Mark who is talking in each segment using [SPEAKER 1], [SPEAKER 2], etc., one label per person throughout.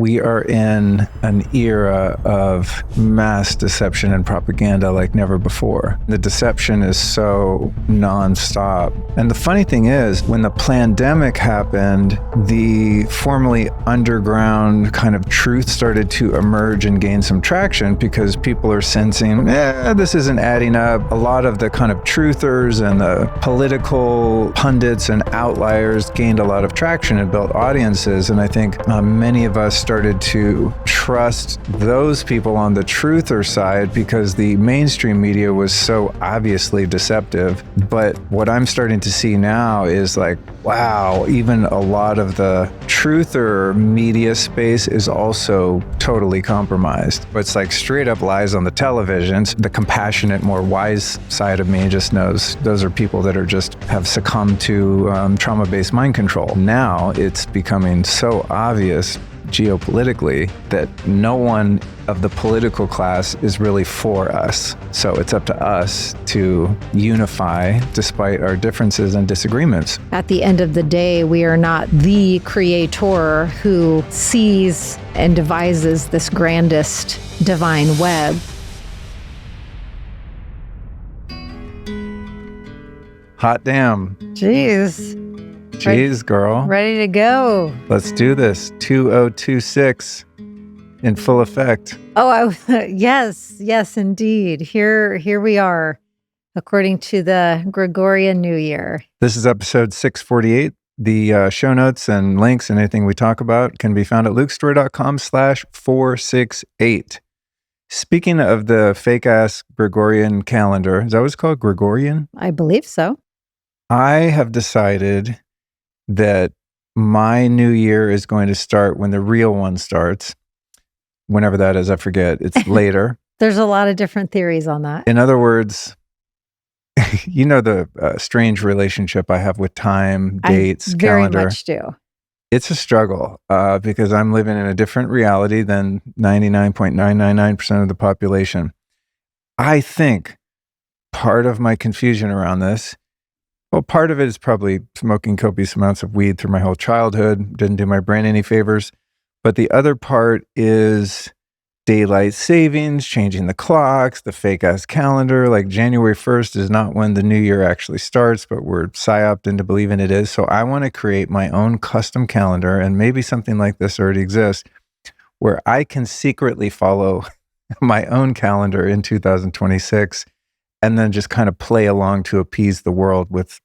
[SPEAKER 1] We are in an era of mass deception and propaganda like never before. The deception is so nonstop. And the funny thing is, when the pandemic happened, the formerly underground kind of truth started to emerge and gain some traction because people are sensing, this isn't adding up. A lot of the kind of truthers and the political pundits and outliers gained a lot of traction and built audiences. And I think many of us started to trust those people on the truther side because the mainstream media was so obviously deceptive. But what I'm starting to see now is like, wow, even a lot of the truther media space is also totally compromised. It's like straight up lies on the televisions. The compassionate, more wise side of me just knows those are people that are just have succumbed to trauma-based mind control. Now it's becoming so obvious geopolitically that no one of the political class is really for us. So it's up to us to unify despite our differences and disagreements.
[SPEAKER 2] At the end of the day, we are not the creator who sees and devises this grandest divine web.
[SPEAKER 1] Hot damn.
[SPEAKER 2] Jeez,
[SPEAKER 1] girl.
[SPEAKER 2] ready to go.
[SPEAKER 1] Let's do this. 2026 in full effect.
[SPEAKER 2] Oh, yes, indeed. Here we are, according to the Gregorian New Year.
[SPEAKER 1] This is episode 648. The show notes and links and anything we talk about can be found at lukestory.com/468. Speaking of the fake-ass Gregorian calendar, is that what it's called? Gregorian?
[SPEAKER 2] I believe so.
[SPEAKER 1] I have decided that my new year is going to start when the real one starts. Whenever that is, I forget. It's later.
[SPEAKER 2] There's a lot of different theories on that.
[SPEAKER 1] In other words, you know the strange relationship I have with time, dates, calendar.
[SPEAKER 2] Very much do.
[SPEAKER 1] It's a struggle because I'm living in a different reality than 99.999% of the population. I think part of my confusion around this, well, part of it is probably smoking copious amounts of weed through my whole childhood. Didn't do my brain any favors. But the other part is daylight savings, changing the clocks, the fake-ass calendar. Like January 1st is not when the new year actually starts, but we're psyoped into believing it is. So I want to create my own custom calendar, and maybe something like this already exists, where I can secretly follow my own calendar in 2026 and then just kind of play along to appease the world with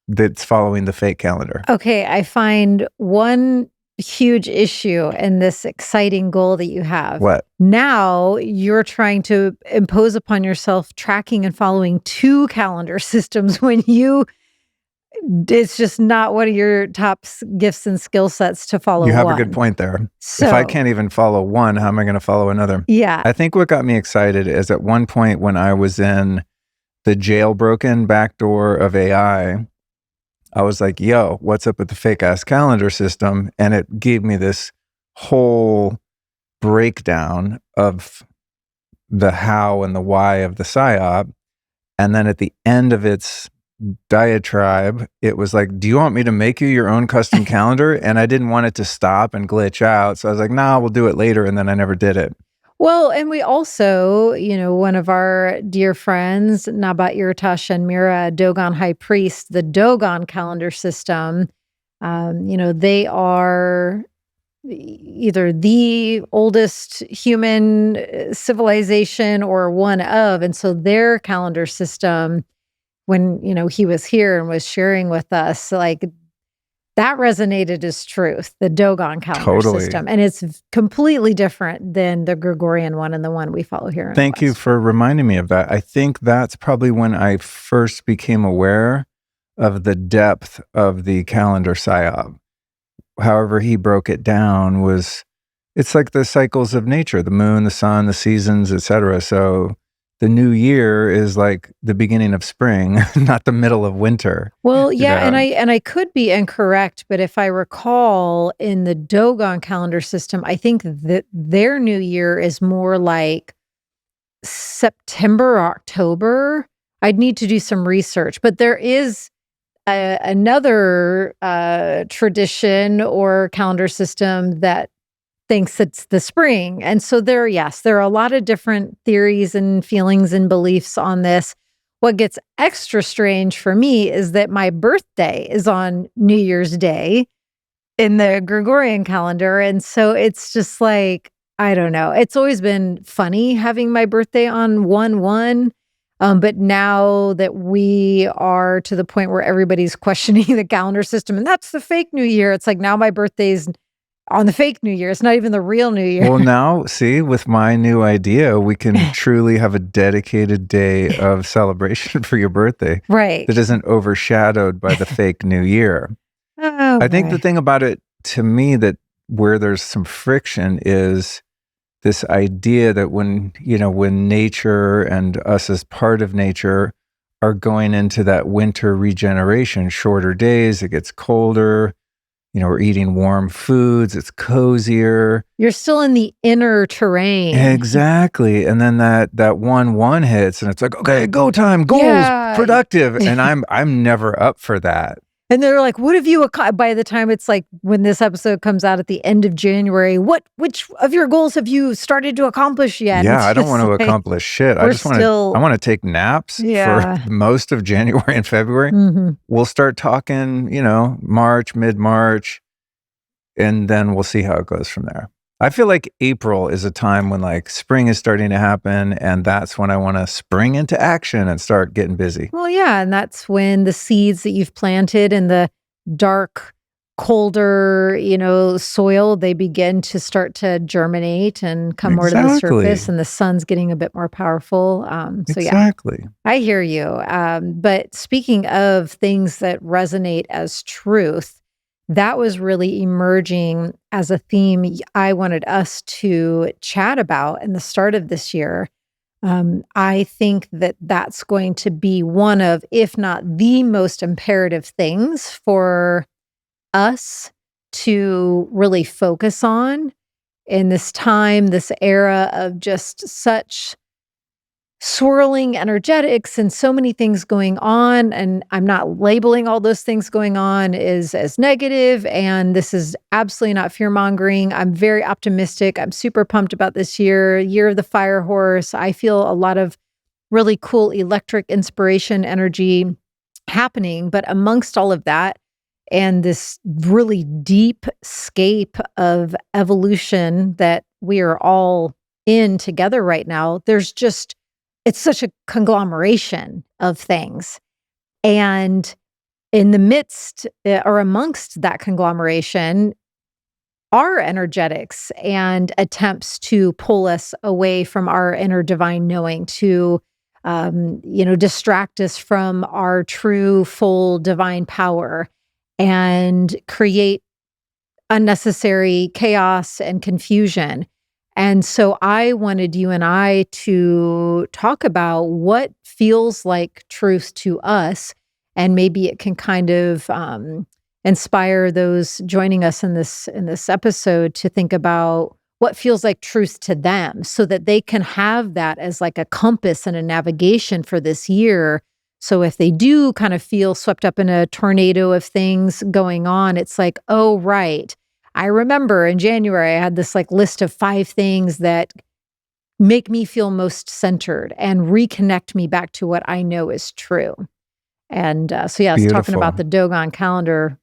[SPEAKER 1] that's following the fake calendar.
[SPEAKER 2] Okay, I find one huge issue in this exciting goal that you have.
[SPEAKER 1] What?
[SPEAKER 2] Now you're trying to impose upon yourself tracking and following two calendar systems when it's just not one of your top gifts and skill sets to follow.
[SPEAKER 1] You have
[SPEAKER 2] one.
[SPEAKER 1] a good point there.
[SPEAKER 2] So,
[SPEAKER 1] if I can't even follow one, how am I going to follow another?
[SPEAKER 2] Yeah.
[SPEAKER 1] I think what got me excited is at one point when I was in the jailbroken backdoor of AI, I was like, yo, what's up with the fake ass calendar system? And it gave me this whole breakdown of the how and the why of the psyop. And then at the end of its diatribe, it was like, do you want me to make you your own custom calendar? And I didn't want it to stop and glitch out. So I was like, nah, we'll do it later. And then I never did it.
[SPEAKER 2] Well, and we also, one of our dear friends, Nabat Irtash and Mira Dogon High Priest, the Dogon calendar system, they are either the oldest human civilization or one of, and so their calendar system, when, he was here and was sharing with us, like, that resonated as truth, the Dogon calendar system. And it's completely different than the Gregorian one and the one we follow here in
[SPEAKER 1] Thank
[SPEAKER 2] the
[SPEAKER 1] you
[SPEAKER 2] West.
[SPEAKER 1] for reminding me of that. I think that's probably when I first became aware of the depth of the calendar psyop. However he broke it down it's like the cycles of nature, the moon, the sun, the seasons, etc. So the new year is like the beginning of spring, not the middle of winter.
[SPEAKER 2] Well, yeah, and I could be incorrect, but if I recall, in the Dogon calendar system, I think that their new year is more like September or October. I'd need to do some research, but there is another tradition or calendar system that thinks it's the spring. And so yes, there are a lot of different theories and feelings and beliefs on this. What gets extra strange for me is that my birthday is on New Year's Day in the Gregorian calendar. And so it's just like, I don't know. It's always been funny having my birthday on 1/1. But now that we are to the point where everybody's questioning the calendar system, and that's the fake New Year, it's like now my birthday's on the fake New Year. It's not even the real New Year.
[SPEAKER 1] Well, now, see, with my new idea, we can truly have a dedicated day of celebration for your birthday
[SPEAKER 2] Right.
[SPEAKER 1] that isn't overshadowed by the fake New Year.
[SPEAKER 2] Oh,
[SPEAKER 1] I think the
[SPEAKER 2] boy.
[SPEAKER 1] thing about it, to me, that where there's some friction is this idea that when nature and us as part of nature are going into that winter regeneration, shorter days, it gets colder, we're eating warm foods, it's cozier.
[SPEAKER 2] You're still in the inner terrain.
[SPEAKER 1] Exactly. And then that 1/1 hits and it's like, okay, go time, goals,
[SPEAKER 2] Yeah.
[SPEAKER 1] productive. And I'm never up for that.
[SPEAKER 2] And they're like, what have you by the time it's like when this episode comes out at the end of January, which of your goals have you started to accomplish yet?
[SPEAKER 1] Yeah,
[SPEAKER 2] It's
[SPEAKER 1] I don't want to
[SPEAKER 2] just like,
[SPEAKER 1] accomplish shit. I
[SPEAKER 2] we're
[SPEAKER 1] just want
[SPEAKER 2] still-
[SPEAKER 1] to I want to take naps
[SPEAKER 2] Yeah.
[SPEAKER 1] for most of January and February.
[SPEAKER 2] Mhm.
[SPEAKER 1] We'll start talking, March, mid-March, and then we'll see how it goes from there. I feel like April is a time when like spring is starting to happen, and that's when I want to spring into action and start getting busy.
[SPEAKER 2] Well, yeah, and that's when the seeds that you've planted in the dark, colder, soil, they begin to start to germinate and come more to the
[SPEAKER 1] Exactly.
[SPEAKER 2] surface, and the sun's getting a bit more powerful. So yeah,
[SPEAKER 1] Exactly.
[SPEAKER 2] I hear you. But speaking of things that resonate as truth, that was really emerging as a theme I wanted us to chat about in the start of this year. I think that that's going to be one of, if not the most imperative things for us to really focus on in this time, this era of just such swirling energetics and so many things going on. And I'm not labeling all those things going on as negative. And this is absolutely not fear mongering. I'm very optimistic. I'm super pumped about this year of the fire horse. I feel a lot of really cool electric inspiration energy happening. But amongst all of that, and this really deep scape of evolution that we are all in together right now, it's such a conglomeration of things. And in the midst or amongst that conglomeration are energetics and attempts to pull us away from our inner divine knowing, to distract us from our true full divine power and create unnecessary chaos and confusion. And so I wanted you and I to talk about what feels like truth to us, and maybe it can kind of inspire those joining us in this episode to think about what feels like truth to them, so that they can have that as like a compass and a navigation for this year. So if they do kind of feel swept up in a tornado of things going on, it's like, oh, right. I remember in January, I had this like list of 5 things that make me feel most centered and reconnect me back to what I know is true. And so, yeah, I was talking about the Dogon calendar.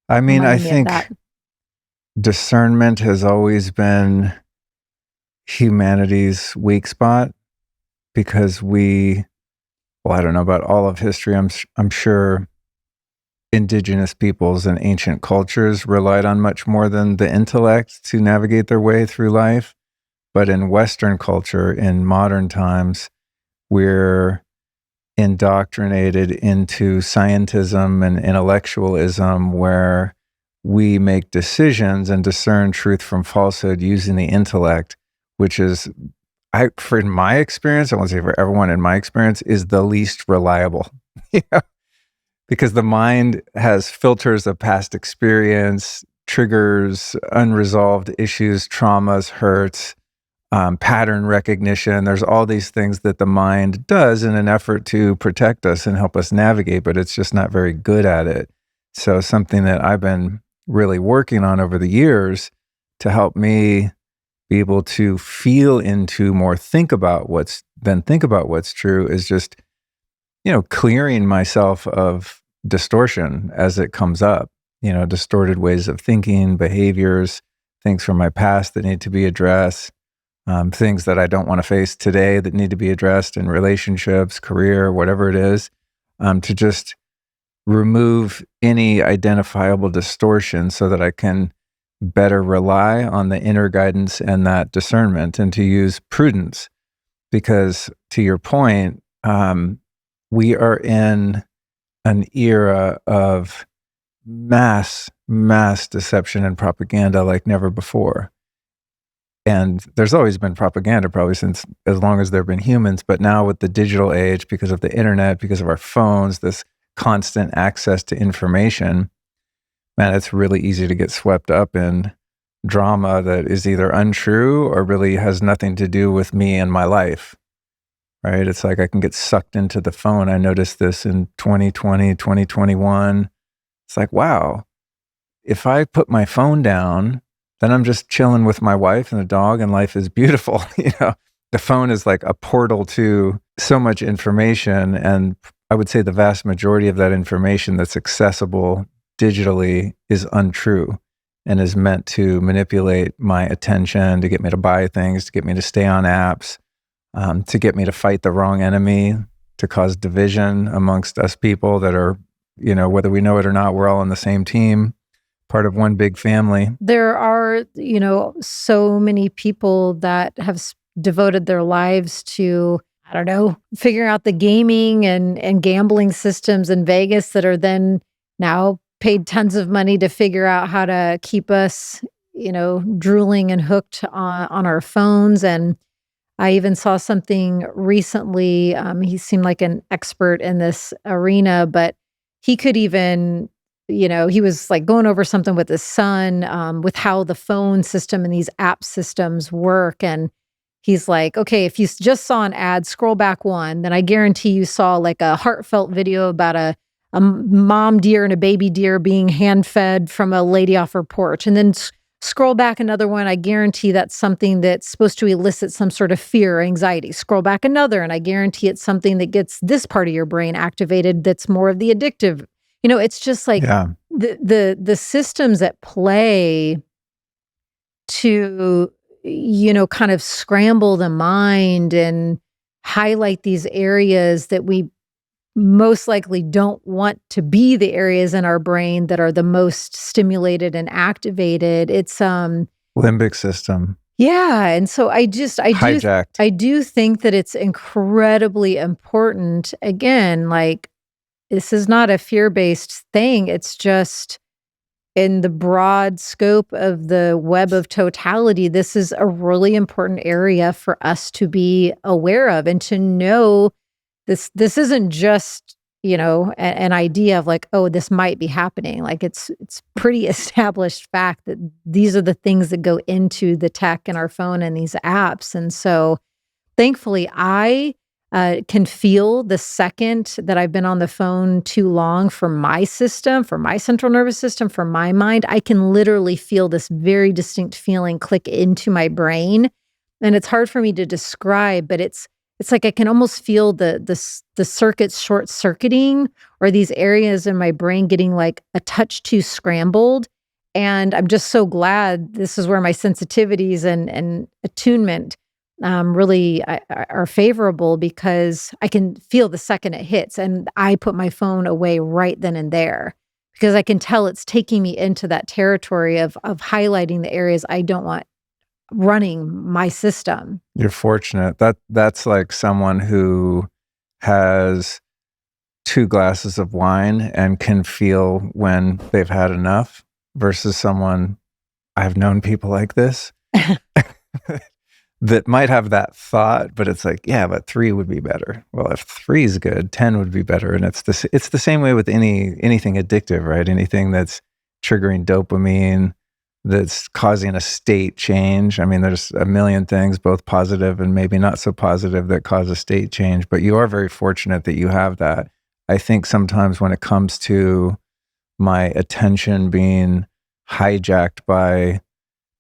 [SPEAKER 1] I mean, I
[SPEAKER 2] reminded me of
[SPEAKER 1] think
[SPEAKER 2] that.
[SPEAKER 1] discernment has always been humanity's weak spot, because I don't know about all of history. I'm sure indigenous peoples and ancient cultures relied on much more than the intellect to navigate their way through life. But in Western culture, in modern times, we're indoctrinated into scientism and intellectualism, where we make decisions and discern truth from falsehood using the intellect, which is, in my experience, I won't say for everyone, in my experience, is the least reliable. Yeah. Because the mind has filters of past experience, triggers, unresolved issues, traumas, hurts, pattern recognition. There's all these things that the mind does in an effort to protect us and help us navigate, but it's just not very good at it. So something that I've been really working on over the years to help me be able to feel into more think about what's true is just, clearing myself of distortion as it comes up, distorted ways of thinking, behaviors, things from my past that need to be addressed, things that I don't want to face today that need to be addressed in relationships, career, whatever it is, to just remove any identifiable distortion so that I can better rely on the inner guidance and that discernment and to use prudence. Because to your point, we are in an era of mass deception and propaganda like never before. And there's always been propaganda, probably since as long as there have been humans. But now with the digital age, because of the internet, because of our phones, this constant access to information, man, it's really easy to get swept up in drama that is either untrue or really has nothing to do with me and my life, right? It's like I can get sucked into the phone. I noticed this in 2020, 2021. It's like, wow, if I put my phone down, then I'm just chilling with my wife and the dog and life is beautiful. The phone is like a portal to so much information. And I would say the vast majority of that information that's accessible digitally is untrue and is meant to manipulate my attention, to get me to buy things, to get me to stay on apps, to get me to fight the wrong enemy, to cause division amongst us people that are, whether we know it or not, we're all on the same team, part of one big family.
[SPEAKER 2] There are, so many people that have devoted their lives to, I don't know, figuring out the gaming and gambling systems in Vegas that are then now paid tons of money to figure out how to keep us, drooling and hooked on our phones. And I even saw something recently. He seemed like an expert in this arena, but he could even, he was like going over something with his son, with how the phone system and these app systems work. And he's like, okay, if you just saw an ad, scroll back one, then I guarantee you saw like a heartfelt video about a mom deer and a baby deer being hand fed from a lady off her porch. And then scroll back another one. I guarantee that's something that's supposed to elicit some sort of fear or anxiety. Scroll back another, and I guarantee it's something that gets this part of your brain activated that's more of the addictive. It's just like the systems at play to, kind of scramble the mind and highlight these areas that we most likely don't want to be the areas in our brain that are the most stimulated and activated. It's
[SPEAKER 1] limbic system.
[SPEAKER 2] Yeah, and so
[SPEAKER 1] Hijacked.
[SPEAKER 2] I do think that it's incredibly important. Again, like, this is not a fear-based thing. It's just in the broad scope of the web of totality, this is a really important area for us to be aware of and to know this isn't just, an idea of like, oh, this might be happening. Like it's pretty established fact that these are the things that go into the tech in our phone and these apps. And so thankfully I can feel the second that I've been on the phone too long for my system, for my central nervous system, for my mind. I can literally feel this very distinct feeling click into my brain. And it's hard for me to describe, but it's like I can almost feel the circuits short circuiting, or these areas in my brain getting like a touch too scrambled. And I'm just so glad this is where my sensitivities and attunement really are favorable, because I can feel the second it hits, and I put my phone away right then and there, because I can tell it's taking me into that territory of highlighting the areas I don't want running my system.
[SPEAKER 1] You're fortunate. That's like someone who has 2 glasses of wine and can feel when they've had enough, versus someone, I've known people like this that might have that thought, but it's like, yeah, but 3 would be better. Well, if 3 is good, 10 would be better. And it's the same way with anything addictive, right? Anything that's triggering dopamine, that's causing a state change. I mean, there's a million things, both positive and maybe not so positive, that cause a state change, but you are very fortunate that you have that. I think sometimes when it comes to my attention being hijacked by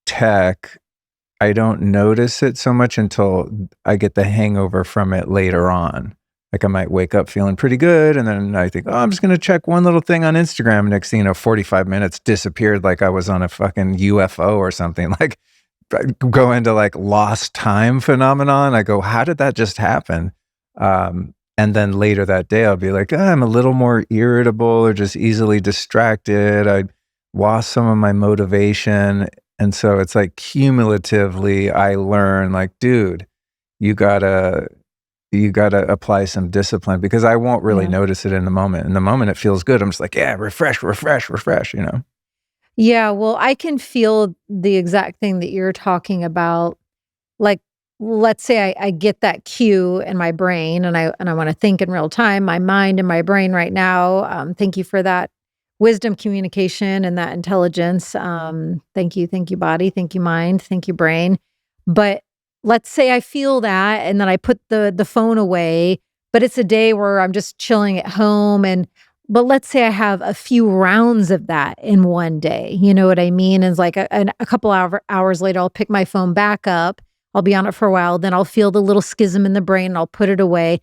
[SPEAKER 1] tech, I don't notice it so much until I get the hangover from it later on. Like I might wake up feeling pretty good, and then I think, oh, I'm just going to check one little thing on Instagram. Next thing you know, 45 minutes disappeared like I was on a fucking UFO or something. Like I go into like lost time phenomenon. I go, how did that just happen? And then later that day, I'll be like, I'm a little more irritable or just easily distracted. I lost some of my motivation. And so it's like cumulatively, I learn like, dude, you gotta apply some discipline because I won't really
[SPEAKER 2] Yeah.
[SPEAKER 1] notice it in the moment. In the moment, it feels good. I'm just like, yeah, refresh, refresh, refresh, you know?
[SPEAKER 2] Yeah, well, I can feel the exact thing that you're talking about. Like, let's say I get that cue in my brain and I want to think in real time. My mind and my brain right now. Thank you for that wisdom, communication, and that intelligence. Thank you, body. Thank you, mind. Thank you, brain. But let's say I feel that, and then I put the phone away. But it's a day where I'm just chilling at home, and but let's say I have a few rounds of that in one day. You know what I mean? And it's like a couple hours later, I'll pick my phone back up. I'll be on it for a while, then I'll feel the little schism in the brain, and I'll put it away.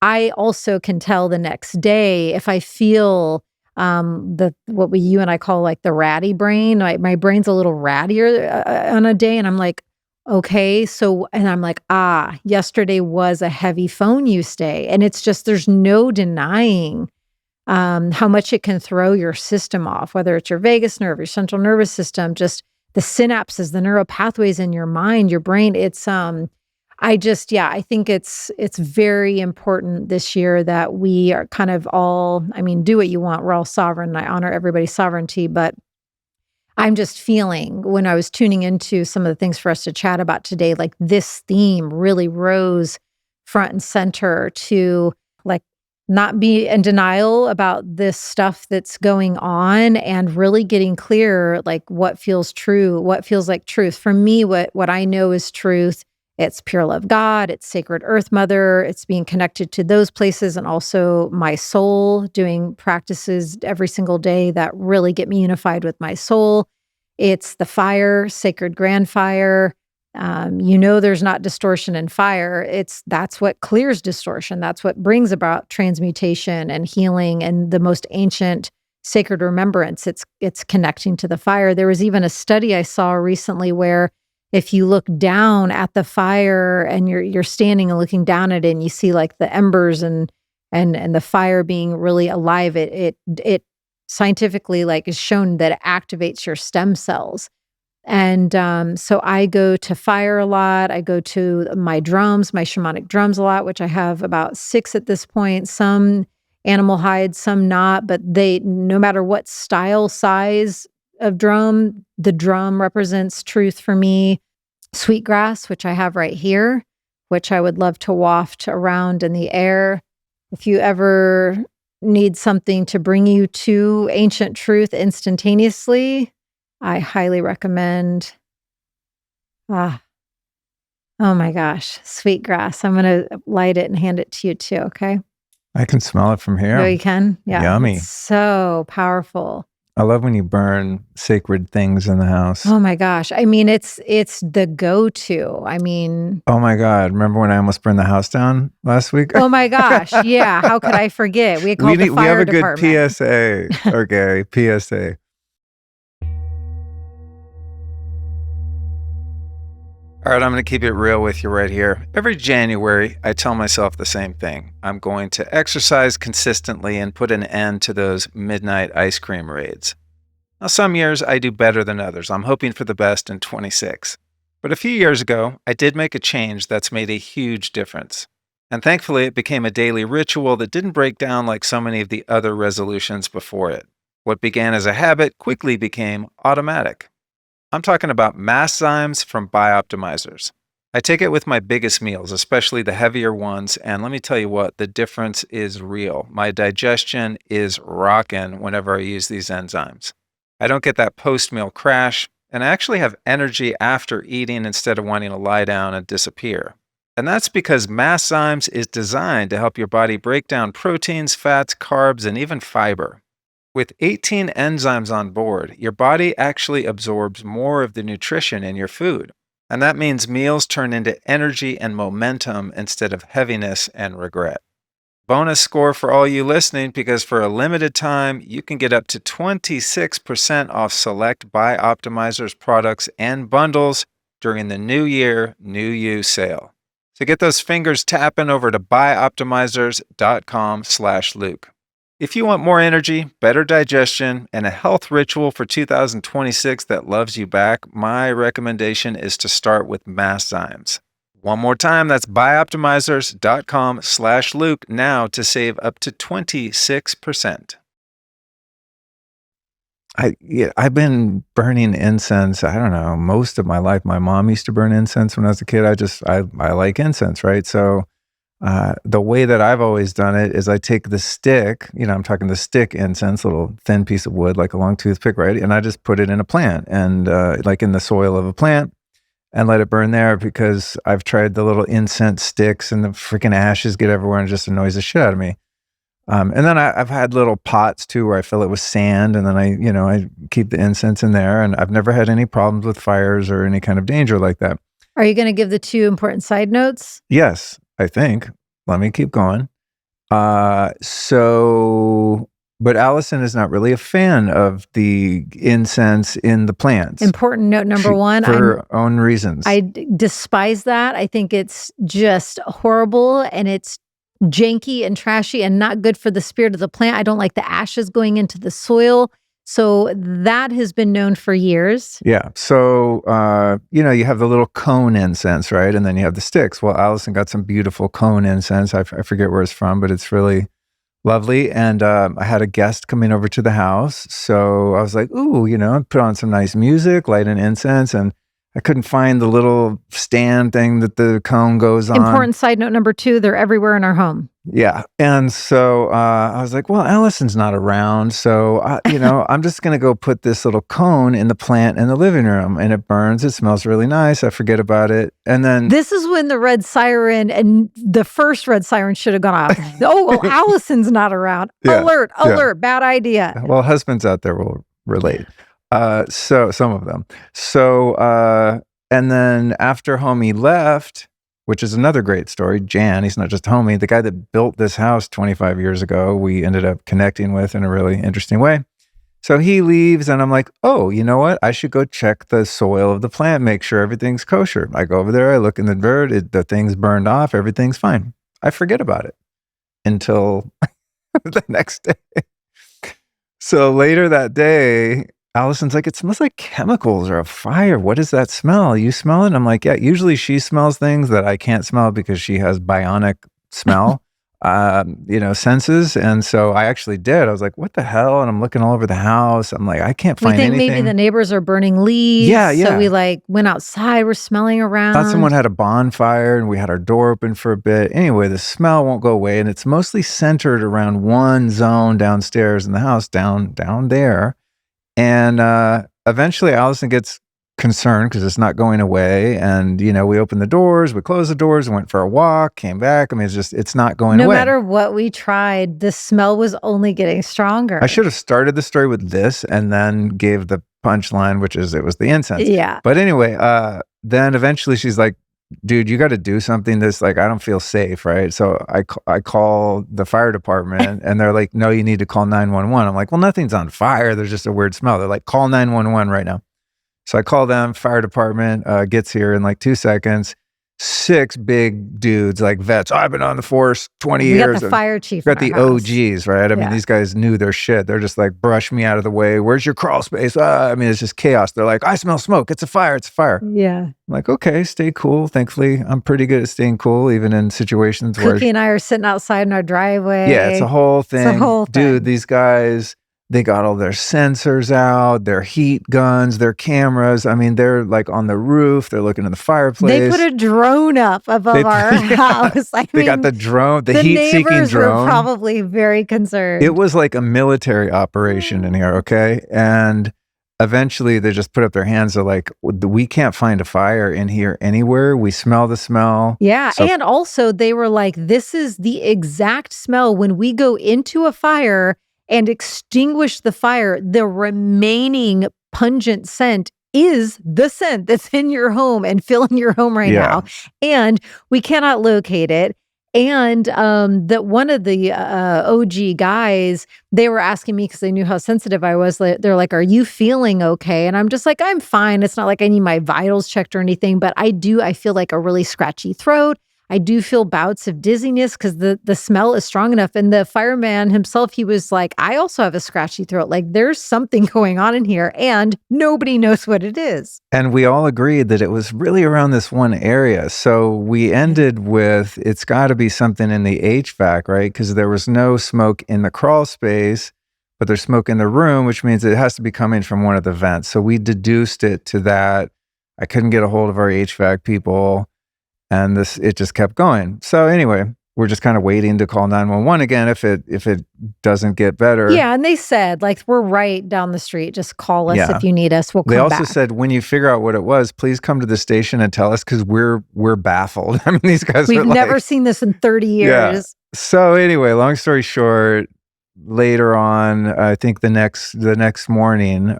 [SPEAKER 2] I also can tell the next day if I feel, the what we you and I call, like, the ratty brain, my brain's a little rattier, on a day, and I'm like, "Okay, so" and I'm like, "Ah, yesterday was a heavy phone use day," and it's just there's no denying how much it can throw your system off, whether it's your vagus nerve, your central nervous system, just the synapses, the neural pathways in your mind, your brain. I think it's very important this year that we are kind of all, I mean, do what you want. We're all sovereign. I honor everybody's sovereignty, but I'm just feeling when I was tuning into some of the things for us to chat about today, like this theme really rose front and center to like not be in denial about this stuff that's going on and really getting clear like what feels true, what feels like truth. For me, what I know is truth. It's pure love God, it's sacred earth mother, it's being connected to those places and also my soul, doing practices every single day that really get me unified with my soul. It's the fire, sacred grand fire. There's not distortion in fire. That's what clears distortion. That's what brings about transmutation and healing and the most ancient sacred remembrance. It's connecting to the fire. There was even a study I saw recently where if you look down at the fire and you're standing and looking down at it and you see like the embers and the fire being really alive, it scientifically like is shown that it activates your stem cells. And so I go to fire a lot. I go to my drums, my shamanic drums a lot, which I have about 6 at this point. Some animal hides, some not, but no matter what style, size of drum, the drum represents truth for me. Sweetgrass, which I have right here, which I would love to waft around in the air. If you ever need something to bring you to ancient truth instantaneously, I highly recommend. Ah, oh my gosh, sweetgrass. I'm gonna light it and hand it to you too. Okay.
[SPEAKER 1] I can smell it from
[SPEAKER 2] Oh,
[SPEAKER 1] here.
[SPEAKER 2] you can. Yeah,
[SPEAKER 1] Yummy.
[SPEAKER 2] it's so powerful.
[SPEAKER 1] I love when you burn sacred things in the house.
[SPEAKER 2] Oh my gosh. I mean, it's the go-to. I mean,
[SPEAKER 1] Oh my God. Remember when I almost burned the house down last week?
[SPEAKER 2] oh my gosh. Yeah. How could I forget? We called the
[SPEAKER 1] We have
[SPEAKER 2] fire
[SPEAKER 1] a good
[SPEAKER 2] department.
[SPEAKER 1] PSA. Okay. PSA. All right, I'm going to keep it real with you right here. Every January, I tell myself the same thing. I'm going to exercise consistently and put an end to those midnight ice cream raids. Now, some years I do better than others. I'm hoping for the best in 26. But a few years ago, I did make a change that's made a huge difference. And thankfully, it became a daily ritual that didn't break down like so many of the other resolutions before it. What began as a habit quickly became automatic. I'm talking about Masszymes from Bioptimizers. I take it with my biggest meals, especially the heavier ones, and let me tell you what, the difference is real. My digestion is rockin' whenever I use these enzymes. I don't get that post-meal crash, and I actually have energy after eating instead of wanting to lie down and disappear. And that's because Masszymes is designed to help your body break down proteins, fats, carbs, and even fiber. With 18 enzymes on board, your body actually absorbs more of the nutrition in your food. And that means meals turn into energy and momentum instead of heaviness and regret. Bonus score for all you listening, because for a limited time, you can get up to 26% off select Buy Optimizers products and bundles during the New Year, New You sale. So get those fingers tapping over to buyoptimizers.com/Luke. If you want more energy, better digestion, and a health ritual for 2026 that loves you back, my recommendation is to start with Masszymes. One more time, that's buyoptimizers.com/Luke now to save up to 26%. I've been burning incense, I don't know, most of my life. My mom used to burn incense when I was a kid. I like incense, right? So the way that I've always done it is I take the stick, I'm talking the stick incense, little thin piece of wood, like a long toothpick, right? And I just put it in a plant and like in the soil of a plant and let it burn there, because I've tried the little incense sticks and the freaking ashes get everywhere and it just annoys the shit out of me. And then I've had little pots too where I fill it with sand, and then I keep the incense in there, and I've never had any problems with fires or any kind of danger like that.
[SPEAKER 2] Are you going to give the 2 important side notes?
[SPEAKER 1] Yes, I think. Let me keep going. But Alyson is not really a fan of the incense in the plants.
[SPEAKER 2] Important note number 1.
[SPEAKER 1] For her own reasons.
[SPEAKER 2] I despise that. I think it's just horrible, and it's janky and trashy and not good for the spirit of the plant. I don't like the ashes going into the soil. So that has been known for years.
[SPEAKER 1] Yeah. So, you have the little cone incense, right? And then you have the sticks. Well, Alyson got some beautiful cone incense. I forget where it's from, but it's really lovely. And I had a guest coming over to the house. So I was like, ooh, put on some nice music, light an incense. And I couldn't find the little stand thing that the cone goes on.
[SPEAKER 2] Important side note number 2, they're everywhere in our home.
[SPEAKER 1] Yeah. And so I was like, well, Alyson's not around. So, I'm just going to go put this little cone in the plant in the living room, and it burns. It smells really nice. I forget about it. And then
[SPEAKER 2] this is when the red siren, and the first red siren should have gone off. Alyson's not around. Yeah, alert, bad idea.
[SPEAKER 1] Well, husbands out there will relate. So some of them. So, and then after homie left, which is another great story, Jan, he's not just a homie, the guy that built this house 25 years ago, we ended up connecting with in a really interesting way. So he leaves, and I'm like, oh, you know what? I should go check the soil of the plant, make sure everything's kosher. I go over there, I look in the dirt, the thing's burned off, everything's fine. I forget about it until the next day. So later that day, Alyson's like, it smells like chemicals or a fire. What is that smell? You smell it? And I'm like, yeah, usually she smells things that I can't smell because she has bionic smell, senses. And so I actually did. I was like, what the hell? And I'm looking all over the house. I'm like, I can't find anything.
[SPEAKER 2] We think maybe the neighbors are burning leaves.
[SPEAKER 1] Yeah.
[SPEAKER 2] So we went outside, we're smelling around.
[SPEAKER 1] Thought someone had a bonfire, and we had our door open for a bit. Anyway, the smell won't go away. And it's mostly centered around one zone downstairs in the house, down there. And eventually Alyson gets concerned because it's not going away. And, we opened the doors, we closed the doors, went for a walk, came back. I mean, it's not going away.
[SPEAKER 2] No matter what we tried, the smell was only getting stronger.
[SPEAKER 1] I should have started the story with this and then gave the punchline, which is it was the incense.
[SPEAKER 2] Yeah.
[SPEAKER 1] But anyway, then eventually she's like, dude, you got to do something. I don't feel safe, right? So I call the fire department, and they're like, no, you need to call 911. I'm like, well, nothing's on fire. There's just a weird smell. They're like, call 911 right now. So I call them, fire department gets here in like 2 seconds. 6 big dudes, like vets. I've been on the force 20 years.
[SPEAKER 2] We got the fire chief.
[SPEAKER 1] Got the OGs, right? I mean, these guys knew their shit. They're just like, brush me out of the way. Where's your crawl space? I mean, it's just chaos. They're like, I smell smoke. It's a fire. It's a fire.
[SPEAKER 2] Yeah.
[SPEAKER 1] I'm like, okay, stay cool. Thankfully, I'm pretty good at staying cool, even in situations where
[SPEAKER 2] Cookie and I are sitting outside in our driveway.
[SPEAKER 1] Yeah, it's a whole thing. Dude, these guys, they got all their sensors out, their heat guns, their cameras. I mean, they're like on the roof. They're looking in the fireplace.
[SPEAKER 2] They put a drone up above our house.
[SPEAKER 1] They got the drone, the heat-seeking drone.
[SPEAKER 2] The neighbors were probably very concerned.
[SPEAKER 1] It was like a military operation in here, okay? And eventually they just put up their hands. They're like, we can't find a fire in here anywhere. We smell the smell.
[SPEAKER 2] Yeah. And also they were like, this is the exact smell when we go into a fire and extinguish the fire, the remaining pungent scent is the scent that's in your home and filling your home right now. And we cannot locate it. And that one of the OG guys, they were asking me because they knew how sensitive I was. They're like, "Are you feeling okay?" And I'm just like, "I'm fine. It's not like I need my vitals checked or anything, but I feel like a really scratchy throat. I do feel bouts of dizziness because the smell is strong enough." And the fireman himself, he was like, "I also have a scratchy throat. Like there's something going on in here and nobody knows what it is."
[SPEAKER 1] And we all agreed that it was really around this one area. So we ended with, it's got to be something in the HVAC, right? Because there was no smoke in the crawl space, but there's smoke in the room, which means it has to be coming from one of the vents. So we deduced it to that. I couldn't get a hold of our HVAC people. And it just kept going. So anyway, we're just kind of waiting to call 911 again if it doesn't get better.
[SPEAKER 2] Yeah, and they said, like, we're right down the street. Just call us if you need us. We'll come back.
[SPEAKER 1] They also said, when you figure out what it was, please come to the station and tell us because we're baffled. I mean, these guys
[SPEAKER 2] We've never seen this in 30 years.
[SPEAKER 1] Yeah. So anyway, long story short, later on, I think the next morning,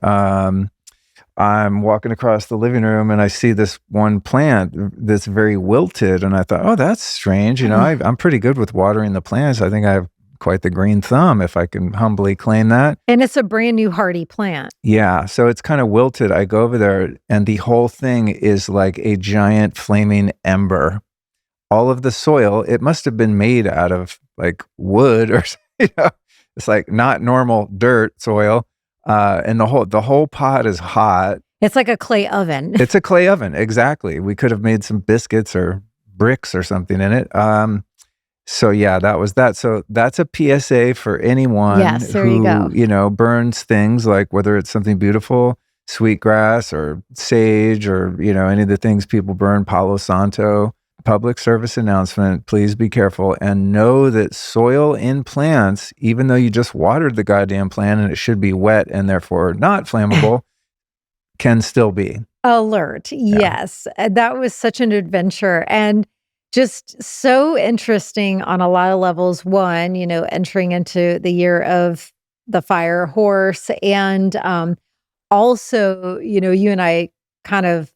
[SPEAKER 1] I'm walking across the living room and I see this one plant that's very wilted. And I thought, oh, that's strange. You know, I'm pretty good with watering the plants. I think I have quite the green thumb, if I can humbly claim that.
[SPEAKER 2] And it's a brand new hardy plant.
[SPEAKER 1] Yeah. So it's kind of wilted. I go over there and the whole thing is like a giant flaming ember. All of the soil, it must have been made out of like wood or, it's like not normal dirt soil. And the whole pot is hot.
[SPEAKER 2] It's like a clay oven.
[SPEAKER 1] It's a clay oven, exactly. We could have made some biscuits or bricks or something in it. So yeah, that was that. So that's a PSA for anyone who, burns things like whether it's something beautiful, sweetgrass or sage or, any of the things people burn, Palo Santo. Public service announcement, please be careful and know that soil in plants, even though you just watered the goddamn plant and it should be wet and therefore not flammable, can still be.
[SPEAKER 2] Alert. Yeah. Yes. That was such an adventure and just so interesting on a lot of levels. One, entering into the year of the fire horse and also, you and I kind of,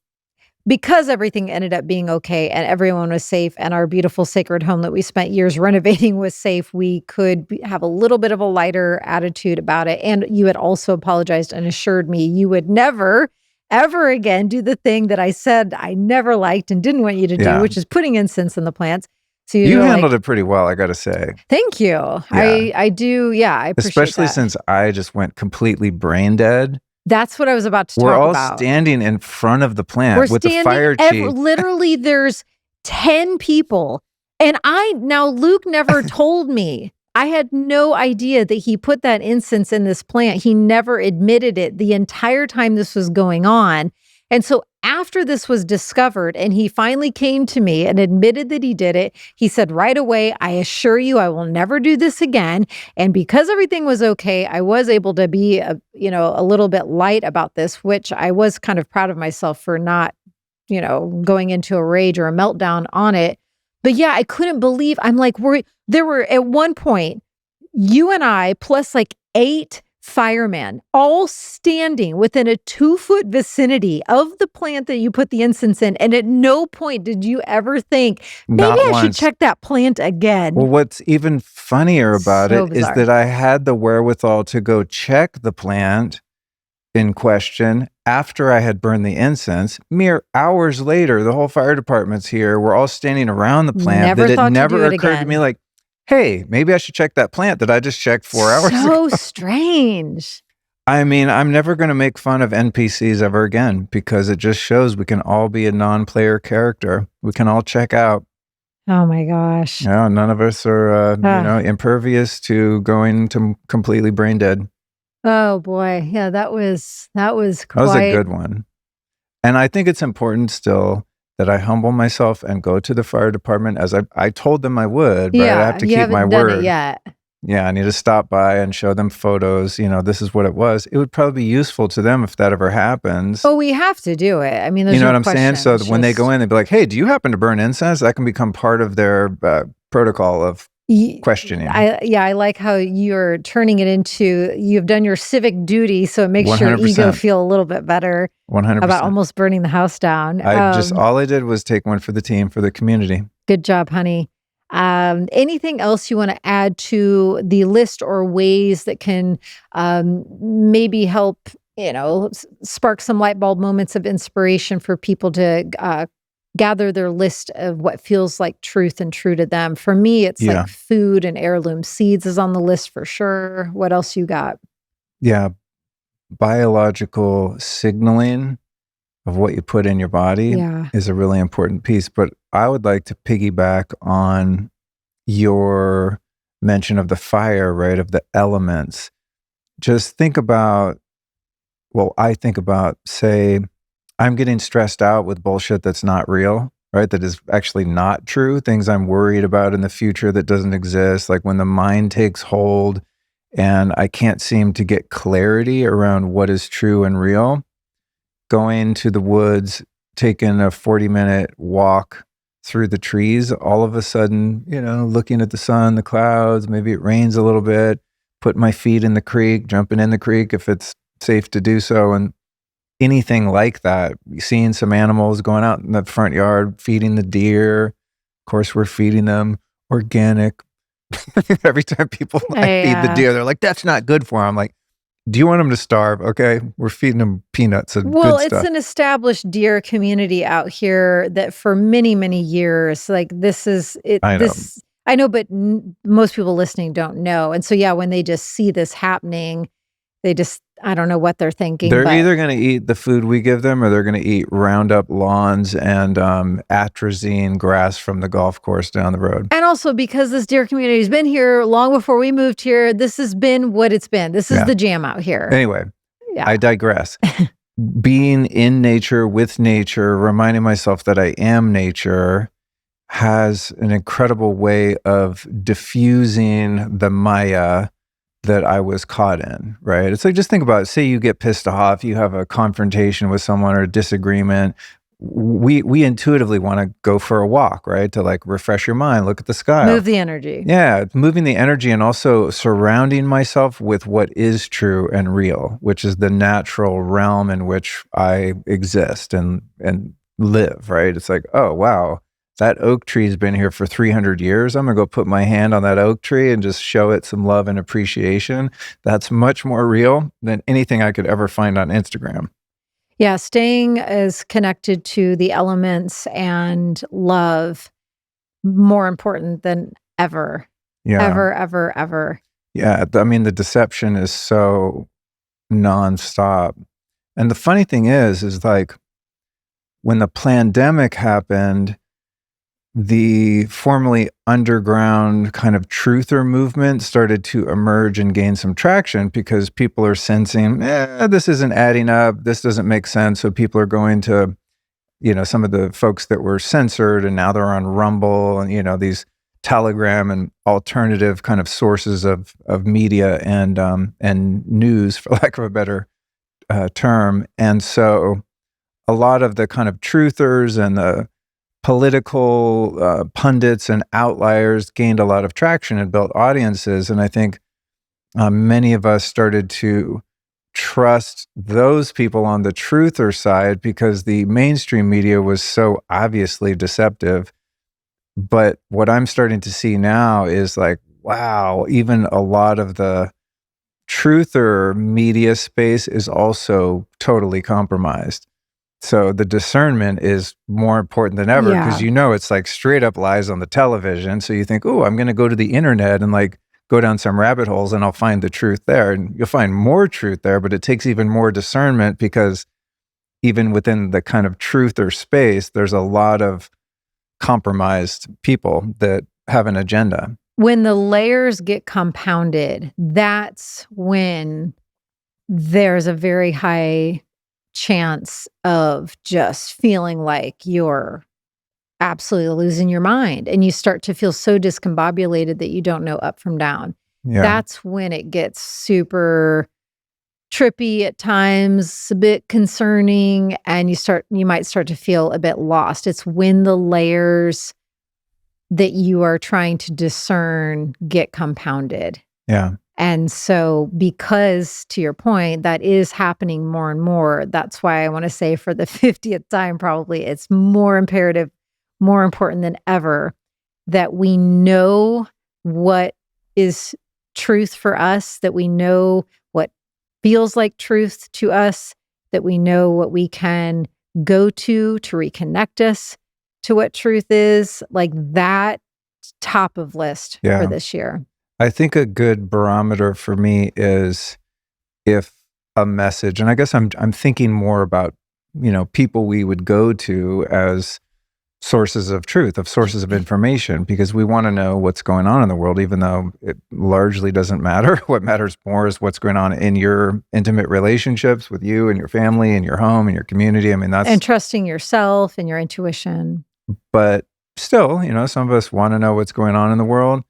[SPEAKER 2] because everything ended up being okay and everyone was safe and our beautiful sacred home that we spent years renovating was safe, we could have a little bit of a lighter attitude about it. And you had also apologized and assured me you would never, ever again do the thing that I said I never liked and didn't want you to do, which is putting incense in the plants. So
[SPEAKER 1] you handled it pretty well, I got to say.
[SPEAKER 2] Thank you. Yeah. I do. Yeah, I appreciate
[SPEAKER 1] Especially since I just went completely brain dead.
[SPEAKER 2] That's what I was about to talk
[SPEAKER 1] about. We're
[SPEAKER 2] all
[SPEAKER 1] standing in front of the plant with the fire chief.
[SPEAKER 2] Literally, there's 10 people. And Luke never told me. I had no idea that he put that incense in this plant. He never admitted it the entire time this was going on. And so after this was discovered and he finally came to me and admitted that he did it, he said right away, I assure you, I will never do this again. And because everything was okay, I was able to be, a little bit light about this, which I was kind of proud of myself for not, going into a rage or a meltdown on it. But yeah, I couldn't believe, there were at one point, you and I plus like 8 firemen all standing within a 2-foot vicinity of the plant that you put the incense in. And at no point did you ever think, maybe I should check that plant again.
[SPEAKER 1] Well, what's even funnier about it is that I had the wherewithal to go check the plant in question after I had burned the incense. Mere hours later, the whole fire department's here. We're all standing around the plant. It never occurred to me like, hey, maybe I should check that plant that I just checked 4 hours ago.
[SPEAKER 2] So strange.
[SPEAKER 1] I mean, I'm never going to make fun of NPCs ever again because it just shows we can all be a non-player character. We can all check out.
[SPEAKER 2] Oh my gosh.
[SPEAKER 1] Yeah, none of us are, impervious to going to completely brain dead.
[SPEAKER 2] Oh boy. Yeah, that was quite...
[SPEAKER 1] That was a good one. And I think it's important still that I humble myself and go to the fire department as I told them I would, but I have to keep my word.
[SPEAKER 2] You haven't done it yet.
[SPEAKER 1] Yeah, I need to stop by and show them photos. This is what it was. It would probably be useful to them if that ever happens.
[SPEAKER 2] Oh, we have to do it. I mean, there's
[SPEAKER 1] what I'm saying? So when they go in, they'd be like, hey, do you happen to burn incense? That can become part of their protocol of questioning.
[SPEAKER 2] I like how you're turning it into, you've done your civic duty, so it makes your ego
[SPEAKER 1] 100%.
[SPEAKER 2] feel a little bit better about
[SPEAKER 1] 100%.
[SPEAKER 2] almost burning the house down.
[SPEAKER 1] All I did was take one for the team, for the community.
[SPEAKER 2] Good job, honey. Anything else you want to add to the list, or ways that can maybe help, spark some light bulb moments of inspiration for people to gather their list of what feels like truth and true to them? For me, it's
[SPEAKER 1] Yeah.
[SPEAKER 2] like food and heirloom seeds is on the list for sure. What else you got?
[SPEAKER 1] Yeah. Biological signaling of what you put in your body
[SPEAKER 2] Yeah.
[SPEAKER 1] is a really important piece. But I would like to piggyback on your mention of the fire, right? Of the elements. Just think about, I think about, say, I'm getting stressed out with bullshit that's not real, right? That is actually not true. Things I'm worried about in the future that doesn't exist. Like when the mind takes hold and I can't seem to get clarity around what is true and real. Going to the woods, taking a 40-minute walk through the trees, all of a sudden, looking at the sun, the clouds, maybe it rains a little bit, put my feet in the creek, jumping in the creek if it's safe to do so. And anything like that, seeing some animals going out in the front yard, feeding the deer. Of course, we're feeding them organic. Every time people feed the deer, they're like, that's not good for them. I'm like, do you want them to starve? Okay, we're feeding them peanuts and
[SPEAKER 2] Well,
[SPEAKER 1] good
[SPEAKER 2] it's
[SPEAKER 1] stuff.
[SPEAKER 2] an established deer community out here that for many, many years, like this is it.
[SPEAKER 1] I know.
[SPEAKER 2] I know, but most people listening don't know. And so, when they just see this happening, I don't know what they're thinking.
[SPEAKER 1] They're
[SPEAKER 2] but
[SPEAKER 1] either going to eat the food we give them, or they're going to eat Roundup lawns and atrazine grass from the golf course down the road.
[SPEAKER 2] And also because this deer community has been here long before we moved here, this has been what it's been. This is the jam out here.
[SPEAKER 1] Anyway, I digress. Being in nature, with nature, reminding myself that I am nature has an incredible way of diffusing the Maya that I was caught in, right? It's like, just think about it. Say you get pissed off, you have a confrontation with someone or a disagreement. We intuitively want to go for a walk, right? To like refresh your mind, look at the sky.
[SPEAKER 2] Move the energy.
[SPEAKER 1] Yeah, moving the energy, and also surrounding myself with what is true and real, which is the natural realm in which I exist and live, right? It's like, oh, wow, that oak tree's been here for 300 years. I'm going to go put my hand on that oak tree and just show it some love and appreciation. That's much more real than anything I could ever find on Instagram.
[SPEAKER 2] Yeah, staying as connected to the elements and love, more important than ever.
[SPEAKER 1] Yeah.
[SPEAKER 2] Ever.
[SPEAKER 1] Yeah. I mean, the deception is so nonstop. And the funny thing is like when the pandemic happened, the formerly underground kind of truther movement started to emerge and gain some traction because people are sensing, this isn't adding up. This doesn't make sense. So people are going to, some of the folks that were censored and now they're on Rumble and, these Telegram and alternative kind of sources of media and news, for lack of a better term. And so a lot of the kind of truthers and the political pundits and outliers gained a lot of traction and built audiences. And I think many of us started to trust those people on the truther side because the mainstream media was so obviously deceptive. But what I'm starting to see now is like, wow, even a lot of the truther media space is also totally compromised. So the discernment is more important than ever because it's like straight up lies on the television. So you think, oh, I'm going to go to the internet and like go down some rabbit holes and I'll find the truth there. And you'll find more truth there, but it takes even more discernment because even within the kind of truth or space, there's a lot of compromised people that have an agenda.
[SPEAKER 2] When the layers get compounded, that's when there's a very high chance of just feeling like you're absolutely losing your mind and you start to feel so discombobulated that you don't know up from down.
[SPEAKER 1] Yeah.
[SPEAKER 2] That's when it gets super trippy at times, a bit concerning, and you might start to feel a bit lost. It's when the layers that you are trying to discern get compounded.
[SPEAKER 1] Yeah.
[SPEAKER 2] And so, because to your point, that is happening more and more, that's why I want to say for the 50th time, probably it's more imperative, more important than ever that we know what is truth for us, that we know what feels like truth to us, that we know what we can go to reconnect us to what truth is, like that top of list for
[SPEAKER 1] Yeah.
[SPEAKER 2] this year.
[SPEAKER 1] I think a good barometer for me is if a message, and I guess I'm thinking more about, people we would go to as sources of truth, of sources of information, because we want to know what's going on in the world, even though it largely doesn't matter. What matters more is what's going on in your intimate relationships with you and your family and your home and your community. I mean,
[SPEAKER 2] And trusting yourself and your intuition.
[SPEAKER 1] but still, some of us want to know what's going on in the world.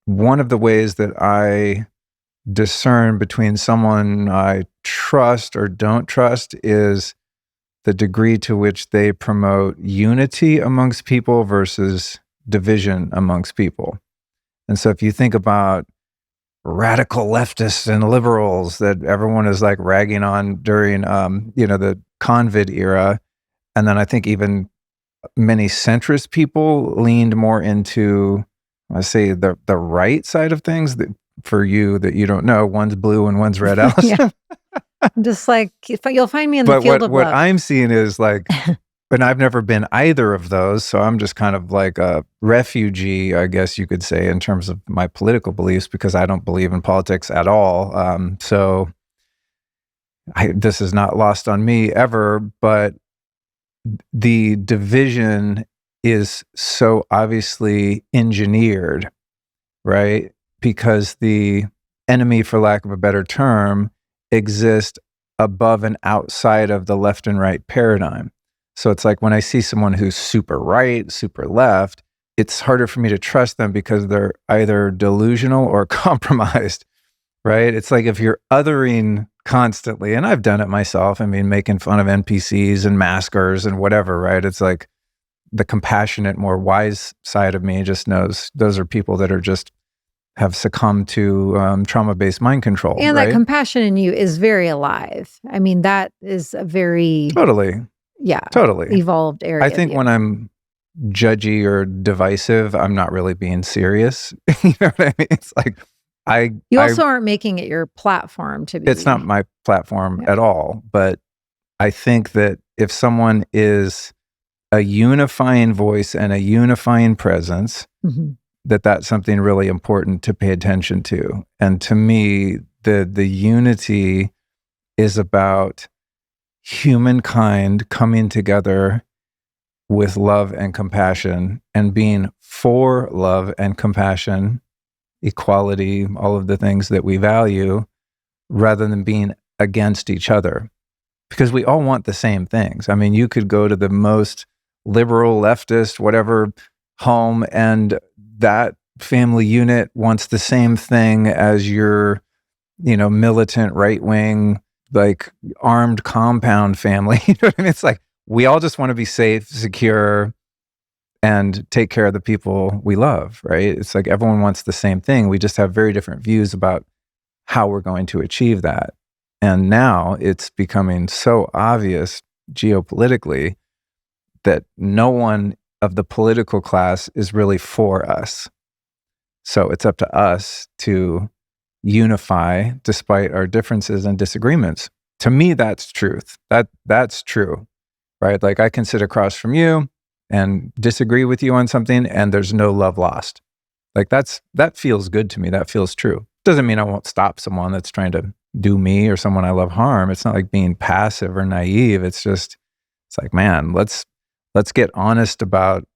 [SPEAKER 1] One of the ways that I discern between someone I trust or don't trust is the degree to which they promote unity amongst people versus division amongst people. And so if you think about radical leftists and liberals that everyone is like ragging on during, the COVID era, and then I think even many centrist people leaned more into, I say, the right side of things. That for you that you don't know, one's blue and one's red, Allison.
[SPEAKER 2] Yeah. I'm just like, you'll find me in the
[SPEAKER 1] But
[SPEAKER 2] field of
[SPEAKER 1] what
[SPEAKER 2] love.
[SPEAKER 1] I'm seeing is like, and I've never been either of those, so I'm just kind of like a refugee, I guess you could say, in terms of my political beliefs, because I don't believe in politics at all. So this is not lost on me ever, but the division is so obviously engineered, right? Because the enemy, for lack of a better term, exists above and outside of the left and right paradigm. So it's like when I see someone who's super right, super left, it's harder for me to trust them because they're either delusional or compromised, right? It's like if you're othering constantly, and I've done it myself, I mean, making fun of NPCs and maskers and whatever, right? It's like the compassionate, more wise side of me just knows those are people that are just have succumbed to trauma-based mind control,
[SPEAKER 2] And
[SPEAKER 1] right?
[SPEAKER 2] that compassion in you is very alive. I mean, that is a very
[SPEAKER 1] Totally.
[SPEAKER 2] evolved area.
[SPEAKER 1] I think when I'm judgy or divisive, I'm not really being serious. You know what I mean? It's like
[SPEAKER 2] you also aren't making it your platform to be.
[SPEAKER 1] It's not my platform at all. But I think that if someone is a unifying voice and a unifying presence, that's something really important to pay attention to. And to me, the unity is about humankind coming together with love and compassion and being for love and compassion, equality, all of the things that we value, rather than being against each other. Because we all want the same things. I mean, you could go to the most liberal, leftist, whatever home, and that family unit wants the same thing as your, militant, right-wing, like armed compound family. You know what I mean? It's like, we all just want to be safe, secure, and take care of the people we love, right? It's like everyone wants the same thing. We just have very different views about how we're going to achieve that. And now it's becoming so obvious geopolitically that no one of the political class is really for us. So it's up to us to unify despite our differences and disagreements. To me, that's truth. That's true, right? Like I can sit across from you and disagree with you on something and there's no love lost. Like that feels good to me. That feels true. Doesn't mean I won't stop someone that's trying to do me or someone I love harm. It's not like being passive or naive. It's like, man, let's get honest about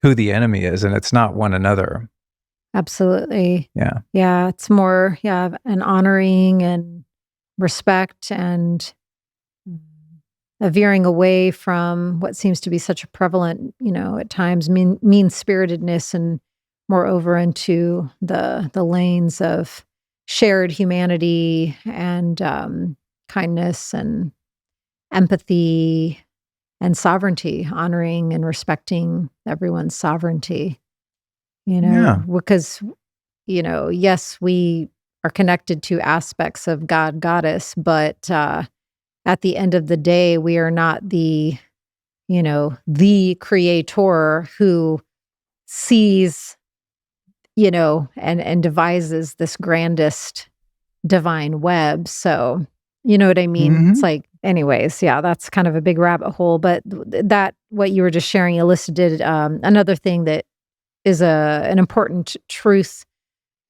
[SPEAKER 1] who the enemy is, and it's not one another.
[SPEAKER 2] Absolutely.
[SPEAKER 1] Yeah.
[SPEAKER 2] Yeah. It's more, an honoring and respect and a veering away from what seems to be such a prevalent, at times mean-spiritedness, and more over into the lanes of shared humanity and kindness and empathy and sovereignty, honoring and respecting everyone's sovereignty,
[SPEAKER 1] Yeah.
[SPEAKER 2] because, yes, we are connected to aspects of God, goddess, but at the end of the day, we are not the creator who sees, and devises this grandest divine web. So, you know what I mean? It's
[SPEAKER 1] Hmm.
[SPEAKER 2] like, anyways, yeah, that's kind of a big rabbit hole. But that, what you were just sharing, elicited another thing that is an important truth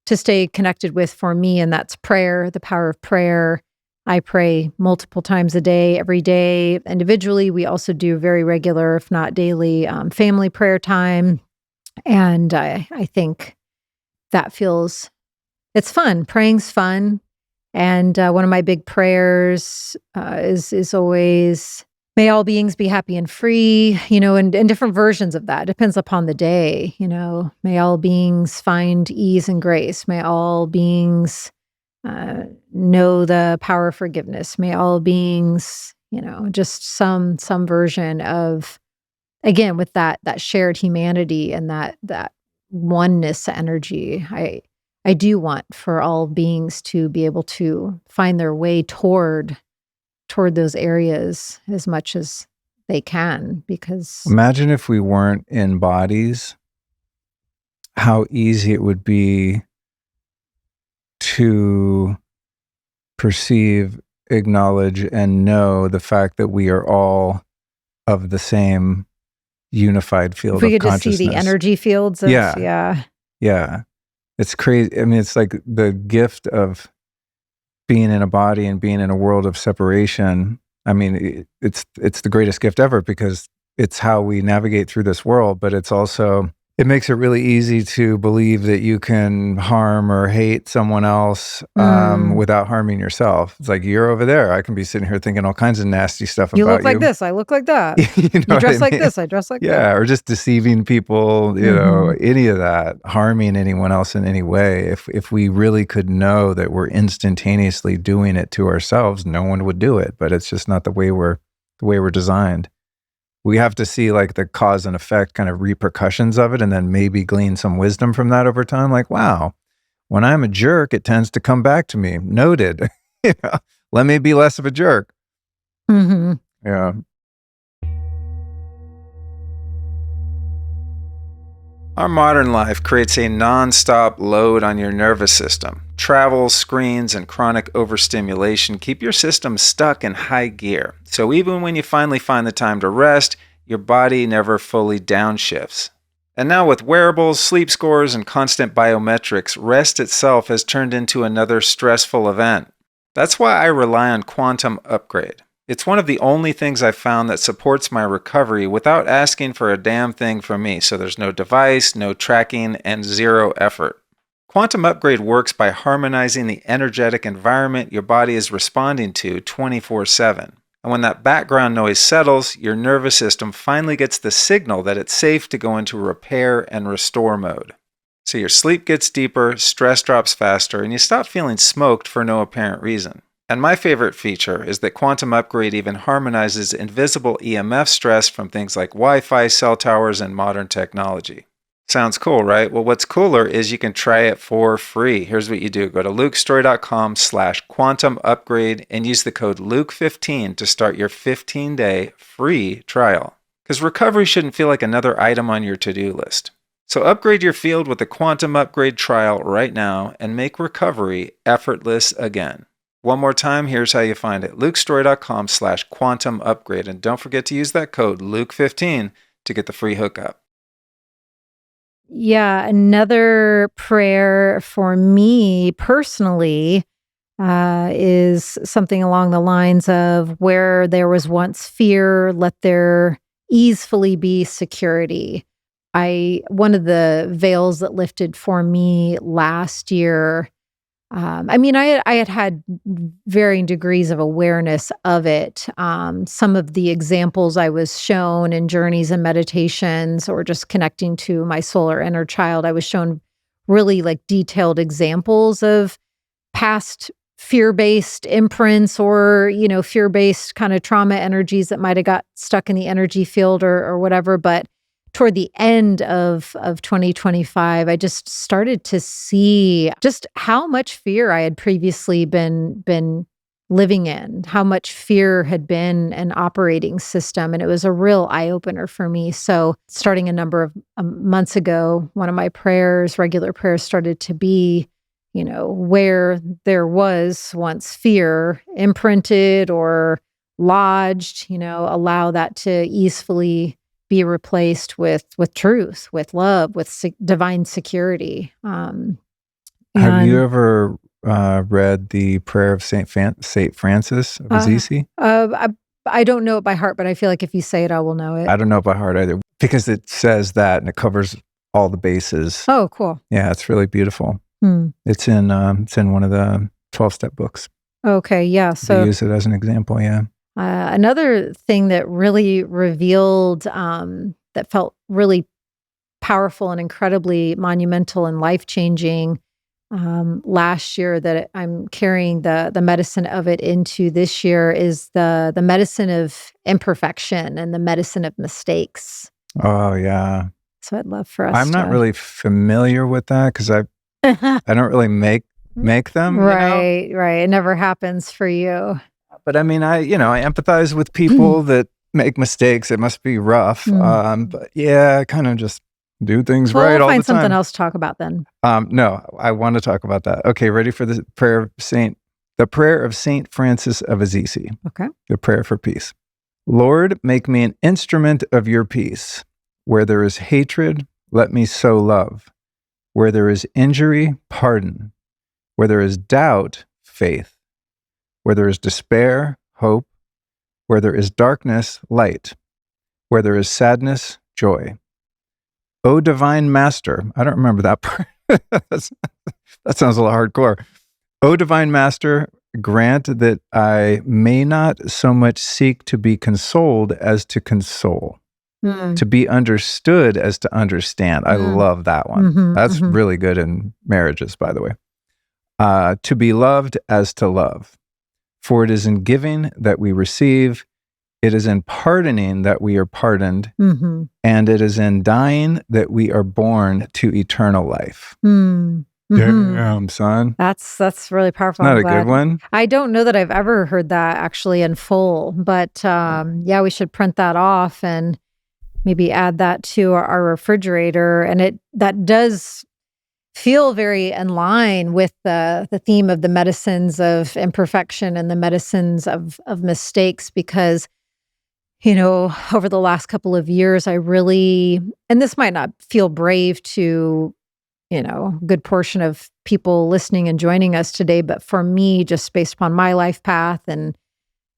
[SPEAKER 2] to stay connected with for me, and that's prayer, the power of prayer. I pray multiple times a day, every day. Individually, we also do very regular, if not daily, family prayer time. And I think that it's fun. Praying's fun. And one of my big prayers is always, may all beings be happy and free, and different versions of that. Depends upon the day, May all beings find ease and grace. May all beings know the power of forgiveness. May all beings, just some version of, again, with that shared humanity and that oneness energy. I do want for all beings to be able to find their way toward those areas as much as they can, because
[SPEAKER 1] Imagine if we weren't in bodies, how easy it would be to perceive, acknowledge, and know the fact that we are all of the same unified
[SPEAKER 2] if
[SPEAKER 1] field
[SPEAKER 2] we
[SPEAKER 1] of
[SPEAKER 2] could just see the
[SPEAKER 1] consciousness.
[SPEAKER 2] energy fields of,
[SPEAKER 1] Yeah.
[SPEAKER 2] yeah.
[SPEAKER 1] Yeah. It's crazy. I mean, it's like the gift of being in a body and being in a world of separation. I mean, it's the greatest gift ever because it's how we navigate through this world, but it's also, it makes it really easy to believe that you can harm or hate someone else
[SPEAKER 2] Mm.
[SPEAKER 1] without harming yourself. It's like, you're over there. I can be sitting here thinking all kinds of nasty stuff
[SPEAKER 2] You look
[SPEAKER 1] about
[SPEAKER 2] like
[SPEAKER 1] you.
[SPEAKER 2] this, I look like that.
[SPEAKER 1] You know
[SPEAKER 2] You
[SPEAKER 1] what I
[SPEAKER 2] dress like
[SPEAKER 1] mean?
[SPEAKER 2] this, I dress like that.
[SPEAKER 1] Yeah, or just deceiving people,
[SPEAKER 2] Mhm.
[SPEAKER 1] any of that, harming anyone else in any way. If we really could know that we're instantaneously doing it to ourselves, no one would do it. But it's just not the way we're designed. We have to see like the cause and effect kind of repercussions of it, and then maybe glean some wisdom from that over time. Like, wow, when I'm a jerk, it tends to come back to me. Noted. You know, let me be less of a jerk.
[SPEAKER 2] Mhm.
[SPEAKER 1] Yeah. Our modern life creates a non-stop load on your nervous system. Travel, screens, and chronic overstimulation keep your system stuck in high gear. So even when you finally find the time to rest, your body never fully downshifts. And now with wearables, sleep scores, and constant biometrics, rest itself has turned into another stressful event. That's why I rely on Quantum Upgrade. It's one of the only things I've found that supports my recovery without asking for a damn thing from me, so there's no device, no tracking, and zero effort. Quantum Upgrade works by harmonizing the energetic environment your body is responding to 24/7. And when that background noise settles, your nervous system finally gets the signal that it's safe to go into repair and restore mode. So your sleep gets deeper, stress drops faster, and you stop feeling smoked for no apparent reason. And my favorite feature is that Quantum Upgrade even harmonizes invisible EMF stress from things like Wi-Fi, cell towers, and modern technology. Sounds cool, right? Well, what's cooler is you can try it for free. Here's what you do. Go to lukestory.com/quantum upgrade and use the code Luke15 to start your 15-day free trial. Because recovery shouldn't feel like another item on your to-do list. So upgrade your field with the Quantum Upgrade trial right now and make recovery effortless again. One more time, here's how you find it. lukestory.com/quantum upgrade. And don't forget to use that code Luke15 to get the free hookup.
[SPEAKER 2] Yeah, another prayer for me personally is something along the lines of, where there was once fear, let there easily be security. One of the veils that lifted for me last year, I mean, I had varying degrees of awareness of it. Some of the examples I was shown in journeys and meditations, or just connecting to my soul or inner child, I was shown really like detailed examples of past fear-based imprints or, fear-based kind of trauma energies that might have got stuck in the energy field or whatever. But toward the end of 2025, I just started to see just how much fear I had previously been living in, how much fear had been an operating system. And it was a real eye-opener for me. So starting a number of months ago, one of my prayers, regular prayers, started to be, where there was once fear imprinted or lodged, allow that to easily be replaced with truth, with love, with divine security.
[SPEAKER 1] Have you ever read the prayer of Saint Francis of Assisi?
[SPEAKER 2] I don't know it by heart, but I feel like if you say it, I will know it.
[SPEAKER 1] I don't know it by heart either, because it says that and it covers all the bases.
[SPEAKER 2] Oh, cool.
[SPEAKER 1] Yeah, it's really beautiful.
[SPEAKER 2] Hmm.
[SPEAKER 1] It's in one of the 12-step books.
[SPEAKER 2] Okay, yeah. So
[SPEAKER 1] they use it as an example. Yeah.
[SPEAKER 2] Another thing that really revealed, that felt really powerful and incredibly monumental and life-changing last year, that I'm carrying the medicine of it into this year, is the medicine of imperfection and the medicine of mistakes.
[SPEAKER 1] Oh, yeah.
[SPEAKER 2] So I'd love for us
[SPEAKER 1] I'm not really familiar with that because I don't really make them.
[SPEAKER 2] Right, right. It never happens for you.
[SPEAKER 1] But I mean, I empathize with people that make mistakes. It must be rough. But yeah, I kind of just do things right all the time.
[SPEAKER 2] We'll find something else to talk about then.
[SPEAKER 1] No, I want to talk about that. Okay, ready for the prayer of Saint Francis of Assisi.
[SPEAKER 2] Okay.
[SPEAKER 1] The prayer for peace. Lord, make me an instrument of your peace. Where there is hatred, let me sow love. Where there is injury, pardon. Where there is doubt, faith. Where there is despair, hope. Where there is darkness, light. Where there is sadness, joy. O divine master, I don't remember that part. That sounds a little hardcore. O divine master, grant that I may not so much seek to be consoled as to console. To be understood as to understand. I love that one. That's really good in marriages, by the way. To be loved as to love. For it is in giving that we receive. It is in pardoning that we are pardoned. And it is in dying that we are born to eternal life. Damn, son.
[SPEAKER 2] That's really powerful.
[SPEAKER 1] Not a good one.
[SPEAKER 2] I don't know that I've ever heard that actually in full, but yeah, we should print that off and maybe add that to our refrigerator. And that does feel very in line with the theme of the medicines of imperfection and the medicines of mistakes, because, over the last couple of years, I really, and this might not feel brave to, good portion of people listening and joining us today, but for me, just based upon my life path and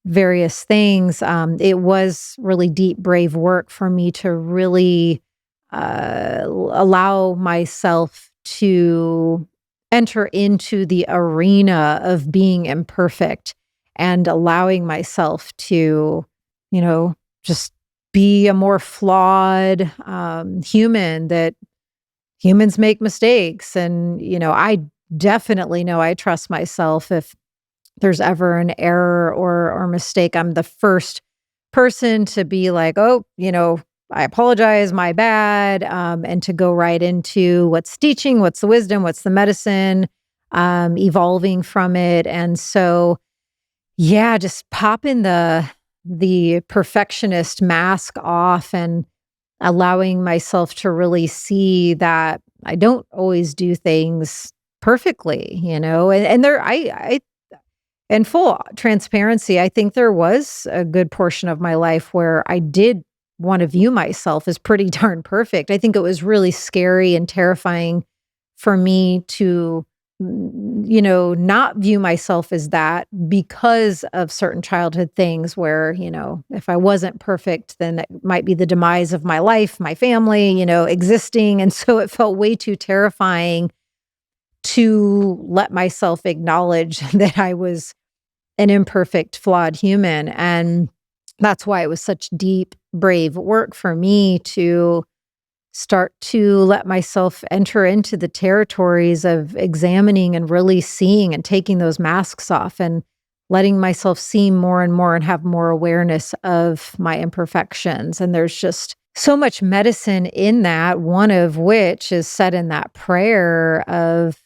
[SPEAKER 2] various things, it was really deep, brave work for me to really allow myself to enter into the arena of being imperfect and allowing myself to, just be a more flawed human, that humans make mistakes. And, I definitely know I trust myself. If there's ever an error or mistake, I'm the first person to be like, oh, I apologize, my bad, and to go right into what's teaching, what's the wisdom, what's the medicine, evolving from it. And so, yeah, just popping the perfectionist mask off and allowing myself to really see that I don't always do things perfectly, and there, I in full transparency, I think there was a good portion of my life where I did want to view myself as pretty darn perfect. I think it was really scary and terrifying for me to, not view myself as that because of certain childhood things where, if I wasn't perfect, then it might be the demise of my life, my family, existing. And so it felt way too terrifying to let myself acknowledge that I was an imperfect, flawed human. And that's why it was such deep, brave work for me to start to let myself enter into the territories of examining and really seeing and taking those masks off and letting myself see more and more and have more awareness of my imperfections. And there's just so much medicine in that, one of which is said in that prayer of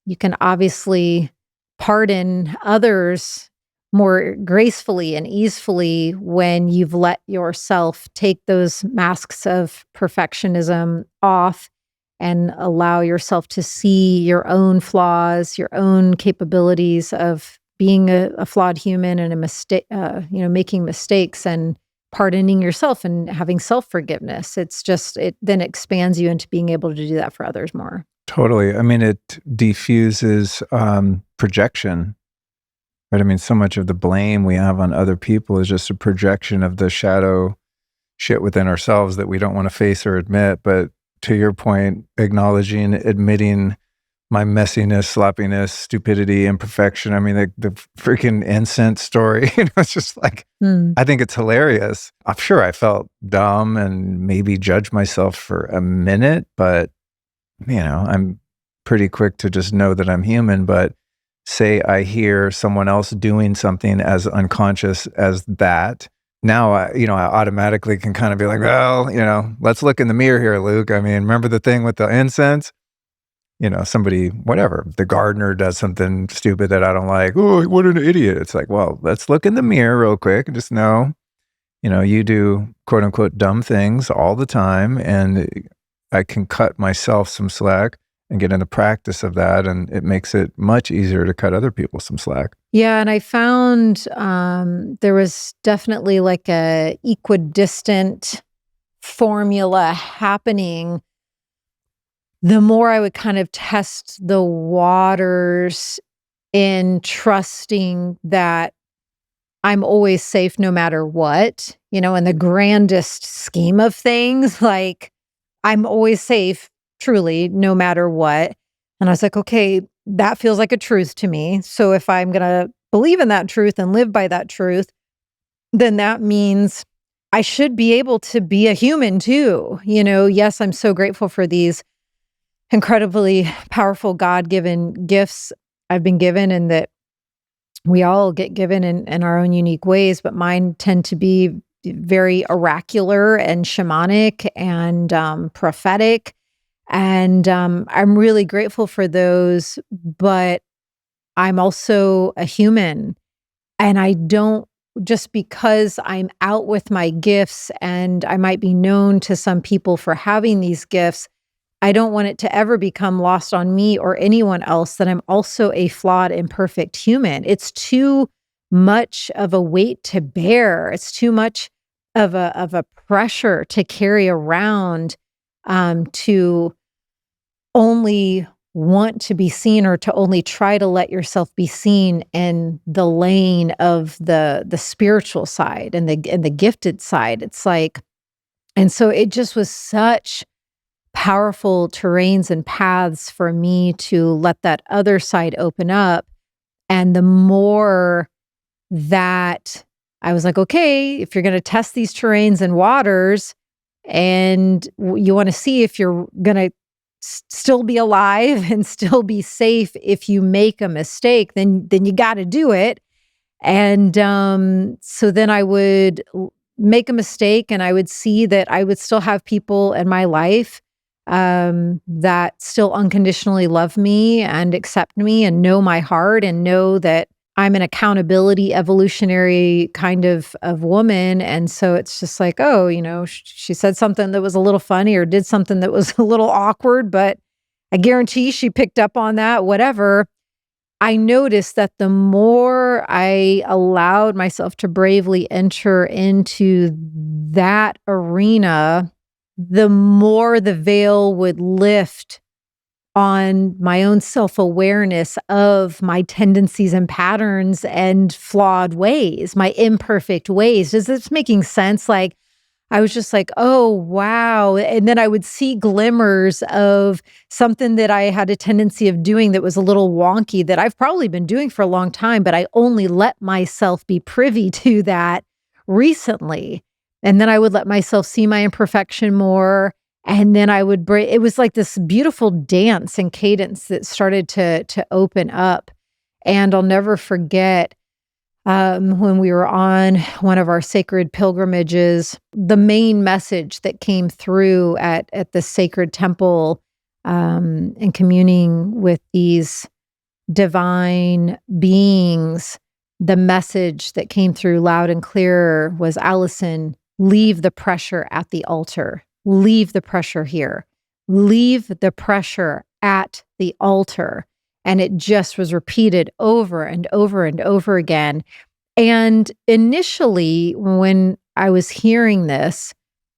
[SPEAKER 2] you can obviously pardon others more gracefully and easily when you've let yourself take those masks of perfectionism off and allow yourself to see your own flaws, your own capabilities of being a flawed human and a mistake, making mistakes and pardoning yourself and having self-forgiveness. It's just, it then expands you into being able to do that for others more.
[SPEAKER 1] Totally. I mean, it diffuses projection, right? I mean, so much of the blame we have on other people is just a projection of the shadow shit within ourselves that we don't want to face or admit. But to your point, acknowledging, admitting my messiness, sloppiness, stupidity, imperfection. I mean, the freaking incense story, it's just like, I think it's hilarious. I'm sure I felt dumb and maybe judged myself for a minute, but I'm pretty quick to just know that I'm human. But say I hear someone else doing something as unconscious as that, now I automatically can kind of be like, well, let's look in the mirror here, Luke. I mean, remember the thing with the incense? Somebody, whatever, the gardener does something stupid that I don't like. Oh, what an idiot. It's like, well, let's look in the mirror real quick and just know, you do quote unquote dumb things all the time. And I can cut myself some slack and get in the practice of that. And it makes it much easier to cut other people some slack.
[SPEAKER 2] Yeah. And I found there was definitely like a equidistant formula happening the more I would kind of test the waters in trusting that I'm always safe no matter what, in the grandest scheme of things, like I'm always safe, truly, no matter what. And I was like, okay, that feels like a truth to me. So if I'm going to believe in that truth and live by that truth, then that means I should be able to be a human too. Yes, I'm so grateful for these incredibly powerful God-given gifts I've been given and that we all get given in our own unique ways, but mine tend to be very oracular and shamanic and prophetic. And I'm really grateful for those, but I'm also a human. And I don't, just because I'm out with my gifts and I might be known to some people for having these gifts, I don't want it to ever become lost on me or anyone else that I'm also a flawed, imperfect human. It's too much of a weight to bear. It's too much of a pressure to carry around to only want to be seen or to only try to let yourself be seen in the lane of the spiritual side and the gifted side. It's like, and so it just was such powerful terrains and paths for me to let that other side open up. And the more that I was like, okay, if you're going to test these terrains and waters and you want to see if you're going to still be alive and still be safe if you make a mistake, then you got to do it. And so then I would make a mistake and I would see that I would still have people in my life that still unconditionally love me and accept me and know my heart and know that I'm an accountability, evolutionary kind of woman. And so it's just like, oh, she said something that was a little funny or did something that was a little awkward, but I guarantee she picked up on that, whatever. I noticed that the more I allowed myself to bravely enter into that arena, the more the veil would lift on my own self-awareness of my tendencies and patterns and flawed ways, my imperfect ways. Does this making sense? Like, I was just like, oh, wow. And then I would see glimmers of something that I had a tendency of doing that was a little wonky that I've probably been doing for a long time, but I only let myself be privy to that recently. And then I would let myself see my imperfection more. And then I would break. It was like this beautiful dance and cadence that started to open up. And I'll never forget when we were on one of our sacred pilgrimages, the main message that came through at the sacred temple, and communing with these divine beings, the message that came through loud and clear was, Alyson, leave the pressure at the altar. Leave the pressure here. Leave the pressure at the altar. And it just was repeated over and over and over again. And initially, when I was hearing this,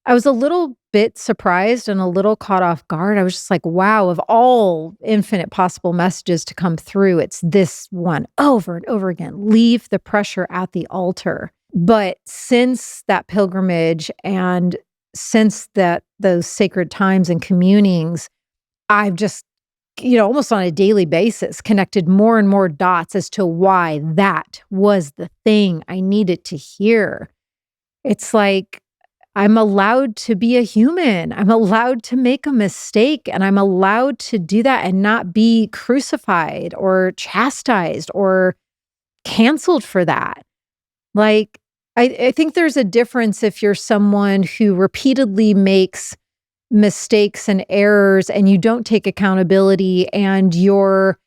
[SPEAKER 2] I was a little bit surprised and a little caught off guard. I was just like, wow, of all infinite possible messages to come through, it's this one over and over again. Leave the pressure at the altar. But since that pilgrimage and since those sacred times and communings, I've just, almost on a daily basis, connected more and more dots as to why that was the thing I needed to hear. It's like, I'm allowed to be a human. I'm allowed to make a mistake, and I'm allowed to do that and not be crucified or chastised or canceled for that. Like, I think there's a difference if you're someone who repeatedly makes mistakes and errors and you don't take accountability, and you're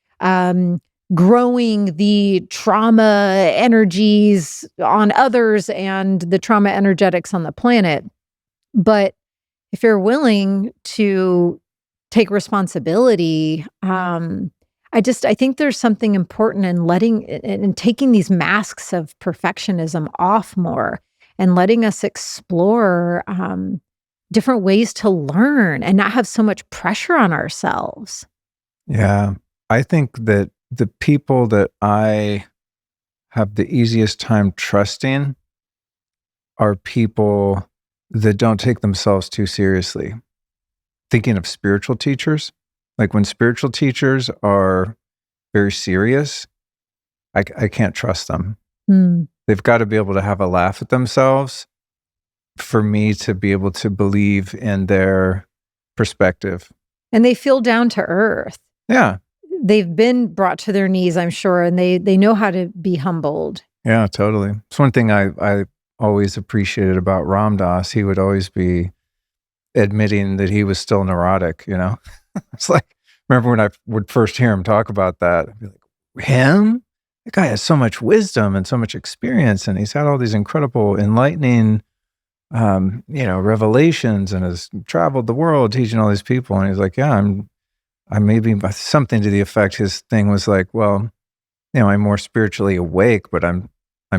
[SPEAKER 2] growing the trauma energies on others and the trauma energetics on the planet. But if you're willing to take responsibility, I think there's something important in letting and taking these masks of perfectionism off more and letting us explore different ways to learn and not have so much pressure on ourselves.
[SPEAKER 1] Yeah. I think that the people that I have the easiest time trusting are people that don't take themselves too seriously. Thinking of spiritual teachers, like when spiritual teachers are very serious, I can't trust them.
[SPEAKER 2] Mm.
[SPEAKER 1] They've got to be able to have a laugh at themselves for me to be able to believe in their perspective.
[SPEAKER 2] And they feel down to earth.
[SPEAKER 1] Yeah.
[SPEAKER 2] They've been brought to their knees, I'm sure, and they know how to be humbled.
[SPEAKER 1] Yeah, totally. It's one thing I always appreciated about Ram Dass. He would always be admitting that he was still neurotic, It's like, remember when I would first hear him talk about that, I'd be like, him? That guy has so much wisdom and so much experience, and he's had all these incredible, enlightening, revelations, and has traveled the world teaching all these people. And he's like, yeah, I maybe something to the effect. His thing was like, well, I'm more spiritually awake, but I'm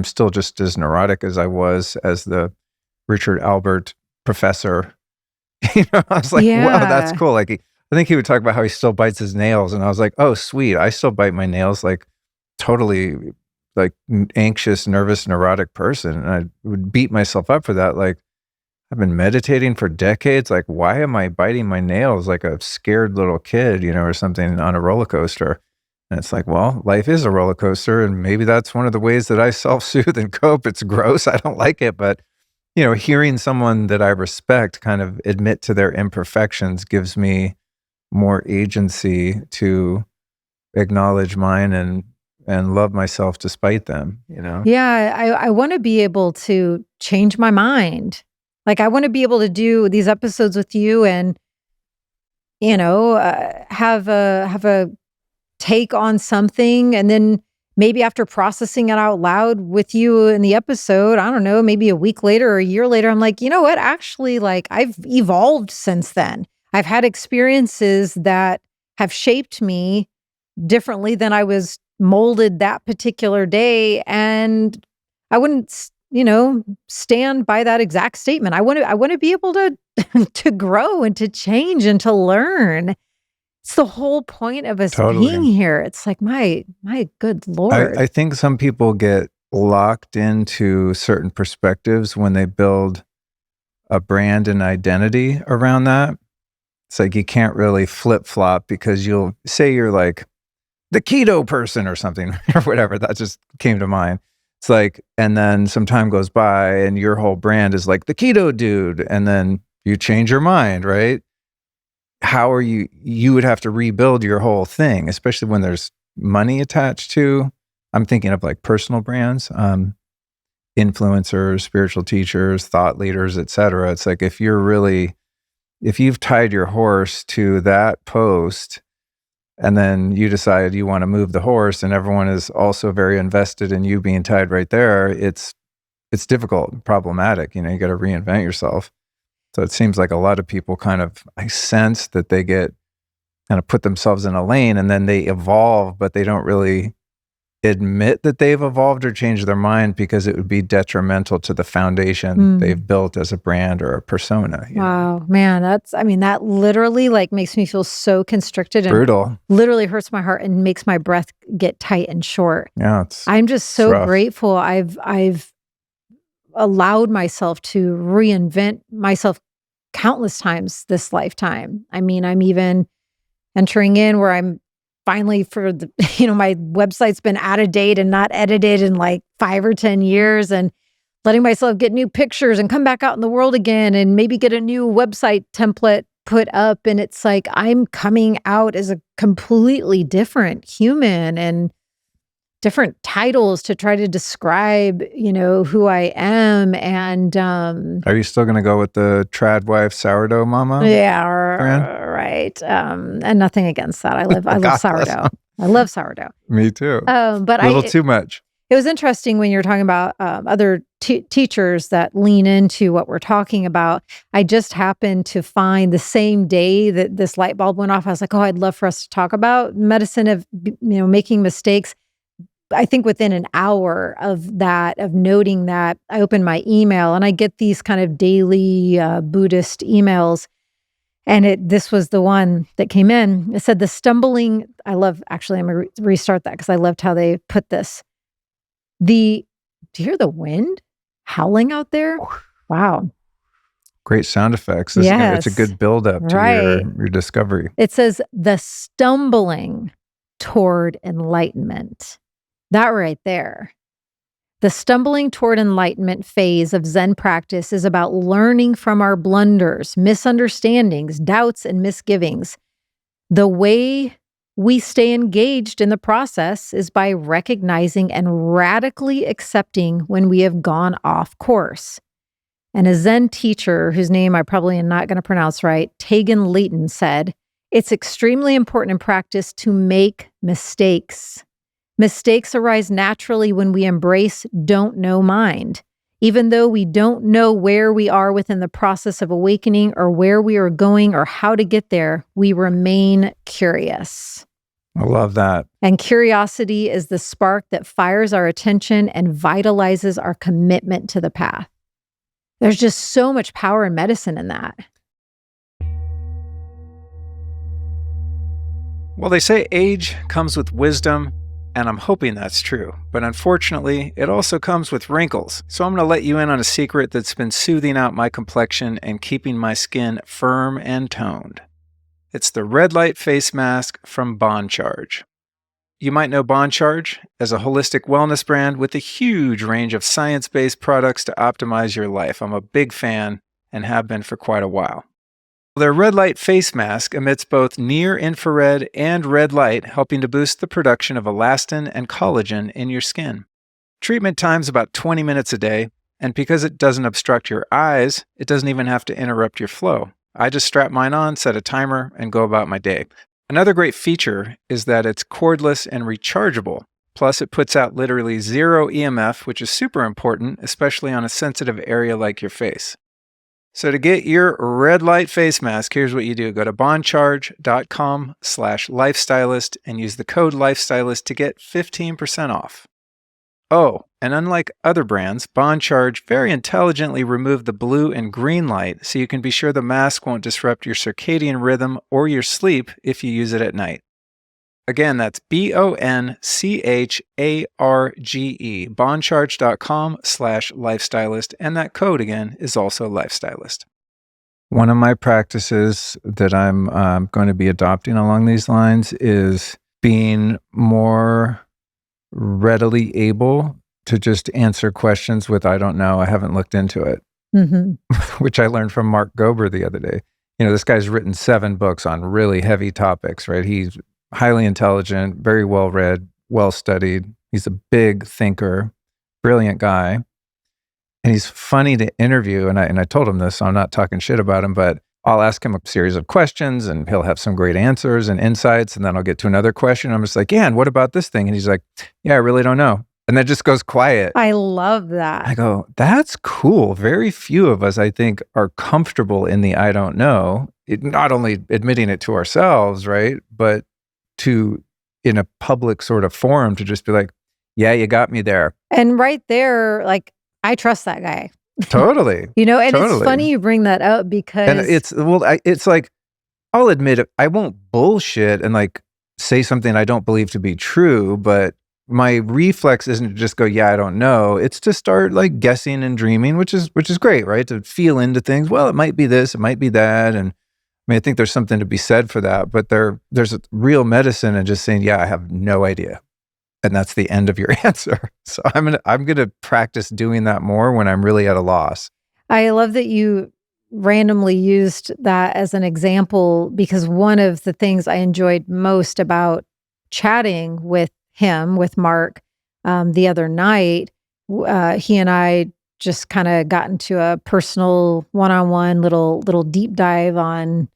[SPEAKER 1] still just as neurotic as I was as the Richard Albert professor. I was like, wow, that's cool. Like, I think he would talk about how he still bites his nails, and I was like, oh, sweet. I still bite my nails, like totally like anxious, nervous, neurotic person. And I would beat myself up for that. Like, I've been meditating for decades. Like, why am I biting my nails like a scared little kid, or something on a roller coaster? And it's like, well, life is a roller coaster. And maybe that's one of the ways that I self-soothe and cope. It's gross. I don't like it. But, hearing someone that I respect kind of admit to their imperfections gives me more agency to acknowledge mine and love myself despite them,
[SPEAKER 2] Yeah, I want to be able to change my mind. Like, I want to be able to do these episodes with you and, have a take on something. And then maybe after processing it out loud with you in the episode, I don't know, maybe a week later or a year later, I'm like, you know what? Actually, like, I've evolved since then. I've had experiences that have shaped me differently than I was molded that particular day. And I wouldn't, stand by that exact statement. I want to be able to to grow and to change and to learn. It's the whole point of us being here. It's like, my good Lord.
[SPEAKER 1] I think some people get locked into certain perspectives when they build a brand and identity around that. It's like you can't really flip-flop because you'll say you're like the keto person or something or whatever. That just came to mind. It's like, and then some time goes by and your whole brand is like the keto dude, and then you change your mind, right? how are you would have to rebuild your whole thing, especially when there's money attached to, I'm thinking of like personal brands, influencers, spiritual teachers, thought leaders, etc. It's like if you've tied your horse to that post and then you decide you want to move the horse and everyone is also very invested in you being tied right there, it's difficult, problematic. You got to reinvent yourself. So it seems like a lot of people I sense that they get kind of put themselves in a lane and then they evolve, but they don't really admit that they've evolved or changed their mind because it would be detrimental to the foundation they've built as a brand or a persona.
[SPEAKER 2] Wow, man, that literally like makes me feel so constricted and
[SPEAKER 1] brutal.
[SPEAKER 2] Literally hurts my heart and makes my breath get tight and short.
[SPEAKER 1] Yeah,
[SPEAKER 2] I'm just so grateful. I've allowed myself to reinvent myself countless times this lifetime. I mean, I'm even entering in where I'm finally my website's been out of date and not edited in like 5 or 10 years, and letting myself get new pictures and come back out in the world again and maybe get a new website template put up. And it's like, I'm coming out as a completely different human and different titles to try to describe, who I am. And
[SPEAKER 1] are you still going to go with the trad wife sourdough mama?
[SPEAKER 2] Yeah, right. And nothing against that. I love sourdough. I love sourdough.
[SPEAKER 1] Me too.
[SPEAKER 2] But
[SPEAKER 1] a little too much.
[SPEAKER 2] It was interesting when you're talking about other teachers that lean into what we're talking about. I just happened to find the same day that this light bulb went off, I was like, oh, I'd love for us to talk about medicine of, making mistakes. I think within an hour of noting that, I opened my email and I get these kind of daily Buddhist emails. And this was the one that came in. It said I'm going to restart that because I loved how they put this. Do you hear the wind howling out there? Wow.
[SPEAKER 1] Great sound effects.
[SPEAKER 2] Yes.
[SPEAKER 1] It's a good buildup to your discovery.
[SPEAKER 2] It says the stumbling toward enlightenment. That right there. The stumbling toward enlightenment phase of Zen practice is about learning from our blunders, misunderstandings, doubts, and misgivings. The way we stay engaged in the process is by recognizing and radically accepting when we have gone off course. And a Zen teacher, whose name I probably am not going to pronounce right, Tegan Leighton, said, "It's extremely important in practice to make mistakes. Mistakes arise naturally when we embrace don't know mind. Even though we don't know where we are within the process of awakening or where we are going or how to get there, we remain curious."
[SPEAKER 1] I love that.
[SPEAKER 2] And curiosity is the spark that fires our attention and vitalizes our commitment to the path. There's just so much power and medicine in that.
[SPEAKER 1] Well, they say age comes with wisdom, and I'm hoping that's true. But unfortunately, it also comes with wrinkles. So I'm going to let you in on a secret that's been soothing out my complexion and keeping my skin firm and toned. It's the red light face mask from Bond Charge. You might know Bond Charge as a holistic wellness brand with a huge range of science-based products to optimize your life. I'm a big fan and have been for quite a while. Their red light face mask emits both near-infrared and red light, helping to boost the production of elastin and collagen in your skin. Treatment time's about 20 minutes a day, and because it doesn't obstruct your eyes, it doesn't even have to interrupt your flow. I just strap mine on, set a timer, and go about my day. Another great feature is that it's cordless and rechargeable. Plus, it puts out literally 0 EMF, which is super important, especially on a sensitive area like your face. So to get your red light face mask, here's what you do. Go to bondcharge.com/lifestylist and use the code lifestylist to get 15% off. Oh, and unlike other brands, Bond Charge very intelligently removed the blue and green light so you can be sure the mask won't disrupt your circadian rhythm or your sleep if you use it at night. Again, that's BONCHARGE, bondcharge.com/lifestylist, and that code again is also lifestylist. One of my practices that I'm going to be adopting along these lines is being more readily able to just answer questions with, I don't know, I haven't looked into it, which I learned from Mark Gober the other day. This guy's written 7 books on really heavy topics, right? He's highly intelligent, very well read, well studied. He's a big thinker, brilliant guy. And he's funny to interview. And I told him this, so I'm not talking shit about him, but I'll ask him a series of questions and he'll have some great answers and insights. And then I'll get to another question. I'm just like, yeah, and what about this thing? And he's like, yeah, I really don't know. And that just goes quiet.
[SPEAKER 2] I love that.
[SPEAKER 1] I go, that's cool. Very few of us, I think, are comfortable in the I don't know. Not only admitting it to ourselves, right? But to, in a public sort of forum, to just be like, yeah, you got me there.
[SPEAKER 2] And right there, like, I trust that guy.
[SPEAKER 1] Totally.
[SPEAKER 2] And
[SPEAKER 1] totally.
[SPEAKER 2] It's funny you bring that up because...
[SPEAKER 1] And it's like, I'll admit it, I won't bullshit and like say something I don't believe to be true, but my reflex isn't to just go, yeah, I don't know. It's to start like guessing and dreaming, which is great, right? To feel into things. Well, it might be this, it might be that. And I mean, I think there's something to be said for that, but there's a real medicine in just saying, yeah, I have no idea. And that's the end of your answer. So I'm gonna practice doing that more when I'm really at a loss.
[SPEAKER 2] I love that you randomly used that as an example, because one of the things I enjoyed most about chatting with him, with Mark, the other night, he and I just kind of got into a personal one-on-one little deep dive on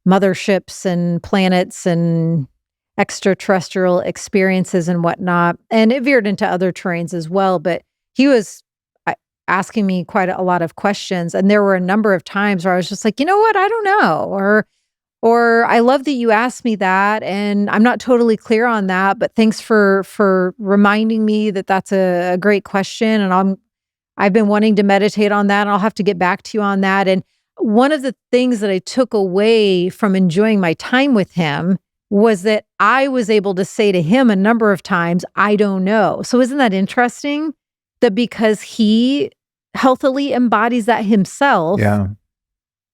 [SPEAKER 2] motherships and planets and extraterrestrial experiences and whatnot. And it veered into other terrains as well, but he was asking me quite a lot of questions. And there were a number of times where I was just like, you know what? I don't know. Or I love that you asked me that, and I'm not totally clear on that, but thanks for reminding me that that's a great question. And I've been wanting to meditate on that, and I'll have to get back to you on that. And one of the things that I took away from enjoying my time with him was that I was able to say to him a number of times, I don't know. So isn't that interesting? That because he healthily embodies that himself,
[SPEAKER 1] Yeah.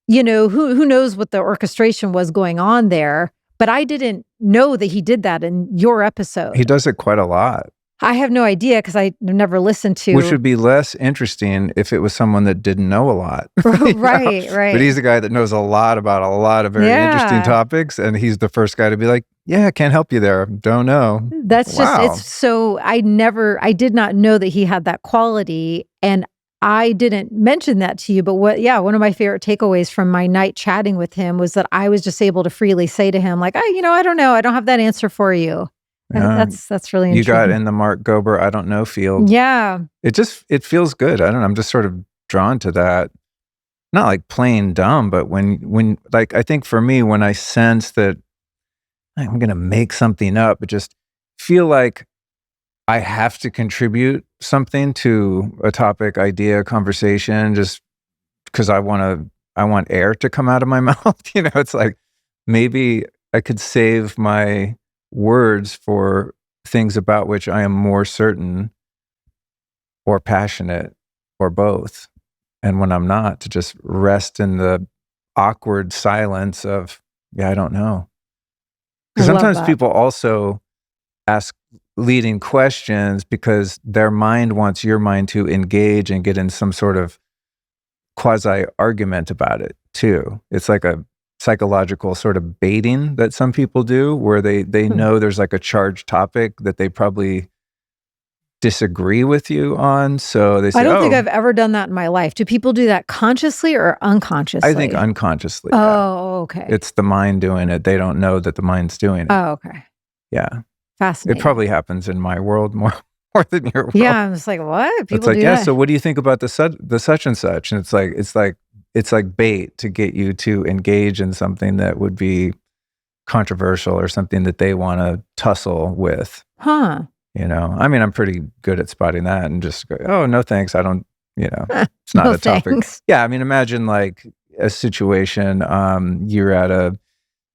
[SPEAKER 2] Who knows what the orchestration was going on there, but I didn't know that he did that in your episode.
[SPEAKER 1] He does it quite a lot.
[SPEAKER 2] I have no idea because I never listened to.
[SPEAKER 1] Which would be less interesting if it was someone that didn't know a lot.
[SPEAKER 2] Right.
[SPEAKER 1] But he's a guy that knows a lot about a lot of very interesting topics, and he's the first guy to be like, yeah, I can't help you there. Don't know.
[SPEAKER 2] That's it's so I did not know that he had that quality, and I didn't mention that to you, but one of my favorite takeaways from my night chatting with him was that I was just able to freely say to him, like, I don't know. I don't have that answer for you. That's really interesting.
[SPEAKER 1] You got in the Mark Gober, I don't know field.
[SPEAKER 2] Yeah.
[SPEAKER 1] It feels good. I don't know. I'm just sort of drawn to that. Not like plain dumb, but when like, I think for me, when I sense that I'm going to make something up, but just feel like I have to contribute something to a topic, idea, conversation, just because I want air to come out of my mouth. It's like, maybe I could save my words for things about which I am more certain or passionate or both. And when I'm not, to just rest in the awkward silence of, yeah, I don't know. Because sometimes people also ask leading questions because their mind wants your mind to engage and get in some sort of quasi argument about it too. It's like a psychological sort of baiting that some people do, where they know there's like a charged topic that they probably disagree with you on. So they say,
[SPEAKER 2] I don't think I've ever done that in my life. Do people do that consciously or unconsciously?
[SPEAKER 1] I think unconsciously.
[SPEAKER 2] Oh, okay.
[SPEAKER 1] It's the mind doing it. They don't know that the mind's doing it.
[SPEAKER 2] Oh, okay.
[SPEAKER 1] Yeah.
[SPEAKER 2] Fascinating.
[SPEAKER 1] It probably happens in my world more than your world.
[SPEAKER 2] Yeah, I'm just like, what? People
[SPEAKER 1] it's like,
[SPEAKER 2] do
[SPEAKER 1] yeah,
[SPEAKER 2] that?
[SPEAKER 1] so what do you think about the such and such? And it's like bait to get you to engage in something that would be controversial or something that they want to tussle with.
[SPEAKER 2] Huh.
[SPEAKER 1] I mean, I'm pretty good at spotting that and just go, oh, no, thanks. I don't, it's not
[SPEAKER 2] No
[SPEAKER 1] a topic.
[SPEAKER 2] thanks.
[SPEAKER 1] Yeah. I mean, imagine like a situation,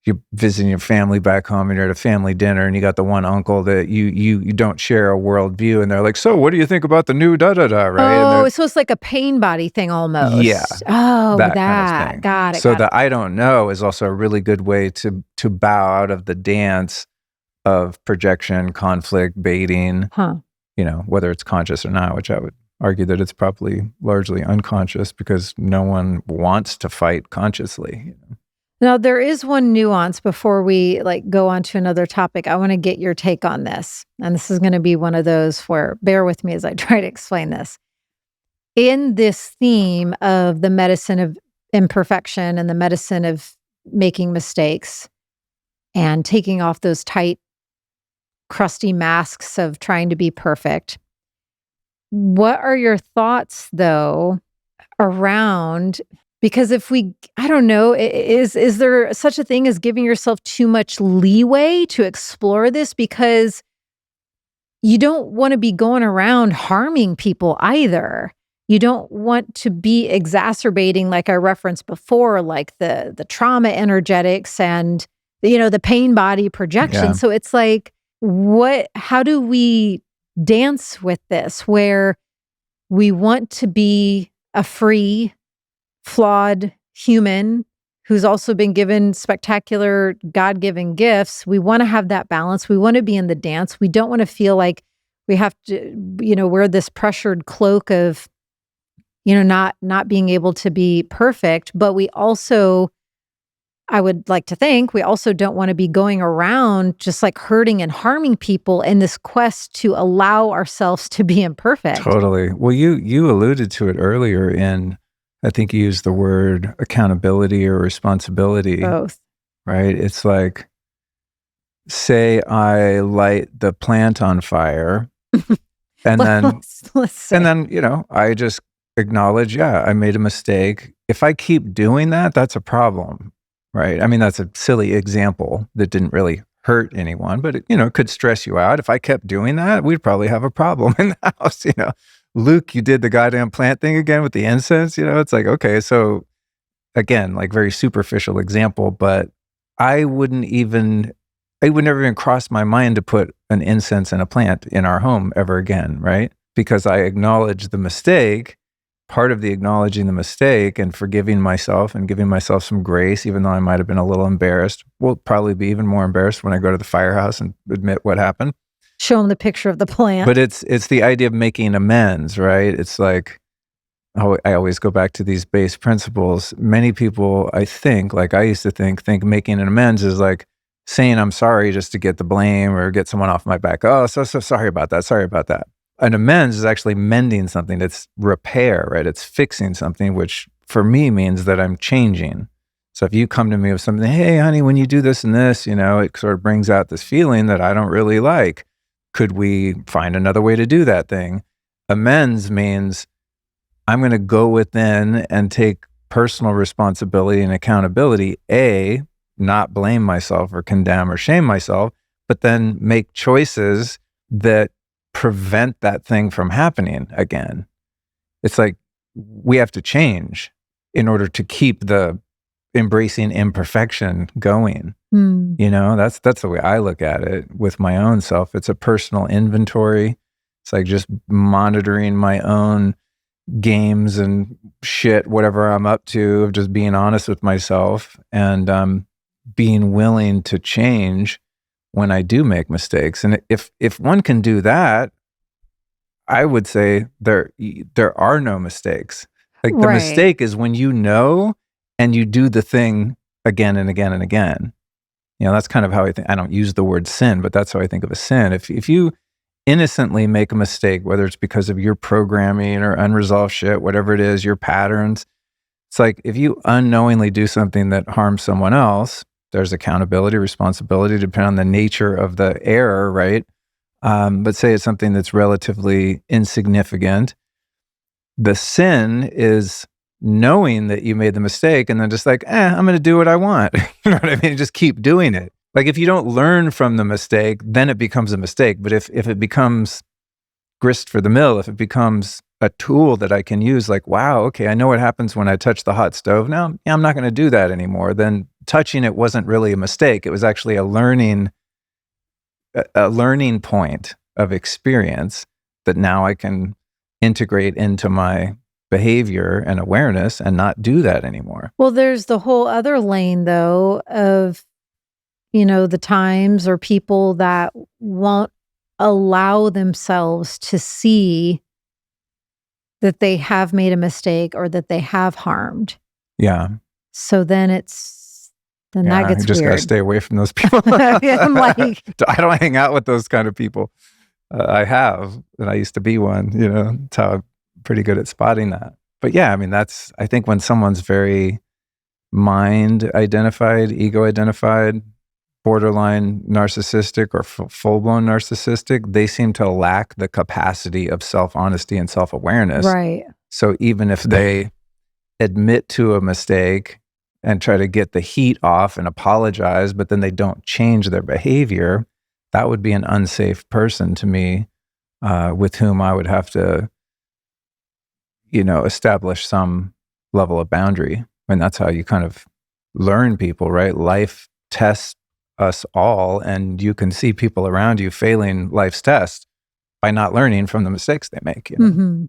[SPEAKER 1] you're visiting your family back home and you're at a family dinner and you got the one uncle that you don't share a worldview, and they're like, so what do you think about the new da-da-da, right?
[SPEAKER 2] Oh, so it's like a pain body thing almost.
[SPEAKER 1] Yeah.
[SPEAKER 2] Oh,
[SPEAKER 1] that kind of thing.
[SPEAKER 2] Got it.
[SPEAKER 1] So I don't know is also a really good way to bow out of the dance of projection, conflict, baiting, whether it's conscious or not, which I would argue that it's probably largely unconscious because no one wants to fight consciously.
[SPEAKER 2] Now, there is one nuance before we go on to another topic. I want to get your take on this. And this is going to be one of those where bear with me as I try to explain this. In this theme of the medicine of imperfection and the medicine of making mistakes and taking off those tight, crusty masks of trying to be perfect, what are your thoughts, though, around, because I don't know, is there such a thing as giving yourself too much leeway to explore this? Because you don't want to be going around harming people either. You don't want to be exacerbating, like I referenced before, like the trauma energetics and the pain body projection.
[SPEAKER 1] Yeah.
[SPEAKER 2] So it's like, how do we dance with this where we want to be a free, flawed human who's also been given spectacular God-given gifts? We want to have that balance. We want to be in the dance. We don't want to feel like we have to, wear this pressured cloak of, not being able to be perfect. But we also, I would like to think, we also don't want to be going around just like hurting and harming people in this quest to allow ourselves to be imperfect.
[SPEAKER 1] Totally. Well, you alluded to it earlier in, I think you used the word accountability or responsibility.
[SPEAKER 2] Both.
[SPEAKER 1] Right? It's like, say I light the plant on fire and then,
[SPEAKER 2] let's say.
[SPEAKER 1] and then, I just acknowledge, yeah, I made a mistake. If I keep doing that, that's a problem, right? I mean, that's a silly example that didn't really hurt anyone, but it could stress you out. If I kept doing that, we'd probably have a problem in the house, Luke, you did the goddamn plant thing again with the incense, it's like, okay, so again, like very superficial example, but it would never even cross my mind to put an incense and a plant in our home ever again, right? Because I acknowledge the mistake. Part of the acknowledging the mistake and forgiving myself and giving myself some grace, even though I might have been a little embarrassed, we'll probably be even more embarrassed when I go to the firehouse and admit what happened.
[SPEAKER 2] Show them the picture of the plant.
[SPEAKER 1] But it's the idea of making amends, right? It's like, I always go back to these base principles. Many people, I think, like I used to think making an amends is like saying I'm sorry just to get the blame or get someone off my back. Oh, so sorry about that. Sorry about that. An amends is actually mending something. It's repair, right? It's fixing something, which for me means that I'm changing. So if you come to me with something, hey, honey, when you do this and this, it sort of brings out this feeling that I don't really like. Could we find another way to do that thing? Amends means I'm going to go within and take personal responsibility and accountability. Not blame myself or condemn or shame myself, but then make choices that prevent that thing from happening again. It's like we have to change in order to keep the embracing imperfection going. That's the way I look at it with my own self. It's a personal inventory. It's like just monitoring my own games and shit, whatever I'm up to, of just being honest with myself and being willing to change when I do make mistakes. And if one can do that, I would say there are no mistakes. Like the mistake is when you know and you do the thing again and again and again. That's kind of how I think. I don't use the word sin, but that's how I think of a sin. If you innocently make a mistake, whether it's because of your programming or unresolved shit, whatever it is, your patterns, it's like if you unknowingly do something that harms someone else, there's accountability, responsibility, depending on the nature of the error, right? But say it's something that's relatively insignificant. The sin is knowing that you made the mistake and then just like, I'm going to do what I want. You know what I mean? Just keep doing it. Like if you don't learn from the mistake, then it becomes a mistake. But if it becomes grist for the mill, if it becomes a tool that I can use, like, wow, okay, I know what happens when I touch the hot stove. Now, I'm not going to do that anymore. Then touching it wasn't really a mistake. It was actually a learning point of experience that now I can integrate into my behavior and awareness and not do that anymore.
[SPEAKER 2] Well, there's the whole other lane, though, of, the times or people that won't allow themselves to see that they have made a mistake or that they have harmed.
[SPEAKER 1] Yeah.
[SPEAKER 2] So then it's then that
[SPEAKER 1] Yeah, you
[SPEAKER 2] gets
[SPEAKER 1] just got to
[SPEAKER 2] weird.
[SPEAKER 1] stay away from those people.
[SPEAKER 2] I'm like,
[SPEAKER 1] I don't hang out with those kind of people. I have, and I used to be one, that's how I'm pretty good at spotting that. But yeah, I mean, I think when someone's very mind identified, ego identified, borderline narcissistic or full-blown narcissistic, they seem to lack the capacity of self-honesty and self-awareness.
[SPEAKER 2] right.
[SPEAKER 1] So even if they admit to a mistake and try to get the heat off and apologize, but then they don't change their behavior, that would be an unsafe person to me, with whom I would have to, establish some level of boundary. And that's how you kind of learn people, right? Life tests us all, and you can see people around you failing life's test by not learning from the mistakes they make.
[SPEAKER 2] Hmm.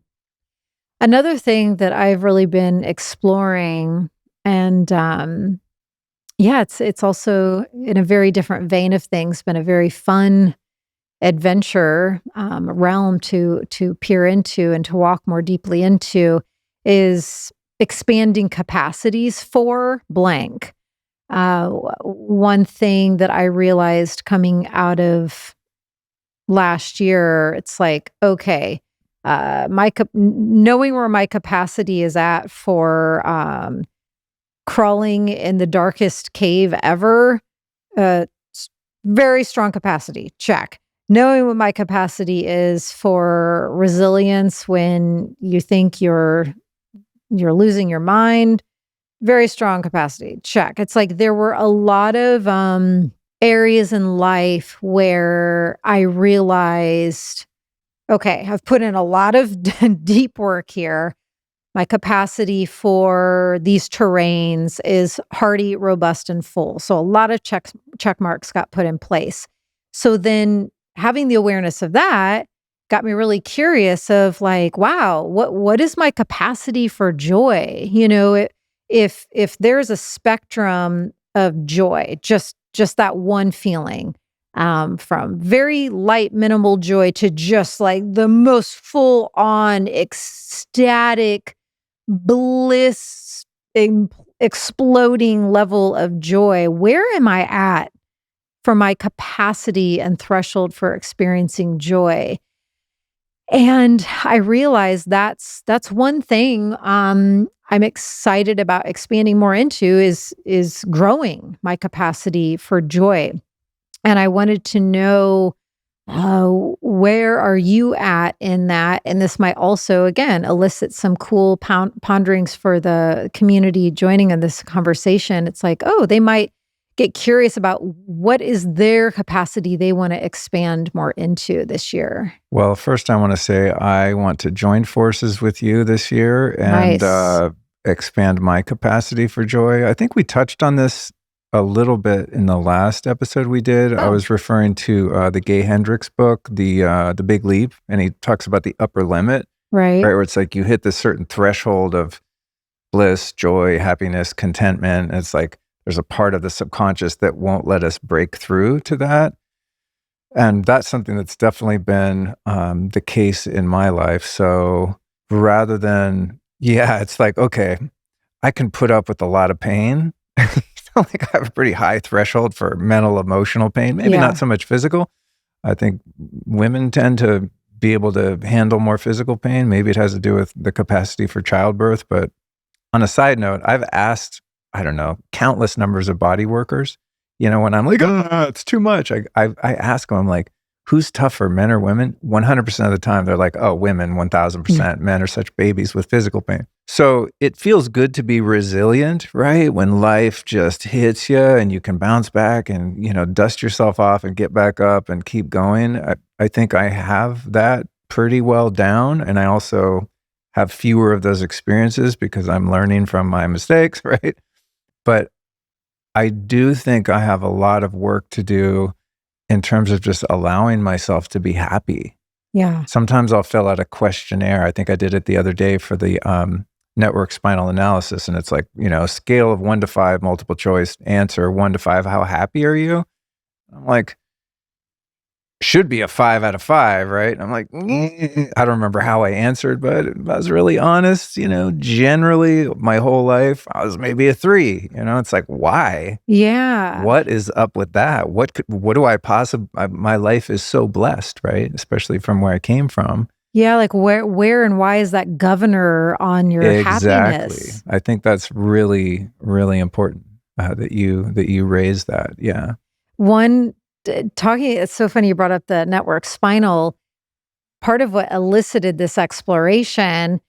[SPEAKER 2] Another thing that I've really been exploring, and yeah, it's also in a very different vein of things, been a very fun adventure realm to peer into and to walk more deeply into, is expanding capacities for blank. One thing that I realized coming out of last year, it's like, okay, knowing where my capacity is at for crawling in the darkest cave ever, very strong capacity, check. Knowing what my capacity is for resilience when you think you're losing your mind, very strong capacity, check. It's like there were a lot of areas in life where I realized, okay, I've put in a lot of deep work here. My capacity for these terrains is hardy, robust, and full. So a lot of check marks got put in place. So then having the awareness of that got me really curious of like, wow, what is my capacity for joy? If there's a spectrum of joy, just that one feeling, from very light, minimal joy to just like the most full on ecstatic bliss, exploding level of joy. Where am I at for my capacity and threshold for experiencing joy? And I realized that's one thing I'm excited about expanding more into is growing my capacity for joy. And I wanted to know, where are you at in that? And this might also, again, elicit some cool ponderings for the community joining in this conversation. It's like, oh, they might get curious about what is their capacity they want to expand more into this year.
[SPEAKER 1] Well, first I want to say I want to join forces with you this year and
[SPEAKER 2] Nice.
[SPEAKER 1] expand my capacity for joy. I think we touched on this a little bit in the last episode we did. I
[SPEAKER 2] Oh,
[SPEAKER 1] was referring to the Gay Hendricks book, the Big Leap, and he talks about the upper limit,
[SPEAKER 2] right.
[SPEAKER 1] right? Where it's like you hit this certain threshold of bliss, joy, happiness, contentment. And it's like there's a part of the subconscious that won't let us break through to that. And that's something that's definitely been the case in my life. So rather than, yeah, it's like, okay, I can put up with a lot of pain. Like I have a pretty high threshold for mental, emotional pain, maybe not
[SPEAKER 2] Yeah.
[SPEAKER 1] so much physical. I think women tend to be able to handle more physical pain. Maybe it has to do with the capacity for childbirth. But on a side note, I've asked, I don't know, countless numbers of body workers, when I'm like, it's too much. I ask them, I'm like, who's tougher, men or women? 100% of the time, they're like, oh, women, 1000%. Men are such babies with physical pain. So it feels good to be resilient, right? When life just hits you and you can bounce back and, dust yourself off and get back up and keep going. I think I have that pretty well down. And I also have fewer of those experiences because I'm learning from my mistakes, right? But I do think I have a lot of work to do in terms of just allowing myself to be happy.
[SPEAKER 2] Yeah.
[SPEAKER 1] Sometimes I'll fill out a questionnaire. I think I did it the other day for the network spinal analysis. And it's like, a scale of 1 to 5, multiple choice answer, 1 to 5, how happy are you? I'm like, should be a 5 out of 5, right? And I'm like, I don't remember how I answered, but if I was really honest, generally my whole life, I was maybe a 3. It's like, why?
[SPEAKER 2] Yeah.
[SPEAKER 1] What is up with that? What do I possibly, my life is so blessed, right? Especially from where I came from.
[SPEAKER 2] Yeah, like where and why is that governor on your
[SPEAKER 1] Exactly.
[SPEAKER 2] happiness?
[SPEAKER 1] I think that's really, really important that you raise that. Yeah.
[SPEAKER 2] One talking it's so funny you brought up the network spinal. Part of what elicited this exploration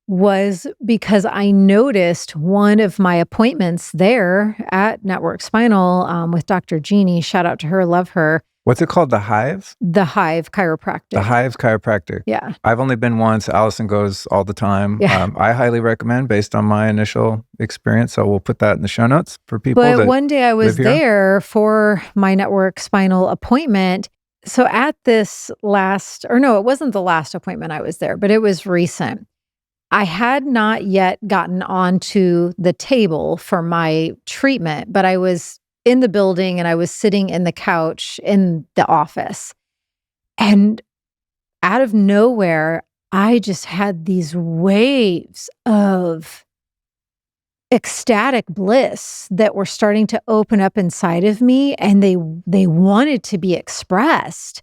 [SPEAKER 2] was because I noticed one of my appointments there at Network Spinal with Dr. Jeannie. Shout out to her, love her.
[SPEAKER 1] What's it called? The Hive?
[SPEAKER 2] The Hive
[SPEAKER 1] The
[SPEAKER 2] Chiropractic.
[SPEAKER 1] Hive Chiropractic.
[SPEAKER 2] Yeah.
[SPEAKER 1] I've only been once. Alyson goes all the time.
[SPEAKER 2] Yeah.
[SPEAKER 1] I highly recommend based on my initial experience. So we'll put that in the show notes for people
[SPEAKER 2] But
[SPEAKER 1] that
[SPEAKER 2] one day I was
[SPEAKER 1] live here.
[SPEAKER 2] there for my Network Spinal appointment. So at this last, or no, it wasn't the last appointment I was there, but it was recent. I had not yet gotten onto the table for my treatment, but I was in the building and I was sitting in the couch in the office. And out of nowhere, I just had these waves of ecstatic bliss that were starting to open up inside of me, and they wanted to be expressed.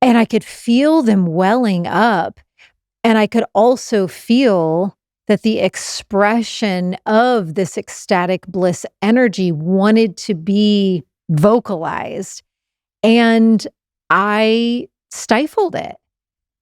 [SPEAKER 2] And I could feel them welling up. And I could also feel that the expression of this ecstatic bliss energy wanted to be vocalized. And I stifled it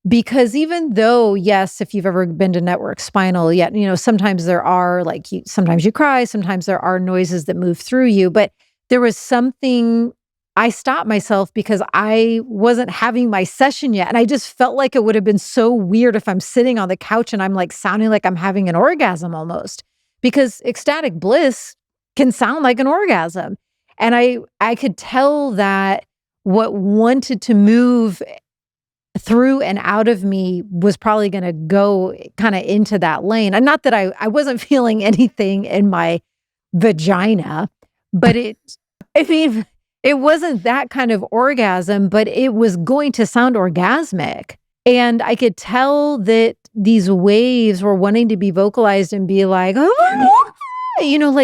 [SPEAKER 2] because even though, yes, if you've ever been to Network Spinal, yet, sometimes there are sometimes you cry, sometimes there are noises that move through you, but there was something. I stopped myself because I wasn't having my session yet. And I just felt like it would have been so weird if I'm sitting on the couch and I'm like sounding like I'm having an orgasm almost, because ecstatic bliss can sound like an orgasm. And I could tell that what wanted to move through and out of me was probably going to go kind of into that lane. And not that I wasn't feeling anything in my vagina, but I mean, it wasn't that kind of orgasm, but it was going to sound orgasmic. And I could tell that these waves were wanting to be vocalized and be like,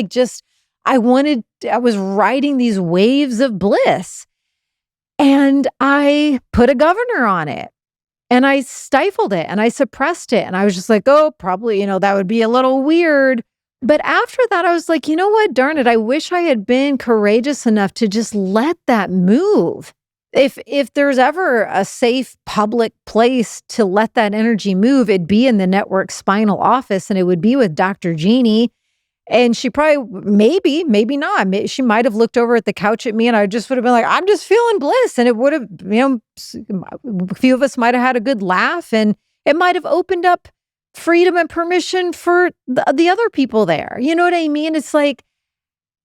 [SPEAKER 2] just, I was riding these waves of bliss. And I put a governor on it and I stifled it and I suppressed it. And I was just like, oh, probably, that would be a little weird. But after that, I was like, you know what? Darn it. I wish I had been courageous enough to just let that move. If there's ever a safe public place to let that energy move, it'd be in the Network Spinal office, and it would be with Dr. Jeannie. And she probably, maybe not. She might have looked over at the couch at me and I just would have been like, I'm just feeling bliss. And it would have, a few of us might have had a good laugh, and it might have opened up freedom and permission for the other people there. You know what I mean? It's like,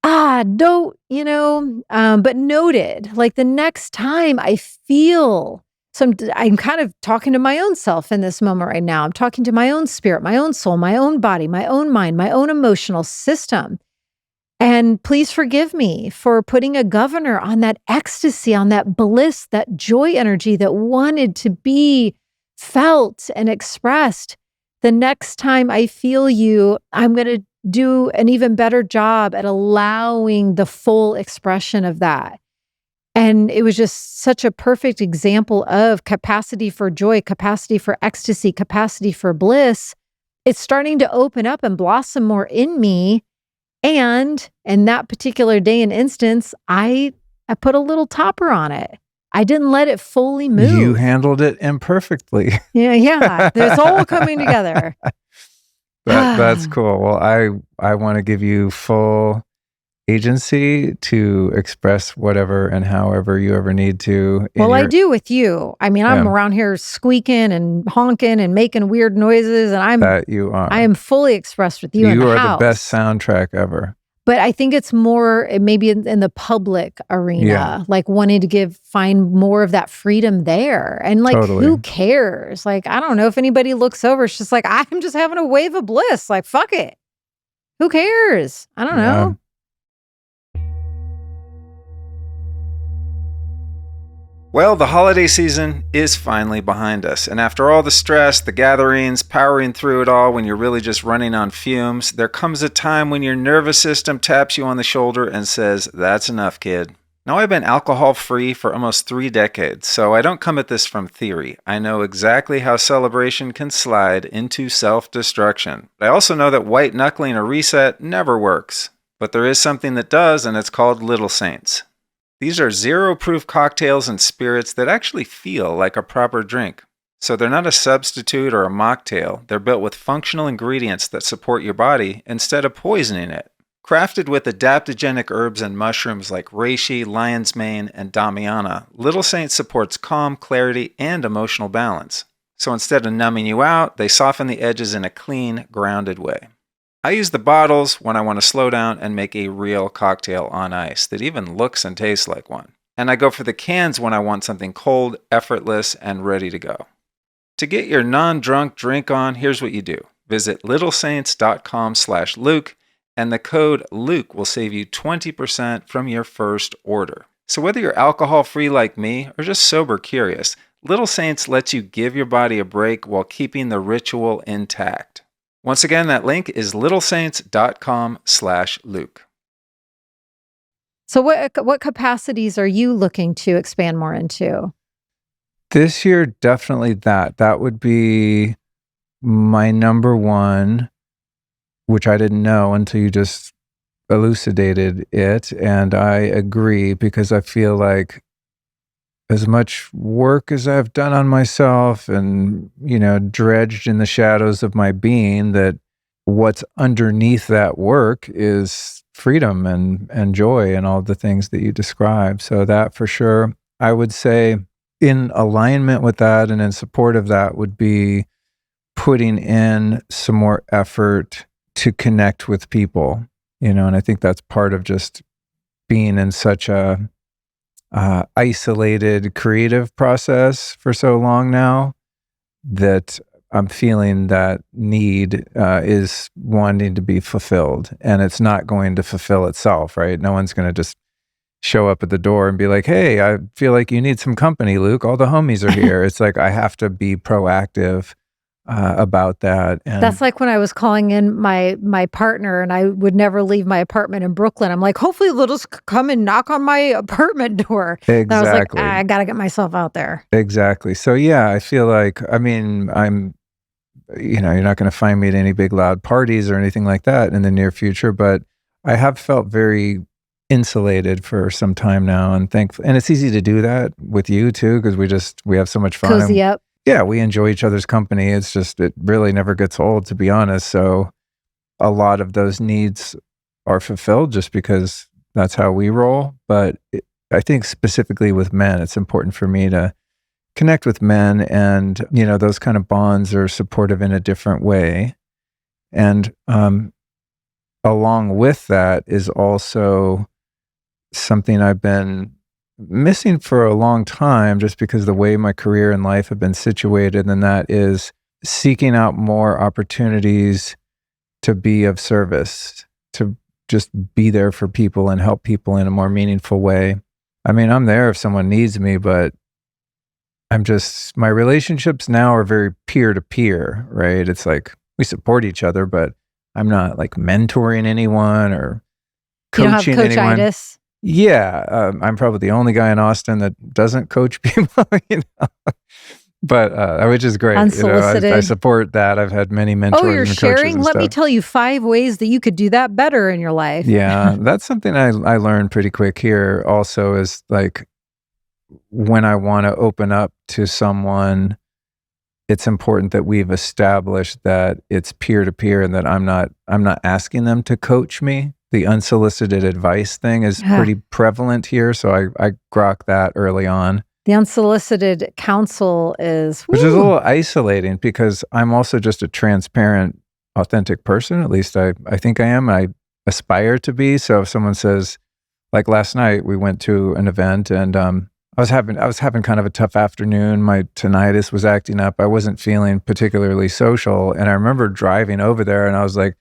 [SPEAKER 2] don't, but noted, like the next time I feel I'm kind of talking to my own self in this moment right now. I'm talking to my own spirit, my own soul, my own body, my own mind, my own emotional system. And please forgive me for putting a governor on that ecstasy, on that bliss, that joy energy that wanted to be felt and expressed. The next time I feel you, I'm going to do an even better job at allowing the full expression of that. And it was just such a perfect example of capacity for joy, capacity for ecstasy, capacity for bliss. It's starting to open up and blossom more in me. And in that particular day and instance, I put a little topper on it. I didn't let it fully move.
[SPEAKER 1] You handled it imperfectly.
[SPEAKER 2] Yeah. It's all coming together.
[SPEAKER 1] That's cool. Well, I want to give you full agency to express whatever and however you ever need to.
[SPEAKER 2] Well, I do with you. I mean, I'm around here squeaking and honking and making weird noises, and I am fully expressed with you in the house.
[SPEAKER 1] You are the best soundtrack ever.
[SPEAKER 2] But I think it's more maybe in the public arena, like wanting to find more of that freedom there. And like, who cares? Like, I don't know if anybody looks over, it's just like, I'm just having a wave of bliss. Like, fuck it. Who cares? I don't know.
[SPEAKER 1] Well, the holiday season is finally behind us, and after all the stress, the gatherings, powering through it all when you're really just running on fumes, there comes a time when your nervous system taps you on the shoulder and says, "That's enough, kid." Now, I've been alcohol-free for almost 3 decades, so I don't come at this from theory. I know exactly how celebration can slide into self-destruction. I also know that white-knuckling a reset never works, but there is something that does, and it's called Little Saints. These are zero-proof cocktails and spirits that actually feel like a proper drink. So they're not a substitute or a mocktail. They're built with functional ingredients that support your body instead of poisoning it. Crafted with adaptogenic herbs and mushrooms like reishi, lion's mane, and damiana, Little Saint supports calm, clarity, and emotional balance. So instead of numbing you out, they soften the edges in a clean, grounded way. I use the bottles when I want to slow down and make a real cocktail on ice that even looks and tastes like one. And I go for the cans when I want something cold, effortless, and ready to go. To get your non-drunk drink on, here's what you do. Visit littlesaints.com/Luke, and the code Luke will save you 20% from your first order. So whether you're alcohol-free like me or just sober curious, Little Saints lets you give your body a break while keeping the ritual intact. Once again, that link is littlesaints.com/Luke.
[SPEAKER 2] So what capacities are you looking to expand more into?
[SPEAKER 1] This year, definitely that. That would be my number one, which I didn't know until you just elucidated it. And I agree because I feel like as much work as I've done on myself and, dredged in the shadows of my being, that what's underneath that work is freedom and joy and all the things that you describe. So that for sure, I would say in alignment with that and in support of that would be putting in some more effort to connect with people, and I think that's part of just being in such a isolated creative process for so long now that I'm feeling that need is wanting to be fulfilled, and it's not going to fulfill itself, right? No one's going to just show up at the door and be like, "Hey, I feel like you need some company, Luke. All the homies are here." It's like I have to be proactive about that. And
[SPEAKER 2] That's like when I was calling in my partner, and I would never leave my apartment in Brooklyn. I'm like, hopefully they'll just come and knock on my apartment door. And I was like,
[SPEAKER 1] exactly,
[SPEAKER 2] I got to get myself out there.
[SPEAKER 1] exactly. So yeah, I feel like, I'm you're not going to find me at any big loud parties or anything like that in the near future, but I have felt very insulated for some time now, and thankful. And it's easy to do that with you too, because we have so much fun.
[SPEAKER 2] Cozy up.
[SPEAKER 1] Yeah, we enjoy each other's company. It's just, it really never gets old, to be honest. So a lot of those needs are fulfilled just because that's how we roll. But I think specifically with men, it's important for me to connect with men, and those kind of bonds are supportive in a different way. And along with that is also something I've been missing for a long time, just because the way my career and life have been situated, and that is seeking out more opportunities to be of service, to just be there for people and help people in a more meaningful way. I'm there if someone needs me, but my relationships now are very peer-to-peer, right? It's like we support each other, but I'm not like mentoring anyone or
[SPEAKER 2] You don't have
[SPEAKER 1] coaching anyone.
[SPEAKER 2] coachitis.
[SPEAKER 1] Yeah, I'm probably the only guy in Austin that doesn't coach people, but which is great. I
[SPEAKER 2] Unsolicited.
[SPEAKER 1] support that. I've had many mentors
[SPEAKER 2] Oh, you're
[SPEAKER 1] and coaches
[SPEAKER 2] sharing?
[SPEAKER 1] and
[SPEAKER 2] Let me
[SPEAKER 1] stuff.
[SPEAKER 2] tell you 5 ways that you could do that better in your life.
[SPEAKER 1] Yeah, that's something I learned pretty quick here also, is like when I want to open up to someone, it's important that we've established that it's peer-to-peer and that I'm not asking them to coach me. The unsolicited advice thing is pretty prevalent here, so I grok that early on.
[SPEAKER 2] The unsolicited counsel is,
[SPEAKER 1] which is a little isolating, because I'm also just a transparent, authentic person. At least I think I am. I aspire to be. So if someone says, like last night, we went to an event, and I was having kind of a tough afternoon. My tinnitus was acting up. I wasn't feeling particularly social, and I remember driving over there, and I was like,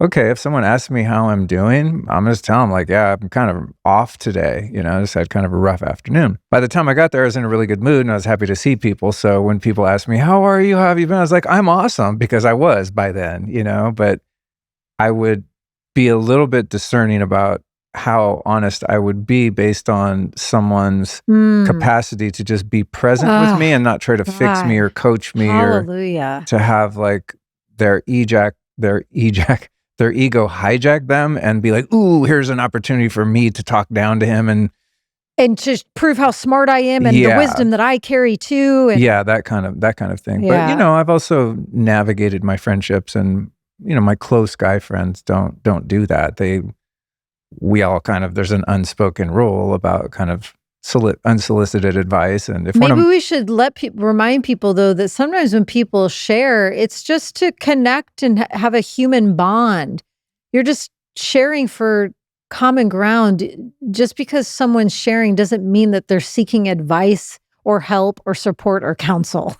[SPEAKER 1] okay, if someone asks me how I'm doing, I'm just tell them like, yeah, I'm kind of off today. I just had kind of a rough afternoon. By the time I got there, I was in a really good mood and I was happy to see people. So when people ask me, how are you? How have you been? I was like, I'm awesome, because I was by then, but I would be a little bit discerning about how honest I would be based on someone's
[SPEAKER 2] Mm.
[SPEAKER 1] capacity to just be present with me
[SPEAKER 2] Oh,
[SPEAKER 1] and not try to fix me
[SPEAKER 2] God.
[SPEAKER 1] or coach me or
[SPEAKER 2] Hallelujah.
[SPEAKER 1] to have like their ejac, their ego hijack them and be like, ooh, here's an opportunity for me to talk down to him. And
[SPEAKER 2] And just prove how smart I am and the
[SPEAKER 1] yeah,
[SPEAKER 2] wisdom that I carry too. And
[SPEAKER 1] yeah, that kind of thing. But
[SPEAKER 2] yeah.
[SPEAKER 1] I've also navigated my friendships, and my close guy friends don't do that. We all kind of, there's an unspoken rule about kind of unsolicited advice. And if one
[SPEAKER 2] Maybe
[SPEAKER 1] of
[SPEAKER 2] we should remind people though that sometimes when people share, it's just to connect and have a human bond. You're just sharing for common ground. Just because someone's sharing doesn't mean that they're seeking advice or help or support or counsel.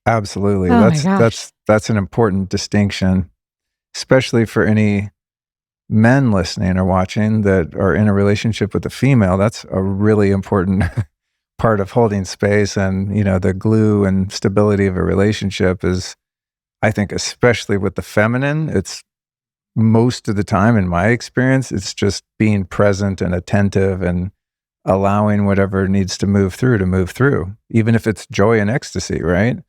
[SPEAKER 1] absolutely,
[SPEAKER 2] Oh my
[SPEAKER 1] that's
[SPEAKER 2] gosh.
[SPEAKER 1] that's that's an important distinction, especially for any men listening or watching that are in a relationship with a female. That's a really important part of holding space. And the glue and stability of a relationship is, I think, especially with the feminine, it's most of the time, in my experience, it's just being present and attentive and allowing whatever needs to move through, even if it's joy and ecstasy, right?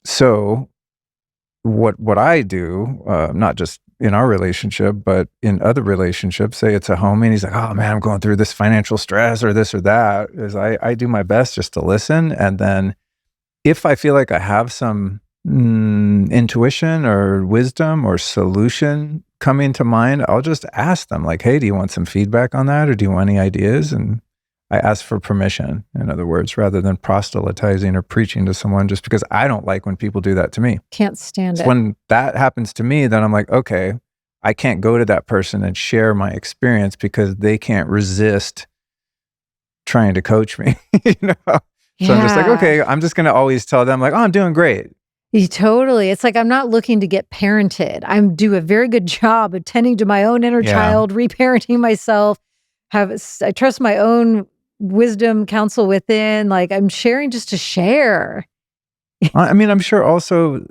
[SPEAKER 1] So what I do, not just in our relationship, but in other relationships, say it's a homie and he's like, oh man, I'm going through this financial stress or this or that, is I do my best just to listen. And then if I feel like I have some intuition or wisdom or solution coming to mind, I'll just ask them like, hey, do you want some feedback on that? Or do you want any ideas? And I ask for permission, in other words, rather than proselytizing or preaching to someone, just because I don't like when people do that to me.
[SPEAKER 2] Can't stand
[SPEAKER 1] So
[SPEAKER 2] it.
[SPEAKER 1] when that happens to me, then I'm like, okay, I can't go to that person and share my experience because they can't resist trying to coach me. you know? So I'm just like,
[SPEAKER 2] Yeah.
[SPEAKER 1] okay, I'm just going to always tell them like, oh, I'm doing great.
[SPEAKER 2] Totally. It's like I'm not looking to get parented. I'm do a very good job attending to my own inner
[SPEAKER 1] Yeah.
[SPEAKER 2] child, reparenting myself. I trust my own wisdom, counsel within. Like I'm sharing just to share.
[SPEAKER 1] I mean, I'm sure also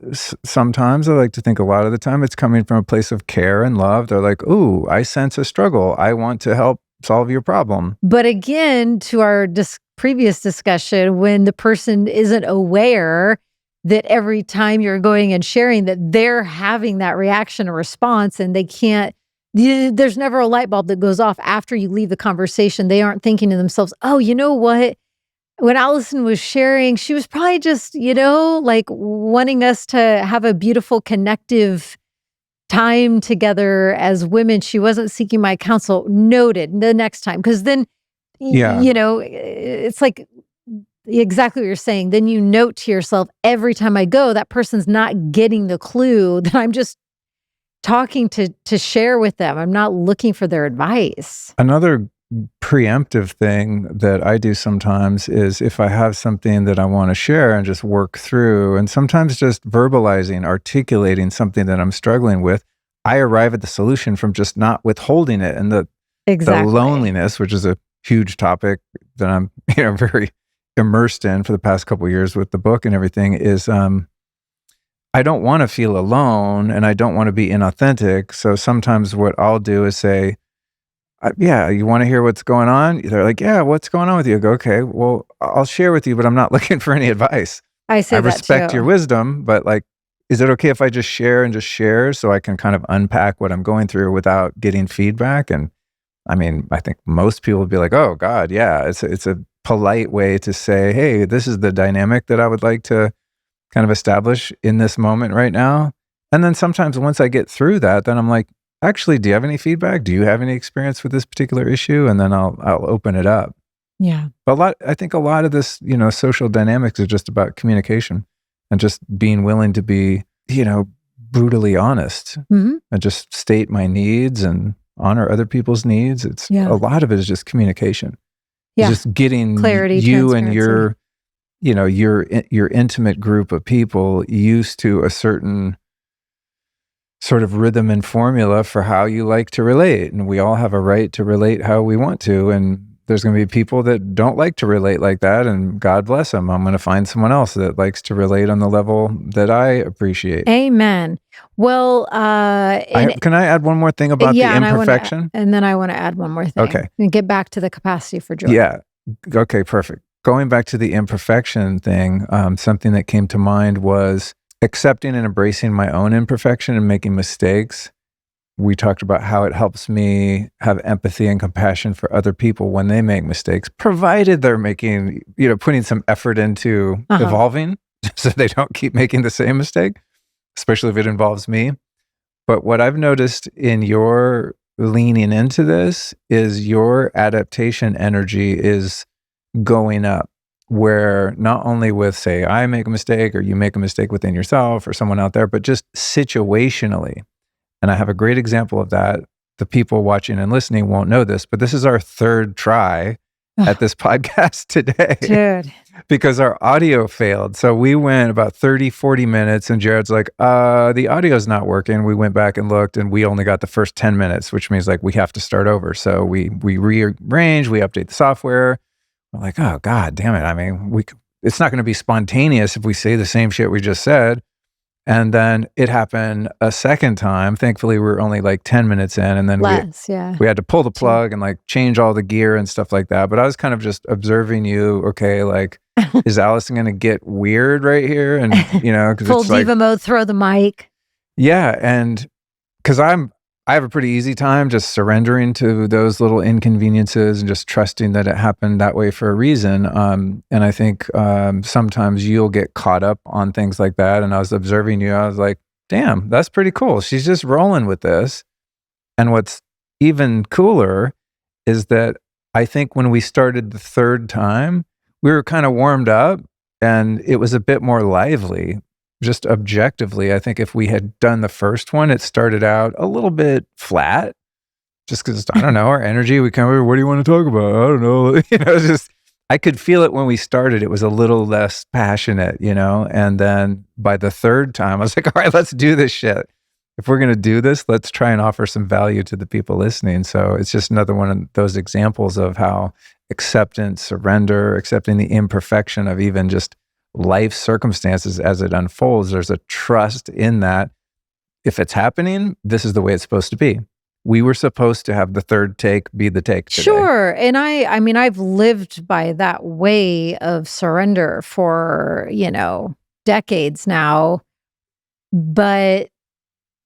[SPEAKER 1] sometimes, I like to think a lot of the time, it's coming from a place of care and love. They're like, ooh, I sense a struggle. I want to help solve your problem.
[SPEAKER 2] But again, to our previous discussion, when the person isn't aware that every time you're going and sharing that they're having that reaction or response and they can't, there's never a light bulb that goes off after you leave the conversation. They aren't thinking to themselves, oh, you know what? When Alyson was sharing, she was probably just, like wanting us to have a beautiful connective time together as women. She wasn't seeking my counsel. Noted the next time. Because then,
[SPEAKER 1] Yeah.
[SPEAKER 2] it's like exactly what you're saying. Then you note to yourself every time I go, that person's not getting the clue that I'm just talking to share with them. I'm not looking for their advice.
[SPEAKER 1] Another preemptive thing that I do sometimes is if I have something that I want to share and just work through, and sometimes just verbalizing, articulating something that I'm struggling with, I arrive at the solution from just not withholding it. And the
[SPEAKER 2] Exactly.
[SPEAKER 1] loneliness, which is a huge topic that I'm very immersed in for the past couple of years with the book and everything, is I don't want to feel alone and I don't want to be inauthentic. So sometimes what I'll do is say, yeah, you want to hear what's going on? They're like, yeah, what's going on with you? I go, okay, well, I'll share with you, but I'm not looking for any advice.
[SPEAKER 2] I
[SPEAKER 1] I
[SPEAKER 2] say that
[SPEAKER 1] respect your
[SPEAKER 2] too.
[SPEAKER 1] wisdom, but like, is it okay if I just share and just share so I can kind of unpack what I'm going through without getting feedback? And I mean, I think most people would be like, oh God, yeah, it's a polite way to say, hey, this is the dynamic that I would like to kind of establish in this moment right now. And then sometimes once I get through that, then I'm like, actually, do you have any feedback? Do you have any experience with this particular issue? And then I'll open it up.
[SPEAKER 2] Yeah.
[SPEAKER 1] But I think a lot of this, social dynamics are just about communication and just being willing to be, brutally honest
[SPEAKER 2] Hmm.
[SPEAKER 1] and just state my needs and honor other people's needs. It's
[SPEAKER 2] Yeah.
[SPEAKER 1] a lot of it is just communication. It's
[SPEAKER 2] Yeah.
[SPEAKER 1] just getting
[SPEAKER 2] Clarity,
[SPEAKER 1] you and
[SPEAKER 2] transparency.
[SPEAKER 1] your intimate group of people used to a certain sort of rhythm and formula for how you like to relate. And we all have a right to relate how we want to. And there's going to be people that don't like to relate like that. And God bless them. I'm going to find someone else that likes to relate on the level that I appreciate.
[SPEAKER 2] Amen. Well,
[SPEAKER 1] can I add one more thing about the imperfection?
[SPEAKER 2] And then I want to add one more thing.
[SPEAKER 1] Okay.
[SPEAKER 2] And get back to the capacity for joy.
[SPEAKER 1] Yeah. Okay, perfect. Going back to the imperfection thing, something that came to mind was accepting and embracing my own imperfection and making mistakes. We talked about how it helps me have empathy and compassion for other people when they make mistakes, provided they're making, putting some effort into evolving so they don't keep making the same mistake, especially if it involves me. But what I've noticed in your leaning into this is your adaptation energy is going up, where not only with, say, I make a mistake or you make a mistake within yourself or someone out there, but just situationally. And I have a great example of that. The people watching and listening won't know this, but this is our third try at this podcast today.
[SPEAKER 2] Dude.
[SPEAKER 1] Because our audio failed. So we went about 30, 40 minutes and Jared's like, the audio's not working. We went back and looked and we only got the first 10 minutes, which means like we have to start over. So we rearrange, we update the software. We're like, oh, God damn it. I mean, it's not going to be spontaneous if we say the same shit we just said. And then it happened a second time. Thankfully, we were only like 10 minutes in. And then we had to pull the plug and like change all the gear and stuff like that. But I was kind of just observing you. Okay, like, is Alyson going to get weird right here? And, because
[SPEAKER 2] full diva mode, throw the mic.
[SPEAKER 1] Yeah. And because I have a pretty easy time just surrendering to those little inconveniences and just trusting that it happened that way for a reason. And I think sometimes you'll get caught up on things like that. And I was observing you. I was like, damn, that's pretty cool. She's just rolling with this. And what's even cooler is that I think when we started the third time, we were kind of warmed up and it was a bit more lively. Just objectively, I think if we had done the first one, it started out a little bit flat, just because, I don't know, our energy, we kind of, what do you want to talk about? I don't know. Just, I could feel it when we started. It was a little less passionate, and then by the third time, I was like, all right, let's do this shit. If we're going to do this, let's try and offer some value to the people listening. So it's just another one of those examples of how acceptance, surrender, accepting the imperfection of even just life circumstances as it unfolds, there's a trust in that if it's happening, this is the way it's supposed to be. We were supposed to have the third take be the take today.
[SPEAKER 2] Sure. And I mean, I've lived by that way of surrender for, decades now, or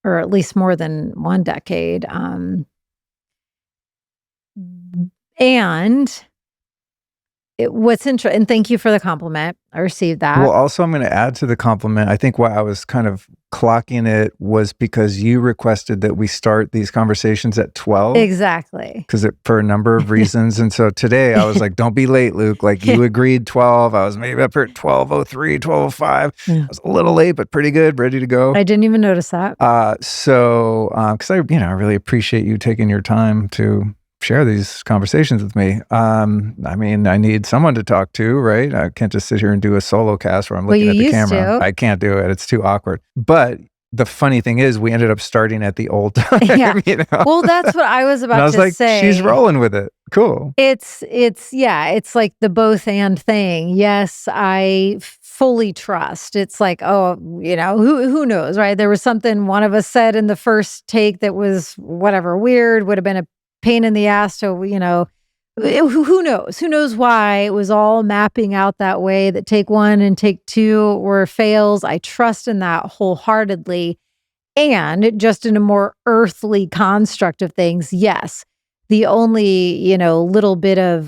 [SPEAKER 2] at least more than one decade. What's interesting, and thank you for the compliment. I received that.
[SPEAKER 1] Well, also, I'm going to add to the compliment. I think why I was kind of clocking it was because you requested that we start these conversations at 12.
[SPEAKER 2] Exactly.
[SPEAKER 1] Because for a number of reasons. And so today I was like, don't be late, Luke. Like you agreed 12. I was maybe up here at 12:03, 12:05. I was a little late, but pretty good, ready to go.
[SPEAKER 2] I didn't even notice that.
[SPEAKER 1] Because I really appreciate you taking your time to share these conversations with me. I mean, I need someone to talk to, right? I can't just sit here and do a solo cast where I'm looking at the camera. I can't do it. It's too awkward. But the funny thing is, we ended up starting at the old time.
[SPEAKER 2] Yeah. Well, that's what I was about to say.
[SPEAKER 1] She's rolling with it. Cool.
[SPEAKER 2] It's like the both and thing. Yes, I fully trust. It's like, who knows, right? There was something one of us said in the first take that was whatever weird, would have been a pain in the ass. So, who knows? Who knows why it was all mapping out that way, that take one and take two were fails. I trust in that wholeheartedly. And just in a more earthly construct of things, yes, the only, little bit of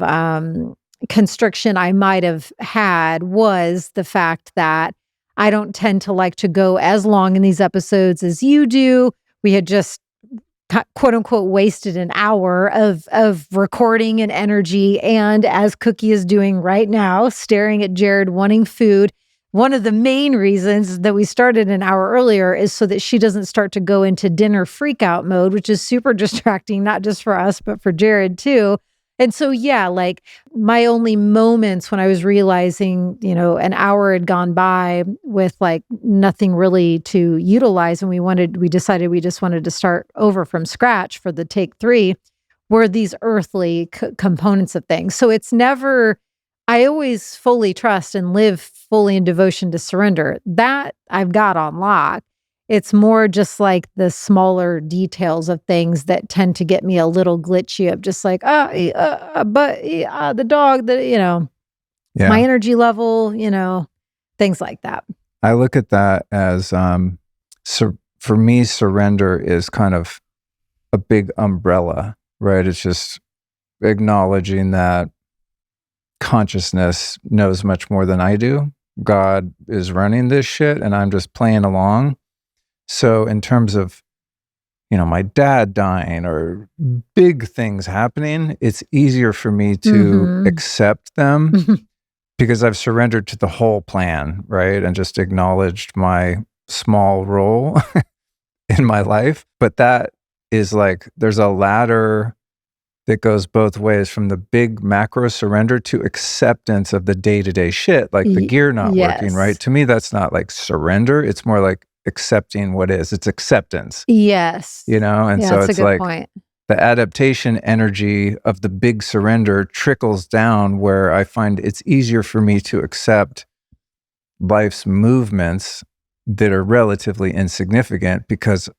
[SPEAKER 2] constriction I might have had was the fact that I don't tend to like to go as long in these episodes as you do. We had just quote unquote wasted an hour of recording and energy. And as Cookie is doing right now, staring at Jared wanting food. One of the main reasons that we started an hour earlier is so that she doesn't start to go into dinner freakout mode, which is super distracting, not just for us, but for Jared too. And so, yeah, like my only moments when I was realizing, an hour had gone by with like nothing really to utilize, and we decided we just wanted to start over from scratch for the take three, were these earthly components of things. So it's never, I always fully trust and live fully in devotion to surrender. That I've got on lock. It's more just like the smaller details of things that tend to get me a little glitchy of just like, the dog, my
[SPEAKER 1] Yeah.
[SPEAKER 2] energy level, things like that.
[SPEAKER 1] I look at that as, for me, surrender is kind of a big umbrella, right? It's just acknowledging that consciousness knows much more than I do. God is running this shit and I'm just playing along. So in terms of, my dad dying or big things happening, it's easier for me to accept them because I've surrendered to the whole plan, right? And just acknowledged my small role in my life. But that is like, there's a ladder that goes both ways, from the big macro surrender to acceptance of the day-to-day shit, like the gear not working, right?
[SPEAKER 2] Yes.
[SPEAKER 1] To me, that's not like surrender. It's more like accepting what is. It's acceptance,
[SPEAKER 2] Yes.
[SPEAKER 1] and
[SPEAKER 2] Yeah,
[SPEAKER 1] so
[SPEAKER 2] that's a
[SPEAKER 1] it's
[SPEAKER 2] good
[SPEAKER 1] like
[SPEAKER 2] point.
[SPEAKER 1] the adaptation energy of the big surrender trickles down, where I find it's easier for me to accept life's movements that are relatively insignificant because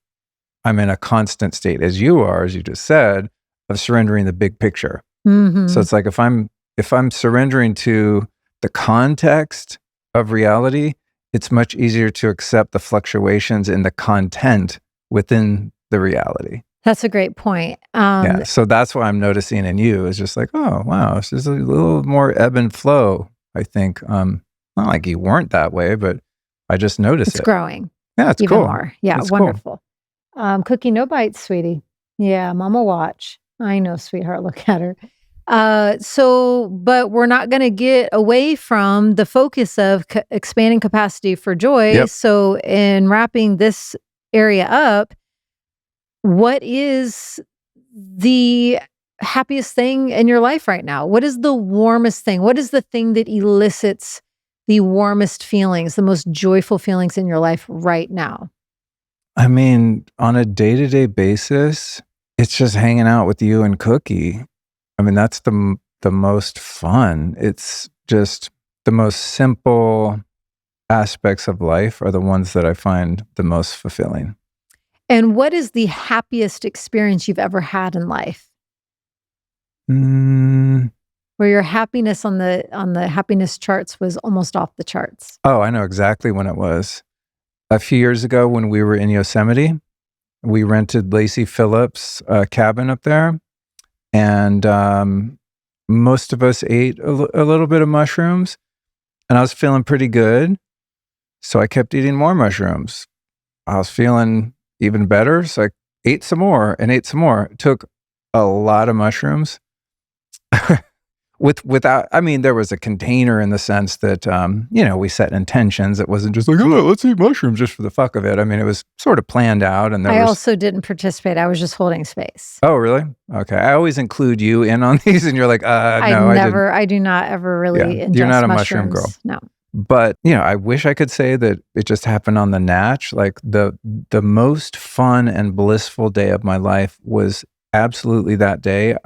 [SPEAKER 1] I'm in a constant state, as you are, as you just said, of surrendering the big picture. So it's like if I'm surrendering to the context of reality, it's much easier to accept the fluctuations in the content within the reality.
[SPEAKER 2] That's a great point.
[SPEAKER 1] Yeah. So that's why I'm noticing in you is just like, oh wow, it's just a little more ebb and flow. I think not like you weren't that way, but I just notice
[SPEAKER 2] It's
[SPEAKER 1] it.
[SPEAKER 2] growing
[SPEAKER 1] Yeah, it's
[SPEAKER 2] even
[SPEAKER 1] cool.
[SPEAKER 2] more. Yeah,
[SPEAKER 1] It's cool.
[SPEAKER 2] wonderful. Cookie, no bites, sweetie. Yeah, mama watch. I know, sweetheart. Look at her. But we're not going to get away from the focus of expanding capacity for joy.
[SPEAKER 1] Yep.
[SPEAKER 2] So, in wrapping this area up, what is the happiest thing in your life right now? What is the warmest thing? What is the thing that elicits the warmest feelings, the most joyful feelings in your life right now?
[SPEAKER 1] I mean, on a day-to-day basis, it's just hanging out with you and Cookie. I mean, that's the most fun. It's just the most simple aspects of life are the ones that I find the most fulfilling.
[SPEAKER 2] And what is the happiest experience you've ever had in life? Where your happiness on the happiness charts was almost off the charts?
[SPEAKER 1] Oh, I know exactly when it was. A few years ago when we were in Yosemite, we rented Lacey Phillips' cabin up there. And most of us ate a little bit of mushrooms, and I was feeling pretty good. So I kept eating more mushrooms. I was feeling even better. So I ate some more and ate some more. It took a lot of mushrooms. Without, I mean, there was a container in the sense that, we set intentions. It wasn't just like, oh, let's eat mushrooms just for the fuck of it. I mean, it was sort of planned out. And
[SPEAKER 2] I also didn't participate. I was just holding space.
[SPEAKER 1] Oh, really? Okay. I always include you in on these and you're like, no,
[SPEAKER 2] I do not ever really ingest
[SPEAKER 1] you're not a
[SPEAKER 2] mushrooms.
[SPEAKER 1] mushroom girl.
[SPEAKER 2] No.
[SPEAKER 1] But, I wish I could say that it just happened on the natch. Like the most fun and blissful day of my life was absolutely that day.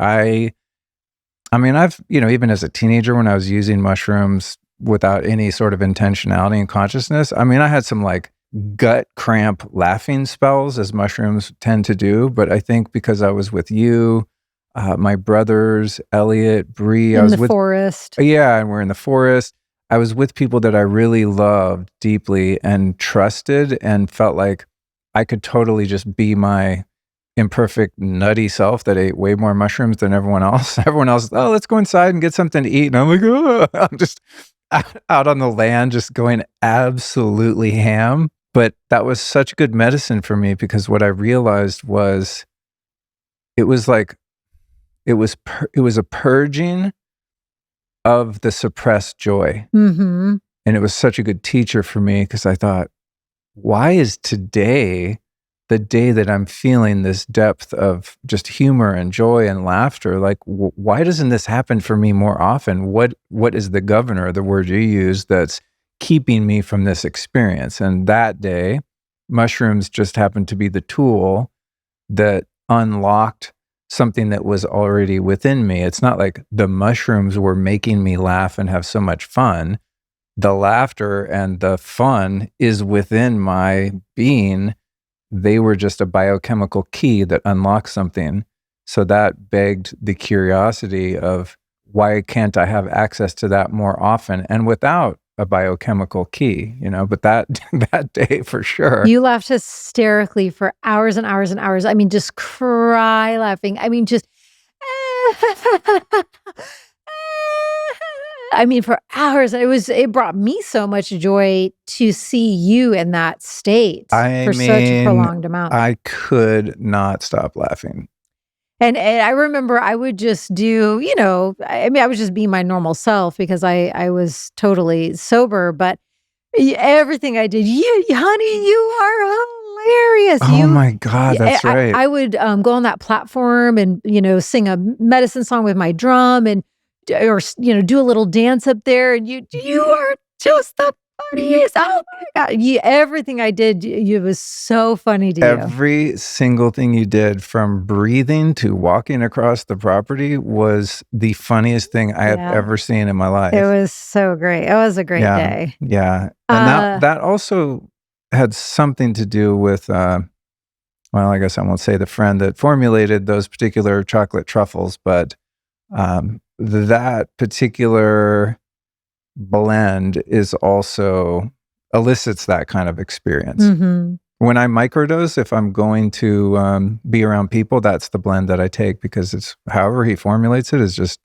[SPEAKER 1] I mean, I've, even as a teenager when I was using mushrooms without any sort of intentionality and consciousness, I mean, I had some like gut cramp laughing spells as mushrooms tend to do. But I think because I was with you, my brothers, Elliot, Bree, I was
[SPEAKER 2] in the forest.
[SPEAKER 1] Yeah, and we're in the forest. I was with people that I really loved deeply and trusted and felt like I could totally just be my imperfect, nutty self that ate way more mushrooms than everyone else. Everyone else, oh, let's go inside and get something to eat. And I'm like, oh, I'm just out on the land, just going absolutely ham. But that was such good medicine for me because what I realized was it was like, it was a purging of the suppressed joy.
[SPEAKER 2] Mm-hmm.
[SPEAKER 1] And it was such a good teacher for me because I thought, why is today the day that I'm feeling this depth of just humor and joy and laughter, like, why doesn't this happen for me more often? What is the governor, the word you use, that's keeping me from this experience? And that day, mushrooms just happened to be the tool that unlocked something that was already within me. It's not like the mushrooms were making me laugh and have so much fun. The laughter and the fun is within my being. They were just a biochemical key that unlocked something. So that begged the curiosity of, why can't I have access to that more often and without a biochemical key, but that that day for sure.
[SPEAKER 2] You laughed hysterically for hours and hours and hours. I mean, just cry laughing. I mean, just I mean, for hours. It brought me so much joy to see you in that state
[SPEAKER 1] I
[SPEAKER 2] for such a
[SPEAKER 1] mean,
[SPEAKER 2] prolonged amount.
[SPEAKER 1] I could not stop laughing.
[SPEAKER 2] And I remember I would just do, I mean, I was just being my normal self because I was totally sober, but everything I did, honey, you are hilarious.
[SPEAKER 1] Oh my God, that's right.
[SPEAKER 2] I would go on that platform and, sing a medicine song with my drum and, or, do a little dance up there. And you are just the funniest. Oh my God. Everything I did, it was so funny to you.
[SPEAKER 1] Every single thing you did, from breathing to walking across the property, was the funniest thing I have ever seen in my life.
[SPEAKER 2] It was so great. It was a great day.
[SPEAKER 1] Yeah. And that also had something to do with, well, I guess I won't say the friend that formulated those particular chocolate truffles, but that particular blend is also elicits that kind of experience.
[SPEAKER 2] Mm-hmm.
[SPEAKER 1] When I microdose, if I'm going to be around people, that's the blend that I take, because it's however he formulates it is just,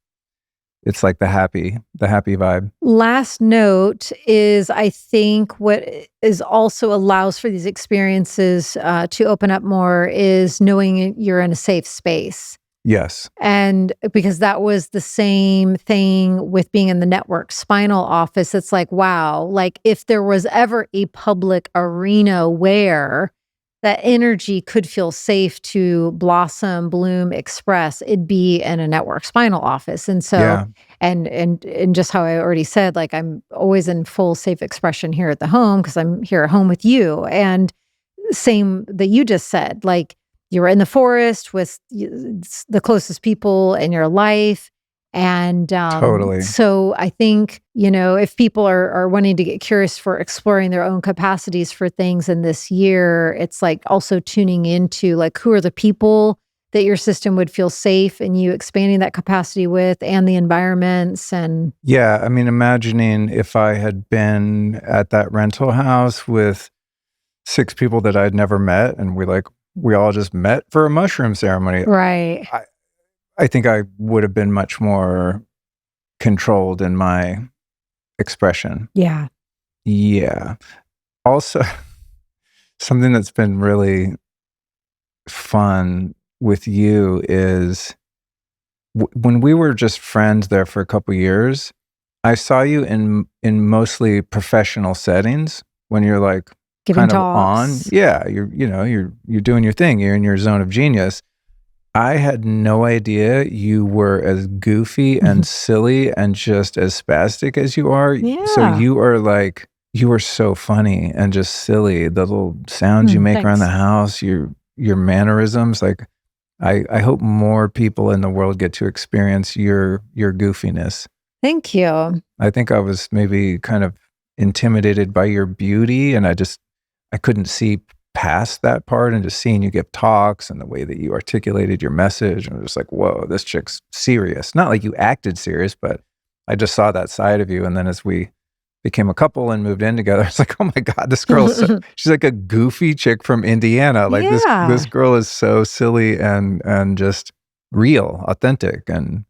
[SPEAKER 1] it's like the happy vibe.
[SPEAKER 2] Last note is, I think what is also allows for these experiences to open up more is knowing you're in a safe space.
[SPEAKER 1] Yes.
[SPEAKER 2] And because that was the same thing with being in the network spinal office. It's like, wow, like if there was ever a public arena where that energy could feel safe to blossom, bloom, express, it'd be in a network spinal office. And so, and just how I already said, like I'm always in full safe expression here at the home because I'm here at home with you. And same that you just said, like, you were in the forest with the closest people in your life. And
[SPEAKER 1] Totally.
[SPEAKER 2] so I think, if people are wanting to get curious for exploring their own capacities for things in this year, it's like also tuning into like, who are the people that your system would feel safe and you expanding that capacity with, and the environments. And
[SPEAKER 1] yeah, I mean, imagining if I had been at that rental house with 6 people that I'd never met, and we all just met for a mushroom ceremony.
[SPEAKER 2] right.
[SPEAKER 1] I think I would have been much more controlled in my expression.
[SPEAKER 2] Yeah.
[SPEAKER 1] Yeah. Also, something that's been really fun with you is when we were just friends there for a couple years, I saw you in mostly professional settings when you're like
[SPEAKER 2] Giving
[SPEAKER 1] kind of on.
[SPEAKER 2] talks.
[SPEAKER 1] Yeah, you're doing your thing. You're in your zone of genius. I had no idea you were as goofy and silly and just as spastic as you are.
[SPEAKER 2] Yeah.
[SPEAKER 1] So you are so funny and just silly. The little sounds you make around the house, your mannerisms. Like, I hope more people in the world get to experience your goofiness.
[SPEAKER 2] Thank you.
[SPEAKER 1] I think I was maybe kind of intimidated by your beauty, and I couldn't see past that part, and just seeing you give talks and the way that you articulated your message, and I was just like, whoa, this chick's serious. Not like you acted serious, but I just saw that side of you. And then as we became a couple and moved in together, it's like, oh my God, this girl is she's like a goofy chick from Indiana. Like this girl is so silly and just real, authentic, and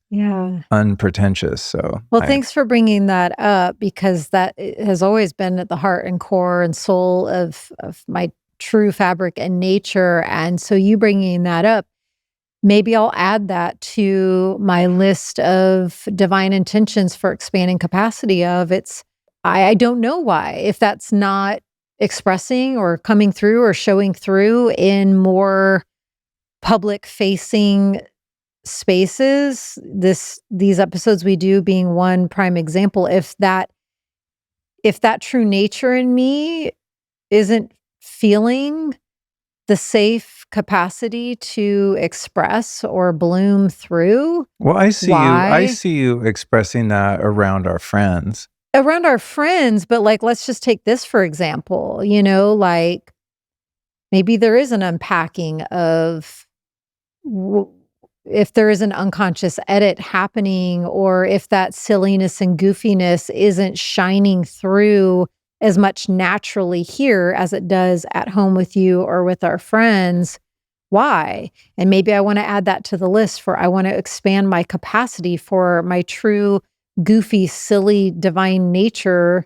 [SPEAKER 1] unpretentious. So
[SPEAKER 2] thanks for bringing that up, because that has always been at the heart and core and soul of my true fabric and nature. And so you bringing that up, maybe I'll add that to my list of divine intentions for expanding capacity of it's, I don't know why, if that's not expressing or coming through or showing through in more public facing spaces. These episodes we do being one prime example. If that true nature in me isn't feeling the safe capacity to express or bloom through,
[SPEAKER 1] Well, I
[SPEAKER 2] why?
[SPEAKER 1] see you expressing that around our friends.
[SPEAKER 2] Around our friends, but like, let's just take this for example, like maybe there is an unpacking of w- if there is an unconscious edit happening, or if that silliness and goofiness isn't shining through as much naturally here as it does at home with you or with our friends. Why? And maybe I want to add that to the list for I want to expand my capacity for my true, goofy, silly, divine nature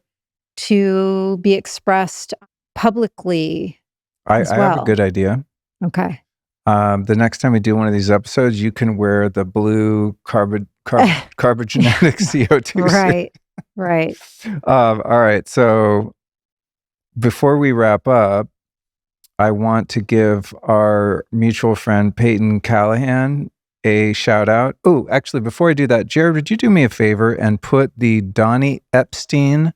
[SPEAKER 2] to be expressed publicly as
[SPEAKER 1] I have a
[SPEAKER 2] well.
[SPEAKER 1] good idea.
[SPEAKER 2] Okay.
[SPEAKER 1] The next time we do one of these episodes, you can wear the blue carbogenetic CO2 suit.
[SPEAKER 2] Right. Right.
[SPEAKER 1] All right. So before we wrap up, I want to give our mutual friend Peyton Callahan a shout out. Oh, actually, before I do that, Jared, would you do me a favor and put the Donnie Epstein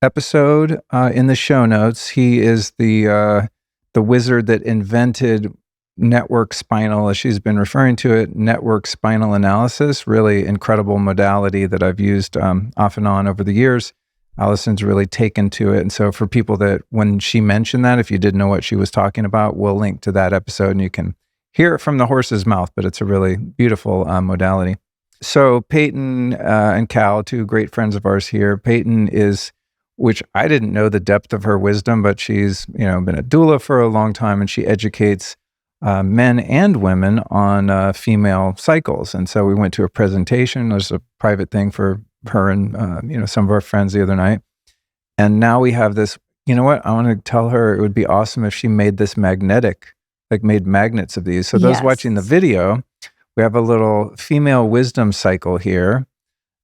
[SPEAKER 1] episode in the show notes? He is the wizard that invented network spinal, as she's been referring to it, network spinal analysis. Really incredible modality that I've used off and on over the years. Alyson's really taken to it. And so for people that, when she mentioned that, if you didn't know what she was talking about, we'll link to that episode and you can hear it from the horse's mouth, but it's a really beautiful modality. So Peyton and Cal, two great friends of ours here. Peyton is, which I didn't know the depth of her wisdom, but she's, been a doula for a long time, and she educates men and women on female cycles. And so we went to a presentation. There's a private thing for her and some of our friends the other night. And now we have this. You know what? I want to tell her it would be awesome if she made this magnetic, like made magnets of these. So those watching the
[SPEAKER 2] Yes.
[SPEAKER 1] video, we have a little female wisdom cycle here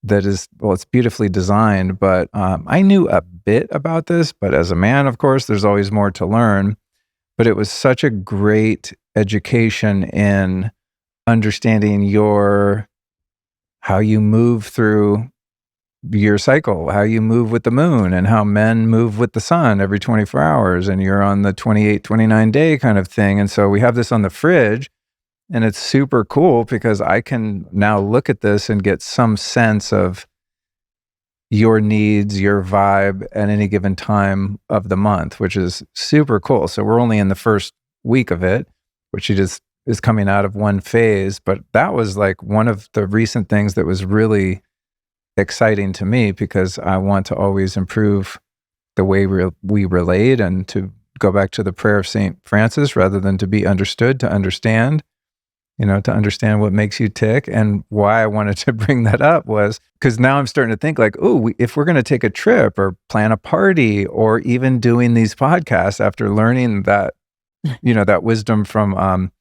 [SPEAKER 1] that is, well, it's beautifully designed, but I knew a bit about this, but as a man, of course, there's always more to learn. But it was such a great education in understanding how you move through your cycle, how you move with the moon, and how men move with the sun every 24 hours, and you're on the 28, 29 day kind of thing. And so we have this on the fridge, and it's super cool because I can now look at this and get some sense of your needs, your vibe at any given time of the month, which is super cool. So we're only in the first week of it, which she just is coming out of one phase. But that was like one of the recent things that was really exciting to me, because I want to always improve the way we relate, and to go back to the prayer of St. Francis, rather than to be understood, to understand. To understand what makes you tick. And why I wanted to bring that up was because now I'm starting to think like, if we're going to take a trip or plan a party or even doing these podcasts after learning that, that wisdom from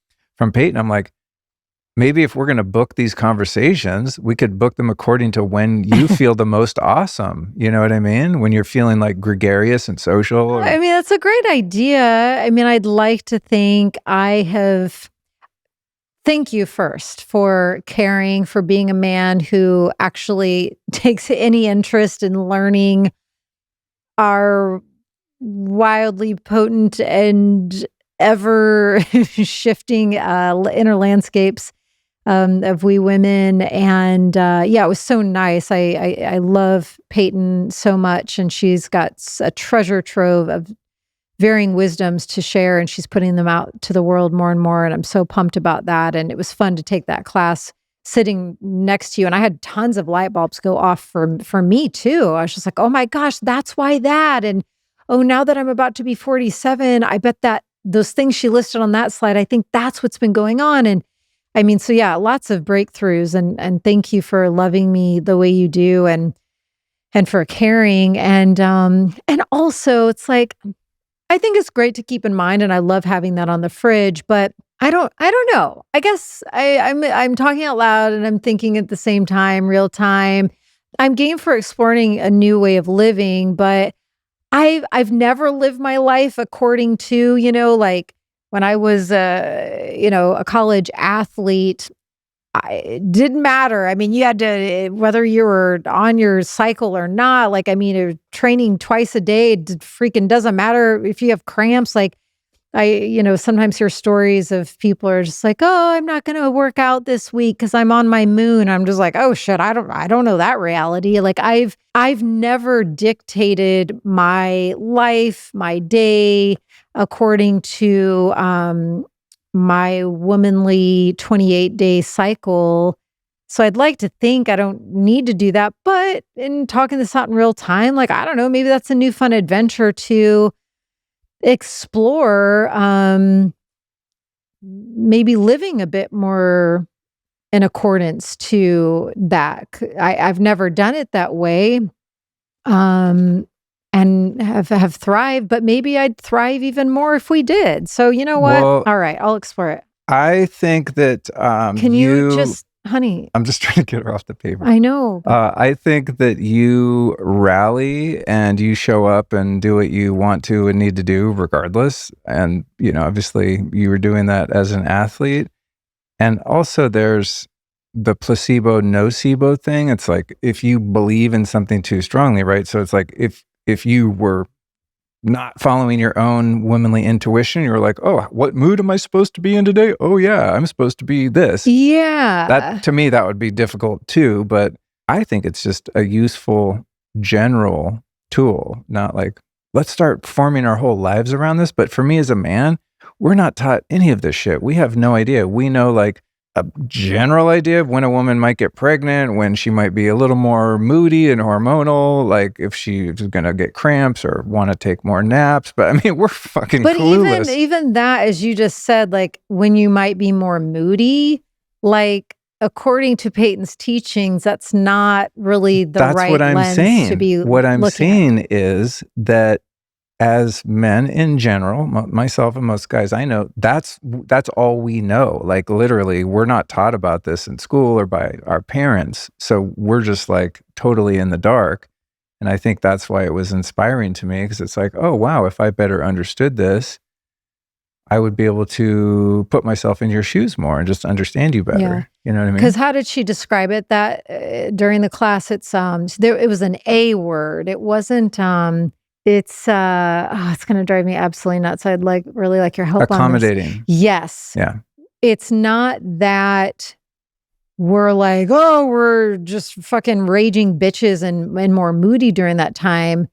[SPEAKER 1] Peyton, I'm like, maybe if we're going to book these conversations, we could book them according to when you feel the most awesome. You know what I mean? When you're feeling like gregarious and social.
[SPEAKER 2] I mean, that's a great idea. I mean, I'd like to think thank you first for caring, for being a man who actually takes any interest in learning our wildly potent and ever shifting inner landscapes of we women. And it was so nice. I love Peyton so much, and she's got a treasure trove of varying wisdoms to share, and she's putting them out to the world more and more. And I'm so pumped about that. And it was fun to take that class sitting next to you. And I had tons of light bulbs go off for me too. I was just like, oh my gosh, that's why that. And oh, now that I'm about to be 47, I bet that those things she listed on that slide, I think that's what's been going on. And I mean, so yeah, lots of breakthroughs, and thank you for loving me the way you do, and for caring. And also it's like, I think it's great to keep in mind, and I love having that on the fridge, but I don't know. I guess I'm talking out loud and I'm thinking at the same time, real time. I'm game for exploring a new way of living, but I've never lived my life according to, like when I was a college athlete, it didn't matter. I mean, you had to, whether you were on your cycle or not, like, I mean, training twice a day, it freaking doesn't matter if you have cramps. Like, sometimes hear stories of people are just like, "Oh, I'm not going to work out this week because I'm on my moon." I'm just like, "Oh shit, I don't know that reality." Like, I've never dictated my life, my day according to my womanly 28-day cycle. So I'd like to think I don't need to do that. But in talking this out in real time, like, I don't know, maybe that's a new fun adventure to explore, maybe living a bit more in accordance to that. I've never done it that way, and have thrived, but maybe I'd thrive even more if we did. So you know what?
[SPEAKER 1] Well,
[SPEAKER 2] All right, I'll explore it.
[SPEAKER 1] I think that
[SPEAKER 2] Can you just, honey?
[SPEAKER 1] I'm just trying to get her off the paper.
[SPEAKER 2] I know.
[SPEAKER 1] I think that you rally and you show up and do what you want to and need to do regardless. And, obviously you were doing that as an athlete. And also there's the placebo nocebo thing. It's like if you believe in something too strongly, right? So it's like if you were not following your own womanly intuition, you're like, oh, what mood am I supposed to be in today? Oh yeah, I'm supposed to be this.
[SPEAKER 2] Yeah.
[SPEAKER 1] That, to me, that would be difficult too, but I think it's just a useful general tool, not like, let's start forming our whole lives around this. But for me as a man, we're not taught any of this shit. We have no idea. We know like a general idea of when a woman might get pregnant, when she might be a little more moody and hormonal, like if she's going to get cramps or want to take more naps. But I mean, we're fucking clueless.
[SPEAKER 2] But even that, as you just said, like when you might be more moody, like according to Peyton's teachings, that's not really the right
[SPEAKER 1] what I'm
[SPEAKER 2] lens
[SPEAKER 1] saying.
[SPEAKER 2] to be
[SPEAKER 1] What I'm
[SPEAKER 2] looking
[SPEAKER 1] saying is that as men in general, myself and most guys I know, that's all we know. Like literally, we're not taught about this in school or by our parents. So we're just like totally in the dark. And I think that's why it was inspiring to me, because it's like, oh, wow, if I better understood this, I would be able to put myself in your shoes more and just understand you better.
[SPEAKER 2] Yeah.
[SPEAKER 1] You know what I mean?
[SPEAKER 2] Because how did she describe it? That during the class, it's it was an A word. It wasn't it's it's gonna drive me absolutely nuts. I'd really like your help on this.
[SPEAKER 1] Accommodating.
[SPEAKER 2] Yes.
[SPEAKER 1] Yeah.
[SPEAKER 2] It's not that we're like, oh, we're just fucking raging bitches and more moody during that time.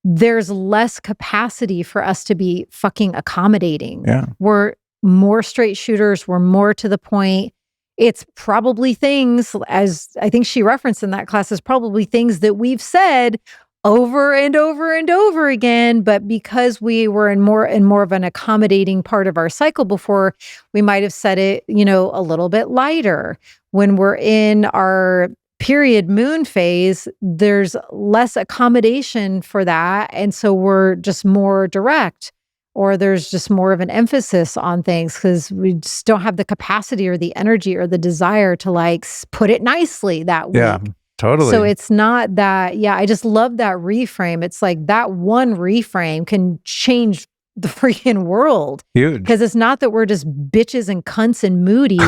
[SPEAKER 2] There's less capacity for us to be fucking accommodating.
[SPEAKER 1] Yeah.
[SPEAKER 2] We're more straight shooters. We're more to the point. It's probably things, as I think she referenced in that class, is probably things that we've said over and over and over again. But because we were in more of an accommodating part of our cycle before, we might have said it, a little bit lighter. When we're in our period moon phase, there's less accommodation for that. And so we're just more direct, or there's just more of an emphasis on things because we just don't have the capacity or the energy or the desire to like put it nicely that week.
[SPEAKER 1] Yeah, totally.
[SPEAKER 2] So it's not that, I just love that reframe. It's like that one reframe can change the freaking world.
[SPEAKER 1] Huge.
[SPEAKER 2] Because it's not that we're just bitches and cunts and moody.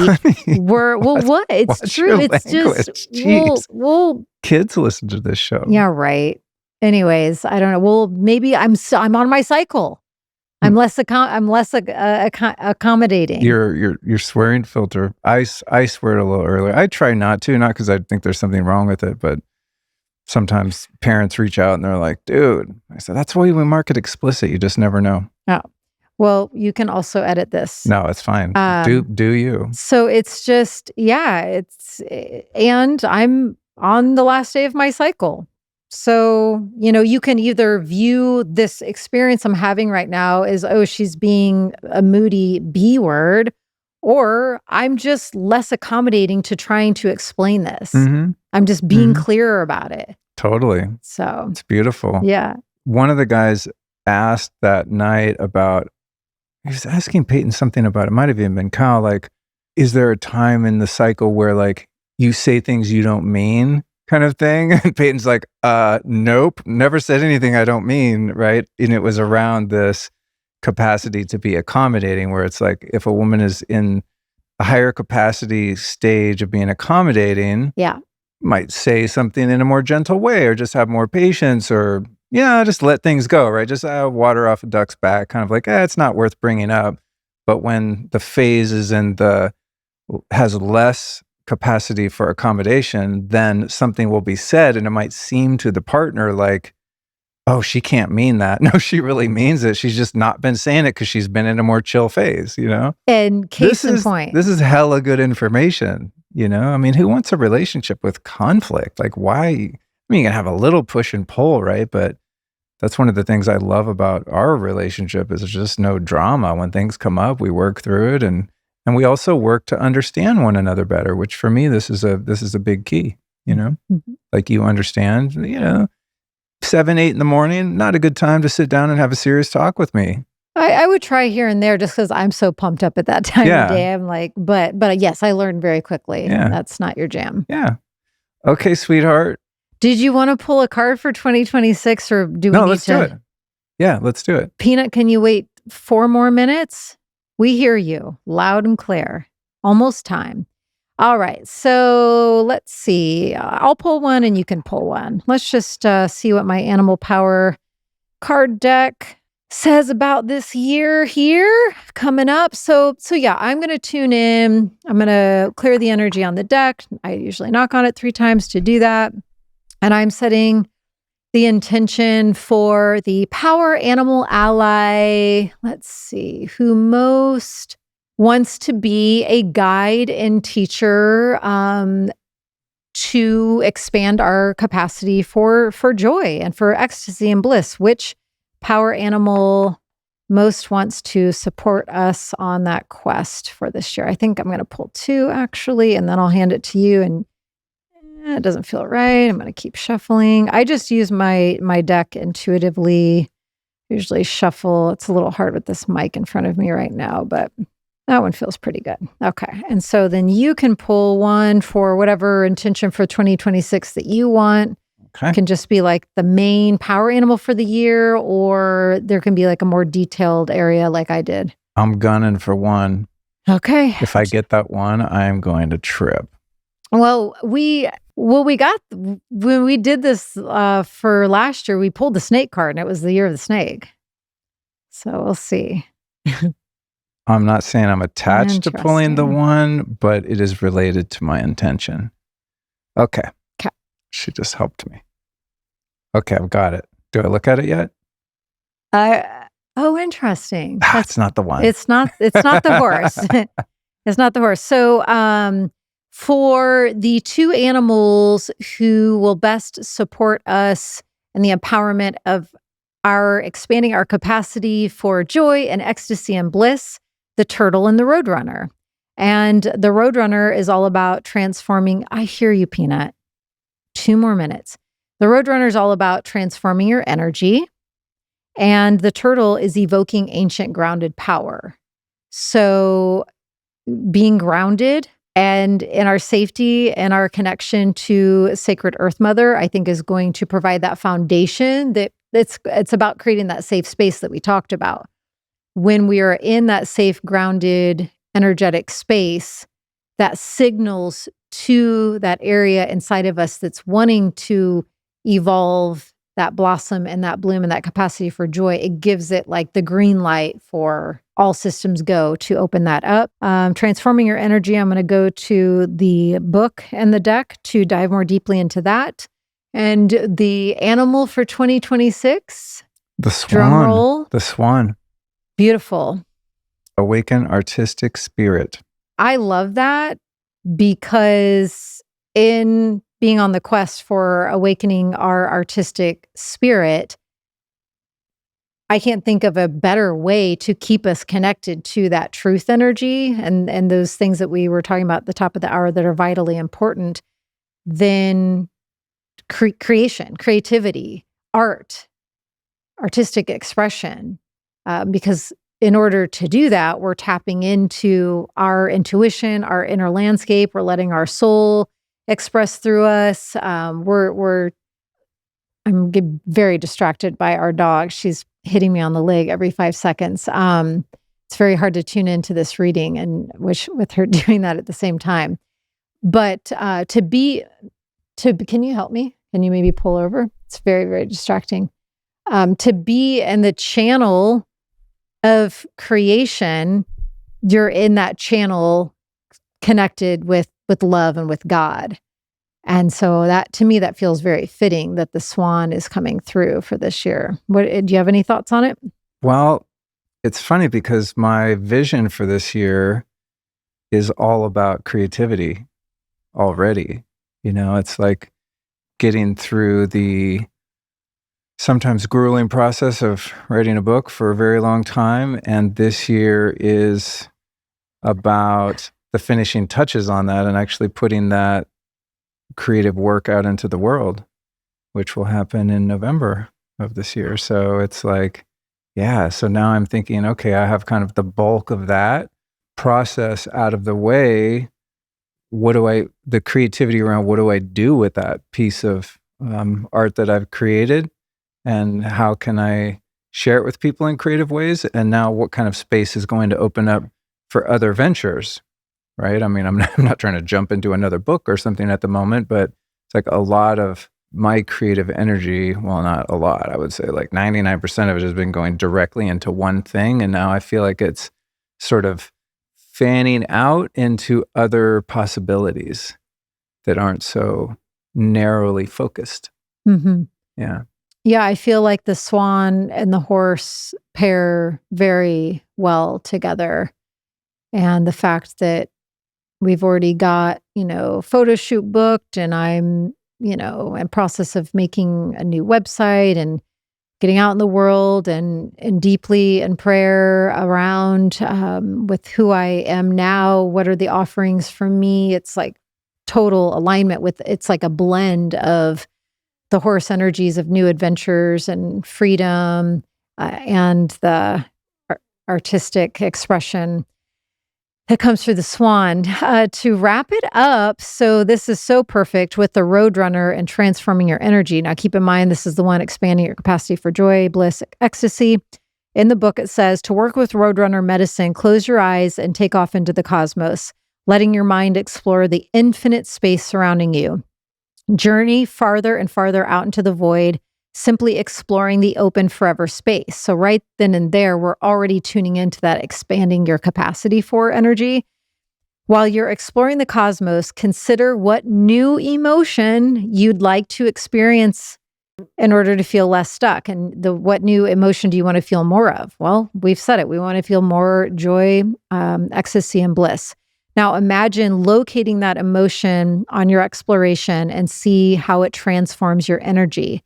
[SPEAKER 2] We're, what? It's true. It's just, well,
[SPEAKER 1] kids listen to this show.
[SPEAKER 2] Yeah, right. Anyways, I don't know. Well, maybe I'm on my cycle. I'm less accommodating.
[SPEAKER 1] Your swearing filter. I swear it a little earlier. I try not to, not because I think there's something wrong with it, but sometimes parents reach out and they're like, dude, I said, that's why we market explicit. You just never know.
[SPEAKER 2] Oh, well, you can also edit this.
[SPEAKER 1] No, it's fine. Do you?
[SPEAKER 2] So it's just, and I'm on the last day of my cycle. So, you can either view this experience I'm having right now as, oh, she's being a moody B word, or I'm just less accommodating to trying to explain this.
[SPEAKER 1] Mm-hmm.
[SPEAKER 2] I'm just being clearer about it.
[SPEAKER 1] Totally.
[SPEAKER 2] So
[SPEAKER 1] it's beautiful.
[SPEAKER 2] Yeah.
[SPEAKER 1] One of the guys asked that night about, he was asking Peyton something about, it might have even been Kyle, like, is there a time in the cycle where like you say things you don't mean? kind of thing. And Peyton's like, nope, never said anything I don't mean, right? And it was around this capacity to be accommodating, where it's like if a woman is in a higher capacity stage of being accommodating,
[SPEAKER 2] Yeah.
[SPEAKER 1] might say something in a more gentle way or just have more patience or, just let things go, right? Just water off a duck's back, kind of like, it's not worth bringing up. But when the phase is has less capacity for accommodation, then something will be said and it might seem to the partner like, oh, she can't mean that. No, she really means it. She's just not been saying it because she's been in a more chill phase,
[SPEAKER 2] And case in point.
[SPEAKER 1] This is hella good information, I mean, who wants a relationship with conflict? Like, why? I mean, you can have a little push and pull, right? But that's one of the things I love about our relationship is there's just no drama. When things come up, we work through it, and we also work to understand one another better, which for me, this is a big key,
[SPEAKER 2] Mhm.
[SPEAKER 1] like you understand, 7, 8 in the morning, not a good time to sit down and have a serious talk with me.
[SPEAKER 2] I would try here and there just because I'm so pumped up at that time
[SPEAKER 1] Yeah.
[SPEAKER 2] of day. I'm like, but yes, I learned very quickly.
[SPEAKER 1] Yeah.
[SPEAKER 2] That's not your jam.
[SPEAKER 1] Yeah. Okay, sweetheart.
[SPEAKER 2] Did you want to pull a card for 2026 or do we
[SPEAKER 1] No,
[SPEAKER 2] need
[SPEAKER 1] let's
[SPEAKER 2] to?
[SPEAKER 1] do it. Yeah, let's do it.
[SPEAKER 2] Peanut, can you wait 4 more minutes? We hear you loud and clear. Almost time. All right. So let's see. I'll pull one and you can pull one. Let's just see what my animal power card deck says about this year here coming up. So yeah, I'm going to tune in. I'm going to clear the energy on the deck. I usually knock on it 3 times to do that. And I'm setting the intention for the power animal ally, let's see, who most wants to be a guide and teacher to expand our capacity for joy and for ecstasy and bliss. Which power animal most wants to support us on that quest for this year? I think I'm going to pull 2 actually, and then I'll hand it to you. And it doesn't feel right. I'm going to keep shuffling. I just use my deck intuitively. Usually shuffle. It's a little hard with this mic in front of me right now, but that one feels pretty good. Okay. And so then you can pull one for whatever intention for 2026 that you want.
[SPEAKER 1] Okay.
[SPEAKER 2] It can just be like the main power animal for the year, or there can be like a more detailed area like I did.
[SPEAKER 1] I'm gunning for 1.
[SPEAKER 2] Okay.
[SPEAKER 1] If I get that 1, I'm going to trip.
[SPEAKER 2] Well, we got, when we did this for last year, we pulled the snake card and it was the year of the snake. So we'll see.
[SPEAKER 1] I'm not saying I'm attached to pulling the
[SPEAKER 2] Interesting.
[SPEAKER 1] 1, but it is related to my intention. Okay.
[SPEAKER 2] 'Kay.
[SPEAKER 1] She just helped me. Okay, I've got it. Do I look at it yet?
[SPEAKER 2] Oh, interesting.
[SPEAKER 1] It's not the one.
[SPEAKER 2] It's not the horse. It's not the horse. So, for the 2 animals who will best support us in the empowerment of our expanding our capacity for joy and ecstasy and bliss, the turtle and the roadrunner. And the roadrunner is all about transforming. I hear you, Peanut. 2 more minutes. The roadrunner is all about transforming your energy. And the turtle is evoking ancient grounded power. So being grounded and in our safety and our connection to Sacred Earth Mother, I think is going to provide that foundation that it's about creating that safe space that we talked about. When we are in that safe, grounded, energetic space, that signals to that area inside of us that's wanting to evolve, that blossom and that bloom and that capacity for joy. It gives it like the green light for all systems go to open that up. Transforming your energy, I'm going to go to the book and the deck to dive more deeply into that. And the animal for 2026,
[SPEAKER 1] The swan.
[SPEAKER 2] drum roll.
[SPEAKER 1] The swan.
[SPEAKER 2] Beautiful.
[SPEAKER 1] Awaken artistic spirit.
[SPEAKER 2] I love that because in being on the quest for awakening our artistic spirit, I can't think of a better way to keep us connected to that truth energy and those things that we were talking about at the top of the hour that are vitally important than creation, creativity, art, artistic expression. Because in order to do that, we're tapping into our intuition, our inner landscape. We're letting our soul express through us. I'm very distracted by our dog. She's hitting me on the leg every 5 seconds. It's very hard to tune into this reading and wish with her doing that at the same time. But can you help me? Can you maybe pull over? It's very, very distracting. To be in the channel of creation, you're in that channel connected with love and with God. And so that, to me, that feels very fitting that the swan is coming through for this year. Do you have any thoughts on it?
[SPEAKER 1] Well, it's funny because my vision for this year is all about creativity already. It's like getting through the sometimes grueling process of writing a book for a very long time. And this year is about the finishing touches on that and actually putting that creative work out into the world, which will happen in November of this year. So it's like, yeah, so now I'm thinking, okay, I have kind of the bulk of that process out of the way. The creativity around what do I do with that piece of art that I've created, and how can I share it with people in creative ways? And now what kind of space is going to open up for other ventures, right? I mean, I'm not trying to jump into another book or something at the moment, but it's like a lot of my creative energy, well, not a lot, I would say like 99% of it has been going directly into one thing. And now I feel like it's sort of fanning out into other possibilities that aren't so narrowly focused.
[SPEAKER 2] Mm-hmm.
[SPEAKER 1] Yeah.
[SPEAKER 2] Yeah, I feel like the swan and the horse pair very well together. And the fact that we've already got, photo shoot booked, and I'm, in process of making a new website and getting out in the world and deeply in prayer around with who I am now. What are the offerings for me? It's like total alignment it's like a blend of the horse energies of new adventures and freedom and the artistic expression that comes through the swan. To wrap it up, so this is so perfect with the Roadrunner and transforming your energy. Now, keep in mind, this is the one expanding your capacity for joy, bliss, ecstasy. In the book, it says, to work with Roadrunner medicine, close your eyes and take off into the cosmos, letting your mind explore the infinite space surrounding you. Journey farther and farther out into the void, simply exploring the open forever space. So right then and there, we're already tuning into that expanding your capacity for energy. While you're exploring the cosmos, consider what new emotion you'd like to experience in order to feel less stuck. And what new emotion do you want to feel more of? Well, we've said it. We want to feel more joy, ecstasy, and bliss. Now imagine locating that emotion on your exploration and see how it transforms your energy.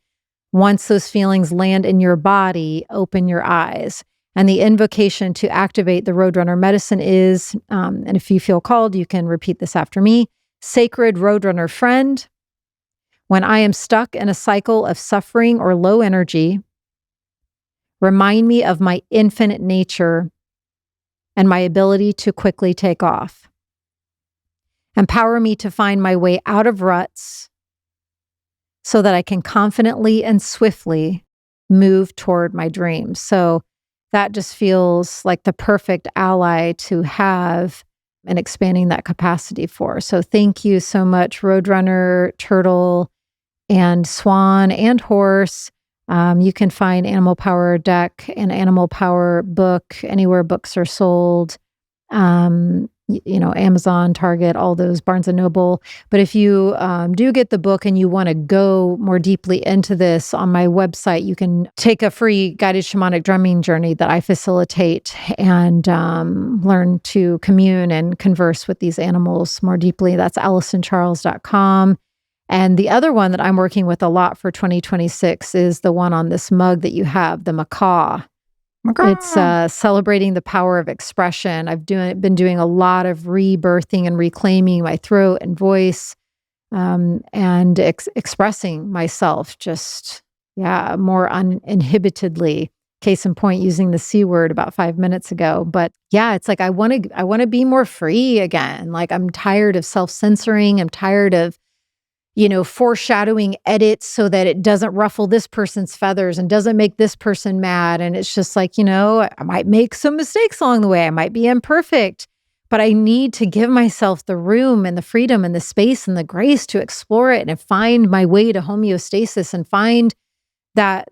[SPEAKER 2] Once those feelings land in your body, open your eyes. And the invocation to activate the Roadrunner medicine is, and if you feel called, you can repeat this after me. Sacred Roadrunner friend, when I am stuck in a cycle of suffering or low energy, remind me of my infinite nature and my ability to quickly take off. Empower me to find my way out of ruts so that I can confidently and swiftly move toward my dreams. So that just feels like the perfect ally to have and expanding that capacity for. So thank you so much, Roadrunner, Turtle, and Swan, and Horse. You can find Animal Power deck and Animal Power book anywhere books are sold. Amazon, Target, all those, Barnes and Noble. But if you do get the book and you want to go more deeply into this, on my website, you can take a free guided shamanic drumming journey that I facilitate and learn to commune and converse with these animals more deeply. That's AlysonCharles.com. And the other one that I'm working with a lot for 2026 is the one on this mug that you have, the macaw. It's celebrating the power of expression. I've been doing a lot of rebirthing and reclaiming my throat and voice, and expressing myself just, more uninhibitedly. Case in point, using the C word about 5 minutes ago. But yeah, it's like I want to be more free again. Like I'm tired of self-censoring. I'm tired of foreshadowing edits so that it doesn't ruffle this person's feathers and doesn't make this person mad. And it's just like, I might make some mistakes along the way. I might be imperfect, but I need to give myself the room and the freedom and the space and the grace to explore it and find my way to homeostasis and find that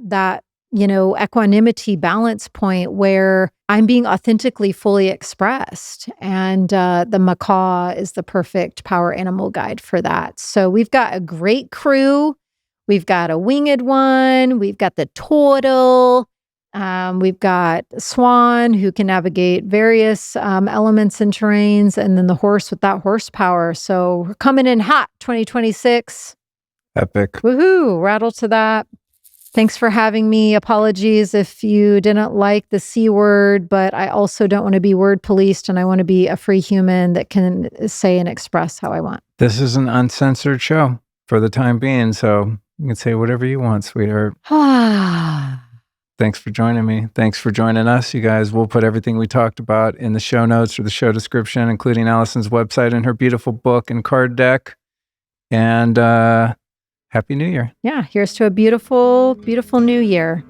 [SPEAKER 2] equanimity balance point where I'm being authentically fully expressed. And the macaw is the perfect power animal guide for that. So we've got a great crew. We've got a winged one. We've got the turtle. We've got swan who can navigate various elements and terrains, and then the horse with that horsepower. So we're coming in hot 2026.
[SPEAKER 1] Epic.
[SPEAKER 2] Woohoo. Rattle to that. Thanks for having me. Apologies if you didn't like the C word, but I also don't want to be word policed, and I want to be a free human that can say and express how I want.
[SPEAKER 1] This is an uncensored show for the time being, so you can say whatever you want, sweetheart. Thanks for joining me. Thanks for joining us, you guys. We'll put everything we talked about in the show notes or the show description, including Alyson's website and her beautiful book and card deck. And Happy New Year.
[SPEAKER 2] Yeah, here's to a beautiful, beautiful new year.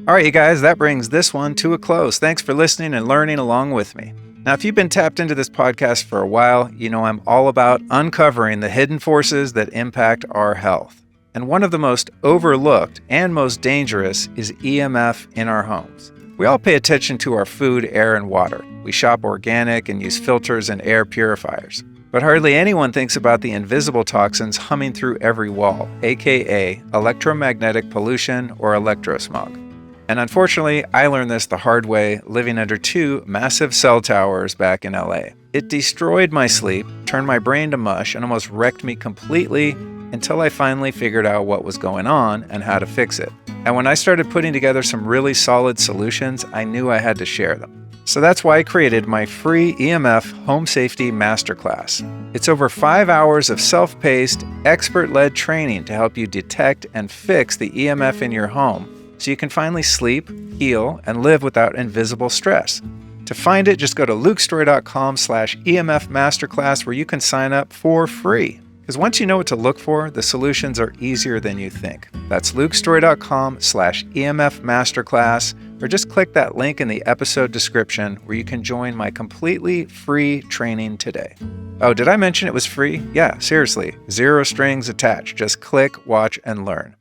[SPEAKER 1] All right, you guys, that brings this one to a close. Thanks for listening and learning along with me. Now, if you've been tapped into this podcast for a while, you know I'm all about uncovering the hidden forces that impact our health. And one of the most overlooked and most dangerous is EMF in our homes. We all pay attention to our food, air, and water. We shop organic and use filters and air purifiers. But hardly anyone thinks about the invisible toxins humming through every wall, aka electromagnetic pollution or electrosmog. And unfortunately, I learned this the hard way living under 2 massive cell towers back in LA. It destroyed my sleep, turned my brain to mush, and almost wrecked me completely until I finally figured out what was going on and how to fix it. And when I started putting together some really solid solutions, I knew I had to share them. So that's why I created my free EMF Home Safety Masterclass. It's over 5 hours of self-paced, expert-led training to help you detect and fix the EMF in your home so you can finally sleep, heal, and live without invisible stress. To find it, just go to lukestory.com/EMF Masterclass where you can sign up for free. Because once you know what to look for, the solutions are easier than you think. That's lukestory.com/EMF Masterclass, or just click that link in the episode description where you can join my completely free training today. Oh, did I mention it was free? Yeah, seriously, 0 strings attached. Just click, watch, and learn.